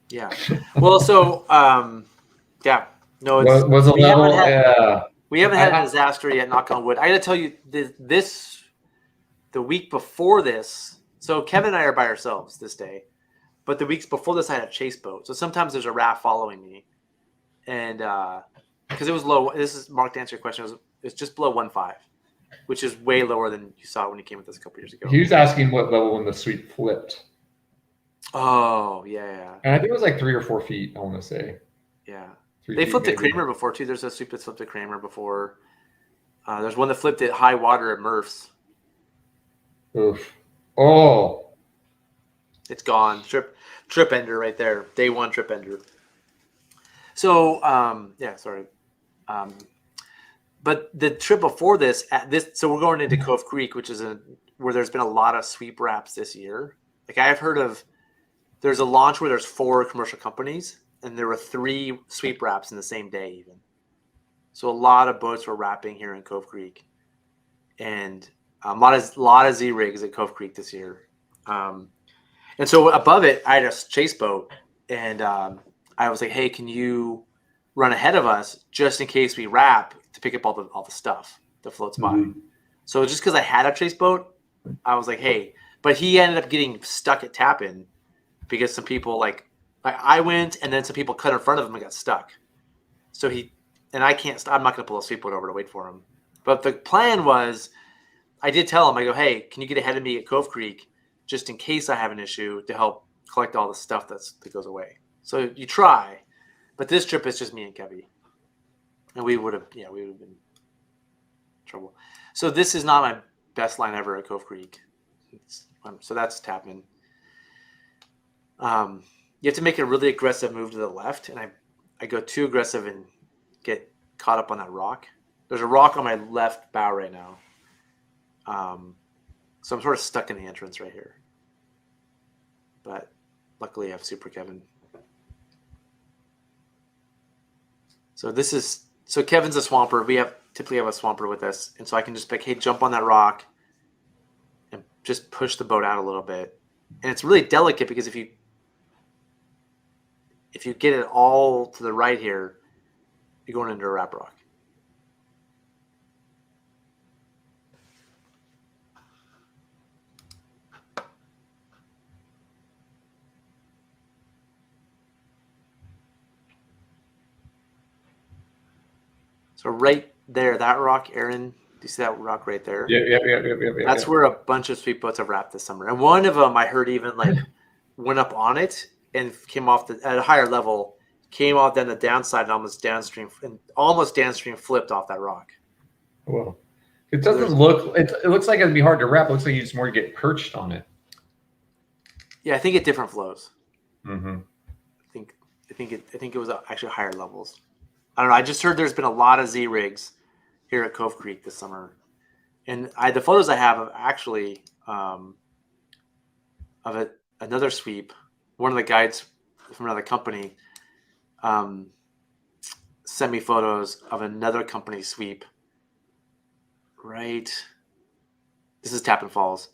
Yeah. Well, so yeah. No, it's was a level. We haven't had a disaster yet. Knock on wood. I got to tell you, the week before this. So Kevin and I are by ourselves this day, but the weeks before this, I had a chase boat. So sometimes there's a raft following me. And because it was low, this is Mark to answer your question. It's just below 1.5, which is way lower than you saw when you came with us a couple years ago. He was asking what level when the sweep flipped. Oh, yeah. And I think it was like 3 or 4 feet, I want to say. Yeah. 3 They feet flipped a maybe. Kramer before, too. There's a sweep that flipped a Kramer before. There's one that flipped at high water at Murph's. Oof. Oh. It's gone. Trip ender right there. Day one trip ender. So, sorry. But the trip before this, so we're going into Cove Creek, which is where there's been a lot of sweep wraps this year. Like I've heard of, there's a launch where there's 4 commercial companies, and there were 3 sweep wraps in the same day even. So a lot of boats were wrapping here in Cove Creek, and a lot of Z rigs at Cove Creek this year. And so above it, I had a chase boat, and I was like, "Hey, can you run ahead of us just in case we wrap to pick up all the stuff that floats by?" So just because I had a chase boat, I was like, "Hey," but he ended up getting stuck at Tappan because some people like I went, and then some people cut in front of him and got stuck. So I can't. I'm not going to pull a sweep boat over to wait for him. But the plan was, I did tell him, I go, "Hey, can you get ahead of me at Cove Creek just in case I have an issue to help collect all the stuff that goes away?" So you try, but this trip is just me and Kevy, and we would have been in trouble. So this is not my best line ever at Cove Creek. So that's Tappan. You have to make a really aggressive move to the left, and I go too aggressive and get caught up on that rock. There's a rock on my left bow right now. So I'm sort of stuck in the entrance right here. But luckily I have Super Kevin. So Kevin's a swamper. We typically have a swamper with us. And so I can just be like, "Hey, jump on that rock and just push the boat out a little bit." And it's really delicate because if you get it all to the right here, you're going into a wrap rock. So right there, that rock, Aaron, do you see that rock right there? Yeah. That's where a bunch of sweep boats have wrapped this summer. And one of them I heard even like went up on it and came off at a higher level, came off then the downside and almost downstream flipped off that rock. Well, it doesn't look. It looks like it'd be hard to wrap. It looks like you just more get perched on it. Yeah, I think at different flows. Mm-hmm. I think it was actually higher levels. I don't know. I just heard there's been a lot of Z rigs here at Cove Creek this summer, and the photos I have of actually another sweep. One of the guides from another company sent me photos of another company sweep. Right, this is Tappan Falls.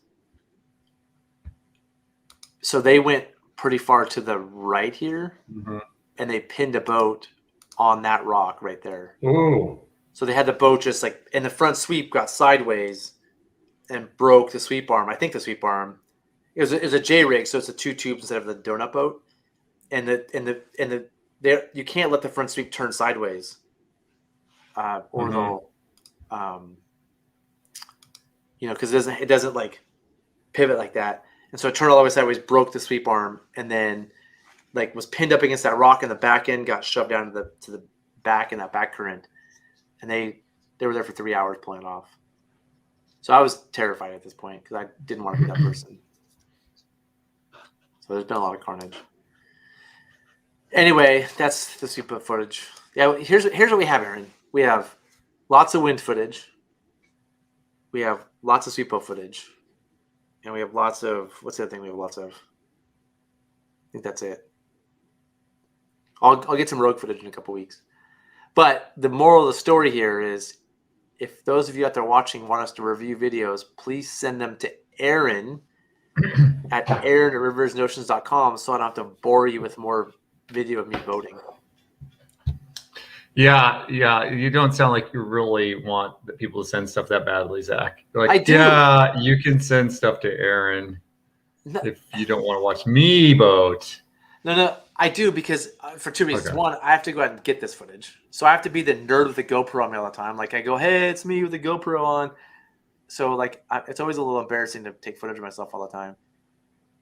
So they went pretty far to the right here, and they pinned a boat on that rock right there. Oh. So they had the boat just like, and the front sweep got sideways and broke the sweep arm. I think the sweep arm, it was a J rig, so it's a 2 tubes instead of the donut boat. And you can't let the front sweep turn sideways, or they'll, because it doesn't like pivot like that. And so it turned all the way sideways, broke the sweep arm, and then like was pinned up against that rock, and the back end got shoved down to the back in that back current, and they were there for 3 hours pulling it off. So I was terrified at this point because I didn't want to be that person. So there's been a lot of carnage. Anyway, that's the sweep boat footage. Yeah, here's what we have, Aaron. We have lots of wind footage. We have lots of sweep boat footage, and we have lots of what's the other thing? We have lots of. I think that's it. I'll get some rogue footage in a couple weeks. But the moral of the story here is, if those of you out there watching want us to review videos, please send them to Aaron at aaron@riversnotions.com so I don't have to bore you with more video of me boating. Yeah. You don't sound like you really want the people to send stuff that badly, Zach. You're like, I do. Yeah, you can send stuff to Aaron if you don't want to watch me boat. No, I do, because for 2 reasons. Okay. One, I have to go out and get this footage. So I have to be the nerd with the GoPro on me all the time. Like I go, "Hey, it's me with the GoPro on." So like, it's always a little embarrassing to take footage of myself all the time.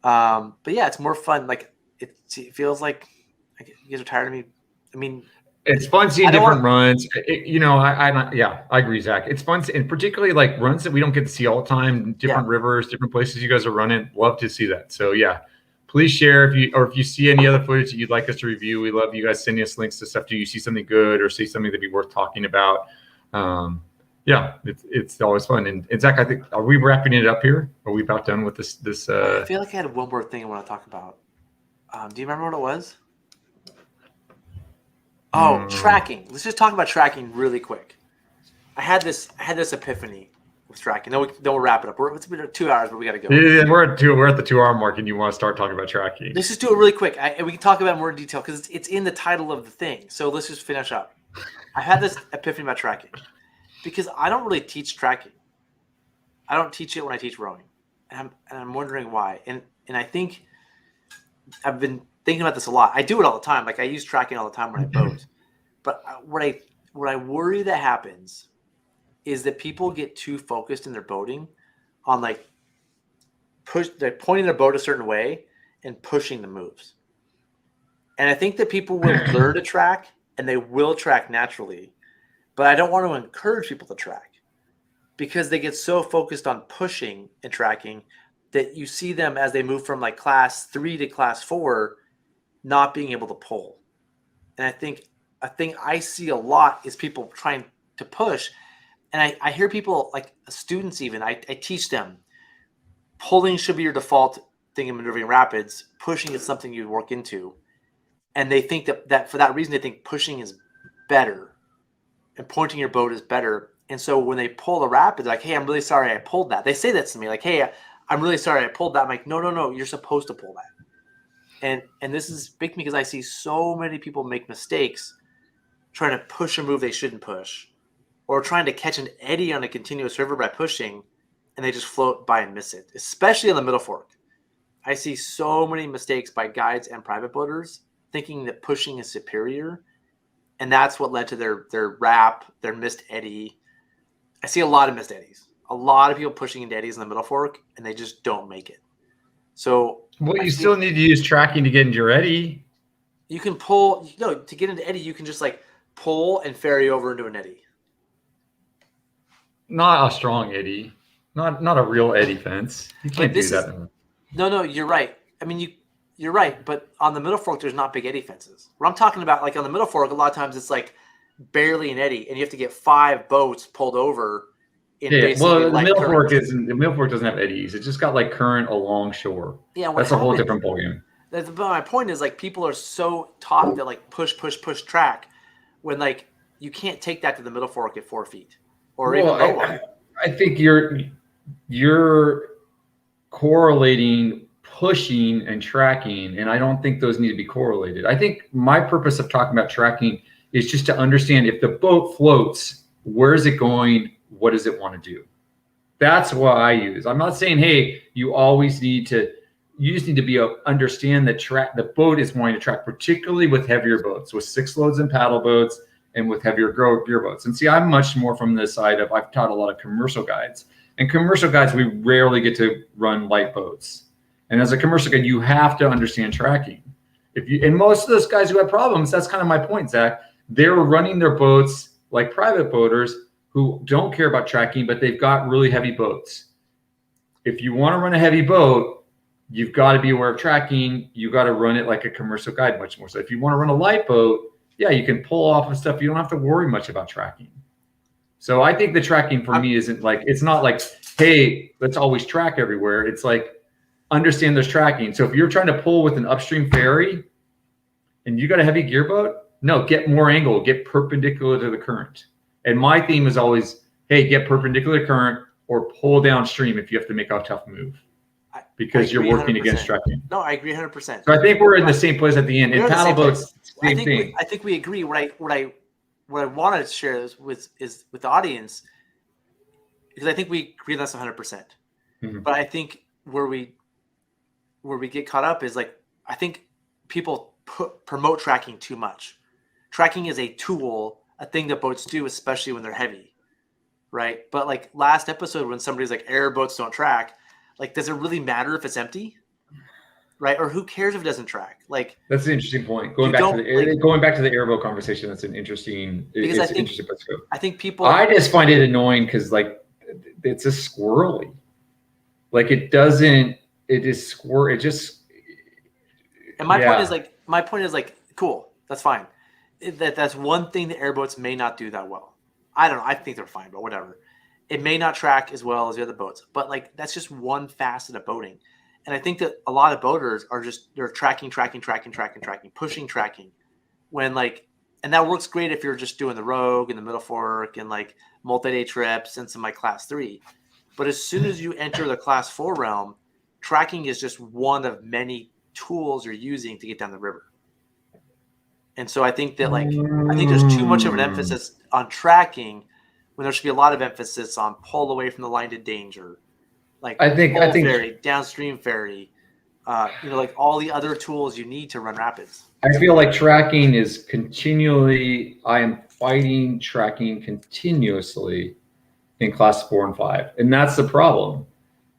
But yeah, it's more fun. Like it feels like you guys are tired of me. I mean, It's fun seeing I don't different want. runs. Yeah, I agree, Zach. It's fun, and particularly like runs that we don't get to see all the time, Yeah. different rivers, different places you guys are running. Love to see that. So yeah, please share if you see any other footage that you'd like us to review. We love you guys sending us links to stuff. Do you see something good or see something that'd be worth talking about? Yeah, it's always fun. And Zach, I think, are we wrapping it up here? Are we about done with this? I feel like I had one more thing I want to talk about. Do you remember what it was? Oh, tracking. Let's just talk about tracking really quick. I had this epiphany with tracking. Then we'll wrap it up. It's been 2 hours, but we got to go. Yeah, we're at the 2 hour mark, and you want to start talking about tracking. Let's just do it really quick. And we can talk about it more in detail because it's in the title of the thing. So let's just finish up. I had this epiphany about tracking because I don't really teach tracking. I don't teach it when I teach rowing, and I'm wondering why. And I think I've been thinking about this a lot. I do it all the time. Like I use tracking all the time when I boat. But what I worry that happens is that people get too focused in their boating on like they're pointing their boat a certain way and pushing the moves. And I think that people will learn to track and they will track naturally, but I don't want to encourage people to track because they get so focused on pushing and tracking that you see them as they move from like class 3 to class 4 not being able to pull. And I think a thing I see a lot is people trying to push. And I hear people, like students even, I teach them pulling should be your default thing in maneuvering rapids. Pushing is something you work into. And they think that for that reason, they think pushing is better and pointing your boat is better. And so when they pull the rapid, they're like, hey, I'm really sorry I pulled that. They say that to me, like, hey, I'm really sorry I pulled that. I'm like, no, you're supposed to pull that. And this is big because I see so many people make mistakes trying to push a move they shouldn't push, or trying to catch an eddy on a continuous river by pushing, and they just float by and miss it, especially on the middle fork. I see so many mistakes by guides and private boaters thinking that pushing is superior, and that's what led to their wrap, their missed eddy. I see a lot of missed eddies. A lot of people pushing into eddies in the middle fork, and they just don't make it. So you still need to use tracking to get into your eddy. You can pull, to get into eddy, you can just like pull and ferry over into an eddy. Not a strong eddy, not a real eddy fence. You can't do that. No, you're right. I mean, you're right, but on the middle fork, there's not big eddy fences. What I'm talking about, like on the middle fork, a lot of times it's like barely an eddy, and you have to get 5 boats pulled over. The middle fork doesn't have eddies. It's just got like current along shore. Yeah, that's a whole different ballgame. But my point is, like, people are so taught that like push track, when like you can't take that to the middle fork at 4 feet or even lower. I think you're correlating pushing and tracking, and I don't think those need to be correlated. I think my purpose of talking about tracking is just to understand if the boat floats, where is it going? What does it want to do? That's what I use. I'm not saying, hey, you just need to understand the boat is going to track, particularly with heavier boats, with 6 loads and paddle boats, and with heavier gear boats. And see, I'm much more from the side of, I've taught a lot of commercial guides. And commercial guides, we rarely get to run light boats. And as a commercial guide, you have to understand tracking. And most of those guys who have problems, that's kind of my point, Zach. They're running their boats like private boaters who don't care about tracking, but they've got really heavy boats. If you want to run a heavy boat, you've got to be aware of tracking. You got to run it like a commercial guide much more. So if you want to run a light boat, yeah, you can pull off and stuff. You don't have to worry much about tracking. So I think the tracking for me isn't like, it's not like, hey, let's always track everywhere. It's like, understand there's tracking. So if you're trying to pull with an upstream ferry and you got a heavy gear boat, no, get more angle, get perpendicular to the current. And my theme is always, hey, get perpendicular current or pull downstream if you have to make a tough move, because you're working 100%. Against tracking. No, I agree 100%. So I think we're in the same place at the end. In paddle boats, same thing. I think we agree. What I wanted to share is with the audience, because I think we agree that's 100%. Mm-hmm. But I think where we get caught up is like, I think people promote tracking too much. Tracking is a tool, a thing that boats do, especially when they're heavy. right? But like last episode, when somebody's like airboats don't track, like does it really matter if it's empty, right? Or who cares if it doesn't track? Like That's an interesting point. you don't like Going back to the airboat conversation. That's an interesting. because It's interesting. I think people. I just find it annoying because like it's a squirrely. Like it doesn't. It is squirrel. It just. And my point is like cool. That's fine. That's one thing the airboats may not do that well. I don't know. I think they're fine, but whatever. It may not track as well as the other boats, but like that's just one facet of boating. And I think that a lot of boaters are just they're tracking, pushing tracking. When like, and that works great if you're just doing the Rogue and the Middle Fork and like multi-day trips and some like Class 3. But as soon as you enter the Class 4 realm, tracking is just one of many tools you're using to get down the river. And so I think that like I think there's too much of an emphasis on tracking when there should be a lot of emphasis on pull away from the line to danger. Like I think ferry, downstream ferry, like all the other tools you need to run rapids. I feel like tracking is continually. I am fighting tracking continuously in Class 4 and 5, and that's the problem.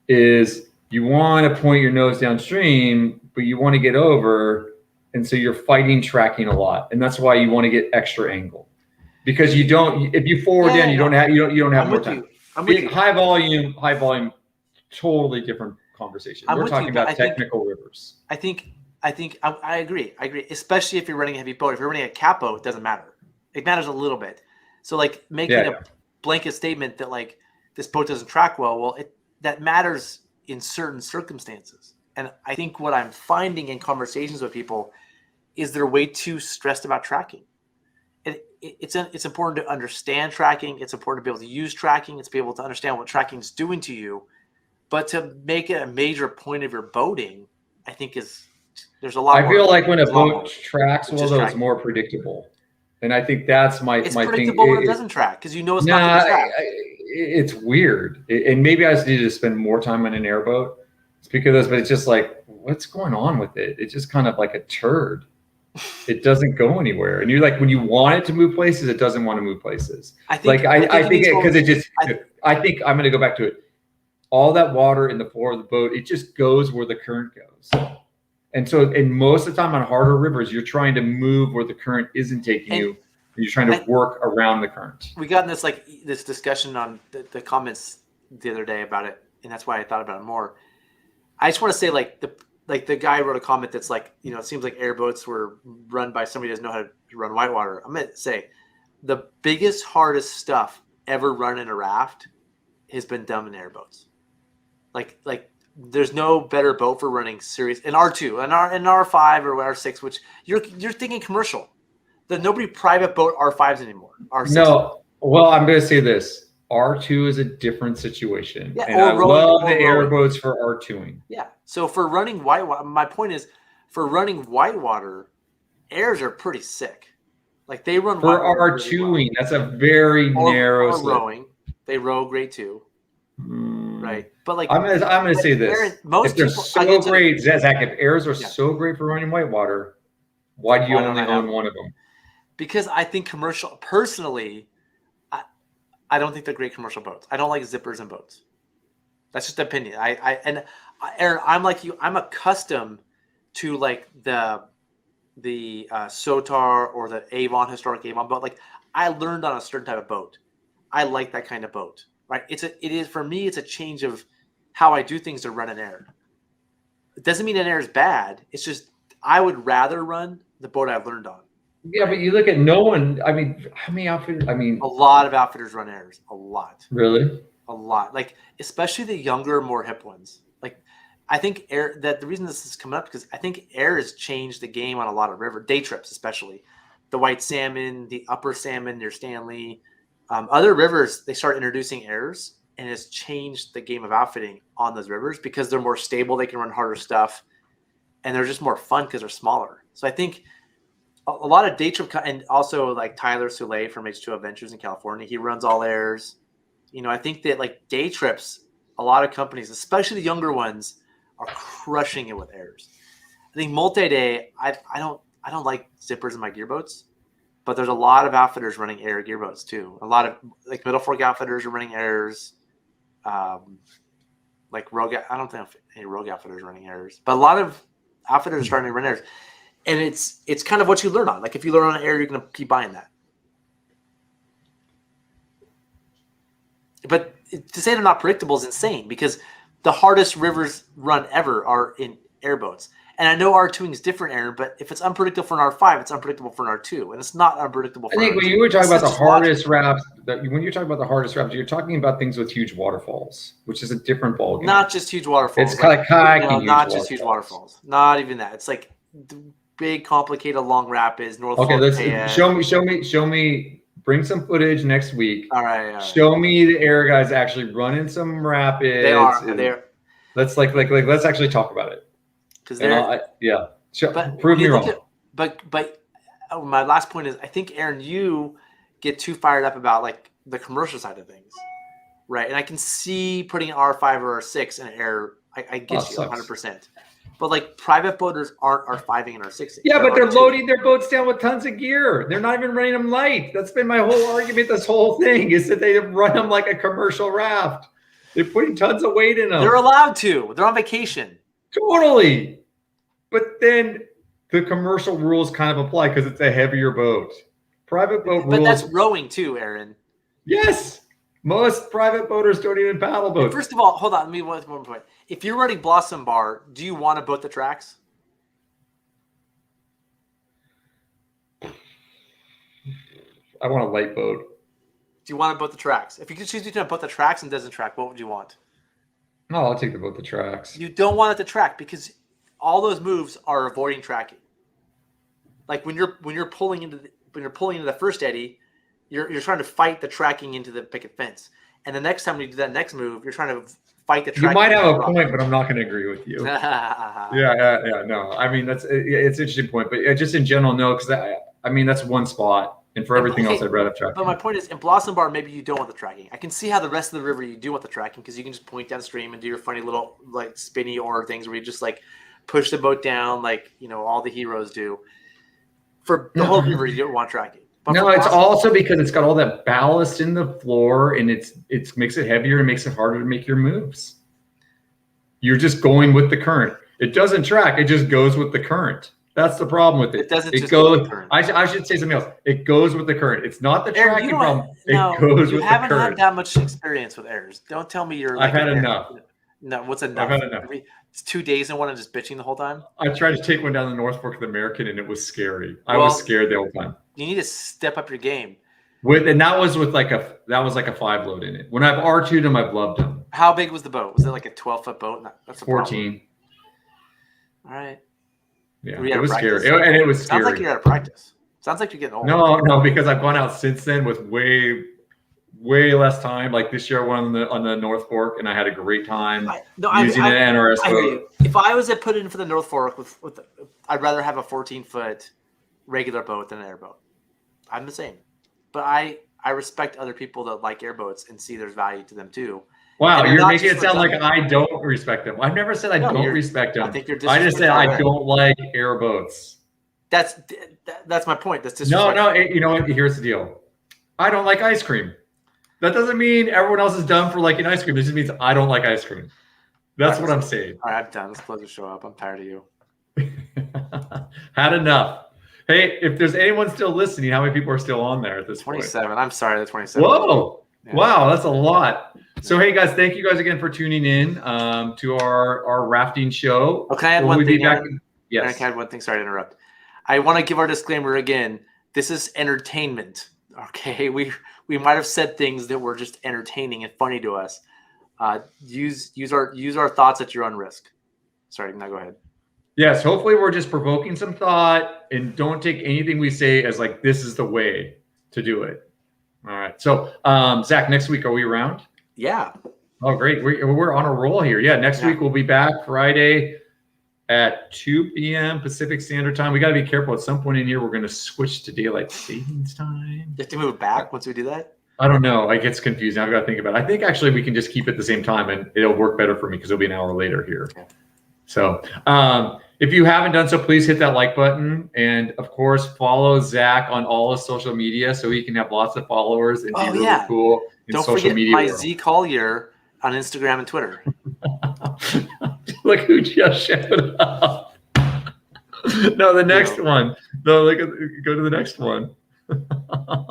Is you want to point your nose downstream, but you want to get over, and so you're fighting tracking a lot, and that's why you want to get extra angle, because you don't. If you forward in, you don't have more time. High volume. Totally different conversation. We're talking about technical rivers. I agree. Especially if you're running a heavy boat. If you're running a cat boat, it doesn't matter. It matters a little bit. So like making a blanket statement that like this boat doesn't track well, that matters in certain circumstances. And I think what I'm finding in conversations with people is they're way too stressed about tracking. It's important to understand tracking. It's important to be able to use tracking. It's to be able to understand what tracking is doing to you. But to make it a major point of your boating, I think there's a lot. I feel like when a boat tracks well, though, it's more predictable, and I think that's my it's thing. It's predictable when it doesn't track because you know it's not going to track. It's weird, and maybe I just need to spend more time on an airboat. It's because, but it's just like, what's going on with it? It's just kind of like a turd. It doesn't go anywhere, and you're like, when you want it to move places, it doesn't want to move places. I think I'm going to go back to it. All that water in the floor of the boat, it just goes where the current goes. And so, and most of the time on harder rivers, you're trying to move where the current isn't taking you. And you're trying to work around the current. We got in this discussion on the comments the other day about it, and that's why I thought about it more. I just want to say, the guy wrote a comment that's like, it seems like airboats were run by somebody who doesn't know how to run whitewater. I'm going to say the biggest, hardest stuff ever run in a raft has been done in airboats. Like there's no better boat for running serious in R2 and R5 or R6, which you're thinking commercial. There's nobody private boat R5s anymore. R6. No, well, I'm going to say this. R2 is a different situation. Yeah, and I love the airboats for R2ing. Yeah. So for running whitewater, my point is for running whitewater, airs are pretty sick. Like they run for R2ing. Really well. That's a very narrow slip. Rowing. They row great too. Right. But like I'm gonna say this. If they're so great, Zach, if airs are so great for running whitewater, why do you only own one of them? Because I think personally, I don't think they're great commercial boats. I don't like zippers in boats. That's just an opinion. Aaron, I'm like you. I'm accustomed to like the Sotar or the Avon, historic Avon boat. Like I learned on a certain type of boat. I like that kind of boat. Right. For me, it's a change of how I do things to run an air. It doesn't mean an air is bad. It's just I would rather run the boat I've learned on. Yeah, but you look at no one. I mean, how many outfitters? I mean, a lot of outfitters run airs. A lot. Really? A lot. Like especially the younger, more hip ones. Like I think the reason this is coming up because I think air has changed the game on a lot of river day trips, especially the white salmon, the upper salmon near Stanley. Other rivers, they start introducing airs, and it's changed the game of outfitting on those rivers because they're more stable. They can run harder stuff, and they're just more fun because they're smaller. So I think a lot of day trip, and also like Tyler Soule from H2O Adventures in California, he runs all airs. I think that like day trips, a lot of companies, especially the younger ones, are crushing it with airs. I think multi-day, I don't like zippers in my gearboats. but there's a lot of outfitters running air gearboats too. A lot of like Middle Fork outfitters are running airs. Like Rogue, I don't think any Rogue outfitters are running airs, but a lot of outfitters are starting to run airs, and it's kind of what you learn on. Like if you learn on an air, you're going to keep buying that. But to say they're not predictable is insane because the hardest rivers run ever are in airboats. And I know R2ing is different, Aaron, but if it's unpredictable for an R5, it's unpredictable for an R2, and it's not unpredictable for I think an when R2. you were talking about the hardest rafts, when you're talking about the hardest rafts, you're talking about things with huge waterfalls, which is a different ballgame. Not just huge waterfalls. It's kind of kayaking. Not just huge waterfalls. Not even that. It's like the big, complicated, long rapids. Okay, let's show me. Bring some footage next week. All right. Show me the air guys actually running some rapids. They are. They're. Let's let's actually talk about it. Because they're prove me wrong. But my last point is, I think Aaron, you get too fired up about like the commercial side of things, right? And I can see putting an R5 or R6 in an air. I get you 100%. But like private boaters aren't R5ing and R6ing. Yeah, but they're loading their boats down with tons of gear. They're not even running them light. That's been my whole argument. This whole thing is that they run them like a commercial raft. They're putting tons of weight in them. They're allowed to. They're on vacation. Totally. But then the commercial rules kind of apply because it's a heavier boat. Private boat rules. But that's rowing too, Aaron. Yes. Most private boaters don't even paddle boats. First of all, hold on. Let me one point. If you're running Blossom Bar, do you want a boat that tracks? I want a light boat. Do you want a boat that tracks? If you could choose between a boat that tracks and doesn't track, what would you want? No, I'll take the boat that tracks. You don't want it to track because all those moves are avoiding tracking. Like when you're pulling into the first eddy, you're trying to fight the tracking into the picket fence. And the next time you do that next move, you're trying to fight the tracking. You might have a point, but I'm not going to agree with you. Yeah. No, I mean, it's an interesting point, but just in general, no, because that's one spot. And for everything else, I'd rather track. But my point is, in Blossom Bar, maybe you don't want the tracking. I can see how the rest of the river you do want the tracking because you can just point downstream and do your funny little like spinny oar things where you just like push the boat down like all the heroes do. For the whole river, you don't want tracking. But no, it's also because it's got all that ballast in the floor and it makes it heavier and makes it harder to make your moves. You're just going with the current. It doesn't track. It just goes with the current. That's the problem with it. It doesn't just go with the current. I should say something else. It goes with the current. It's not the tracking problem. It goes with the current. You haven't had that much experience with airs. Don't tell me you're. I've had enough. No, what's enough? I've had enough. It's 2 days in one and just bitching the whole time. I tried to take one down the North Fork of the American and it was scary. I was scared the whole time. You need to step up your game. And that was like a 5 load in it. When I've R2'd them, I've loved them. How big was the boat? Was it like a 12-foot boat? That's 14. All right. Yeah, it was scary. And it was scary. Sounds like you're out of practice. Sounds like you're getting old. No, because I've gone out since then with way less time. Like this year I went on the North Fork and I had a great time using an NRS boat. If I was to put in for the North Fork I'd rather have a 14-foot regular boat than an airboat. I'm the same. But I respect other people that like airboats and see there's value to them too. Wow, you're making it sound like I don't respect them. I've never said I don't respect them. I just said I don't like airboats. That's my point. That's just no. You know what? Here's the deal. I don't like ice cream. That doesn't mean everyone else is done for liking ice cream. It just means I don't like ice cream. That's what I'm saying. All right, I'm done. Let's close the show up. I'm tired of you. Had enough. Hey, if there's anyone still listening, how many people are still on there at this 27. point? I'm sorry, the 27. Whoa. Yeah. Wow, that's a lot. So, hey, guys, thank you guys again for tuning in to our rafting show. Oh, can I add one thing? Yes. Can I add one thing? Sorry to interrupt. I want to give our disclaimer again. This is entertainment. Okay, we might have said things that were just entertaining and funny to us. Use our thoughts at your own risk. Sorry, now go ahead. Yes, hopefully we're just provoking some thought and don't take anything we say as like this is the way to do it. All right. So, Zach, next week are we around? Yeah. Oh, great. We're on a roll here. Yeah, next week we'll be back Friday at 2 p.m. Pacific Standard Time. We got to be careful. At some point in here, we're going to switch to daylight savings time. You have to move it back once we do that? I don't know. It gets confusing. I've got to think about it. I think actually we can just keep it the same time and it'll work better for me because it'll be an hour later here. Okay. So, If you haven't done so, please hit that like button. And of course, follow Zach on all his social media so he can have lots of followers and be really cool in Don't social forget media my world. Z Collier on Instagram and Twitter. Look who just showed up. No, the next one. No, go to the next one.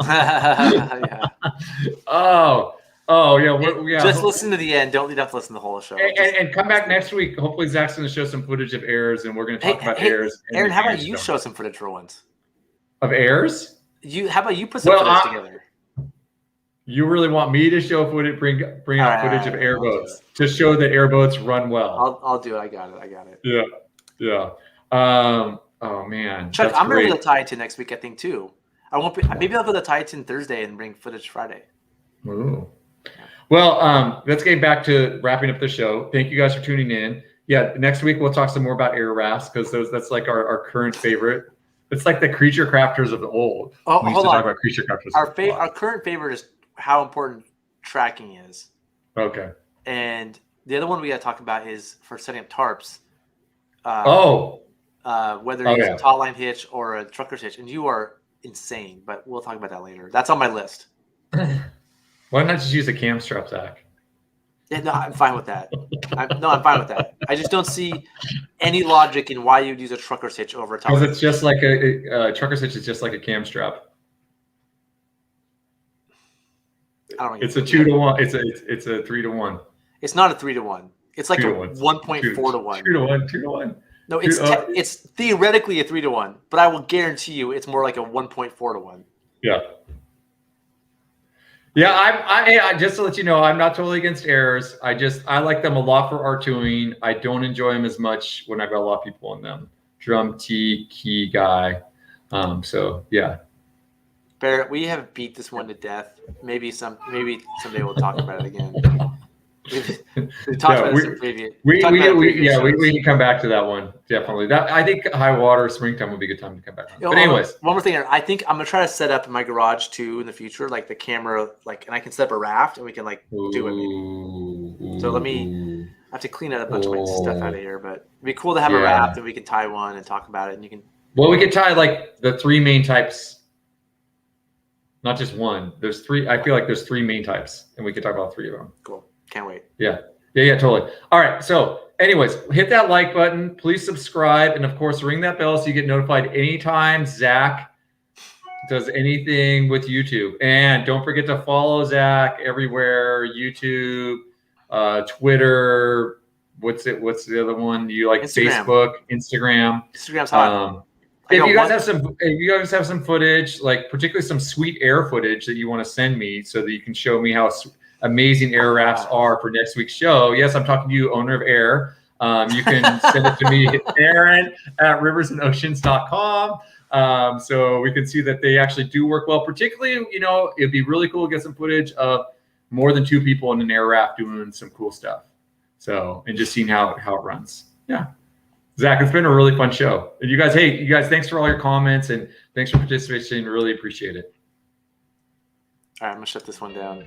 Yeah. Oh, yeah. Just listen to the end. Don't have to listen to the whole show. And come back next week. Hopefully, Zach's going to show some footage of airs, and we're going to talk about airs. Aaron, how about you show some footage for once? Of airs? How about you put some footage together? You really want me to show footage, bring out footage of airboats to show that airboats run well? I'll do it. I got it. Yeah. Oh man, Chuck, I'm gonna go to Titan next week, I think too. I won't be. Maybe I'll go to Titan Thursday and bring footage Friday. Ooh. Well, let's get back to wrapping up the show. Thank you guys for tuning in. Yeah, next week we'll talk some more about air rafts because that's like our current favorite. It's like the creature crafters of the old. Oh, hold on. Talk about creature crafters. Our current favorite is how important tracking is. Okay. And the other one we got to talk about is for setting up tarps. Whether it's a taut line hitch or a trucker's hitch, and you are insane. But we'll talk about that later. That's on my list. Why not just use a cam strap, Zach? Yeah, no, I'm fine with that. I'm fine with that. I just don't see any logic in why you'd use a trucker's hitch over a taut line. Because it's just like a trucker's hitch is just like a cam strap. It's a 2-to-1. It's a 3-to-1. It's not a 3-to-1. It's like a 1.4 to 1. 2-to-1. No, it's theoretically a 3-to-1, but I will guarantee you it's more like a 1.4 to 1. Yeah. Yeah, I just to let you know, I'm not totally against airs. I like them a lot for R2ing. I don't enjoy them as much when I've got a lot of people in them. Drum T key guy. So yeah. Barrett, we have beat this one to death. Maybe someday we'll talk about it again. We talked about it previous. We can come back to that one definitely. I think high water springtime would be a good time to come back on. But anyways, one more thing. I think I'm gonna try to set up in my garage too in the future, like the camera, and I can set up a raft and we can do it maybe. So I have to clean out a bunch of my stuff out of here, but it'd be cool to have a raft and we can tie one and talk about it, and you can. Well, we could tie like the 3 main types, not just one. There's 3. I feel like there's 3 main types, and we could talk about 3 of them. Cool. Can't wait. Yeah, totally. All right. So anyways, hit that like button. Please subscribe. And of course, ring that bell so you get notified anytime Zach does anything with YouTube. And don't forget to follow Zach everywhere. YouTube, Twitter. What's the other one? You like Instagram. Facebook, Instagram. Instagram's hot. If you guys have some footage, like particularly some sweet air footage that you want to send me so that you can show me how amazing air rafts are for next week's show. Yes, I'm talking to you, owner of Air. You can send it to me, Aaron at riversandoceans.com. So we can see that they actually do work well. Particularly, it'd be really cool to get some footage of more than 2 people in an air raft doing some cool stuff. So, and just seeing how it runs. Yeah. Zach, it's been a really fun show. And you guys, thanks for all your comments and thanks for participating. Really appreciate it. All right, I'm going to shut this one down.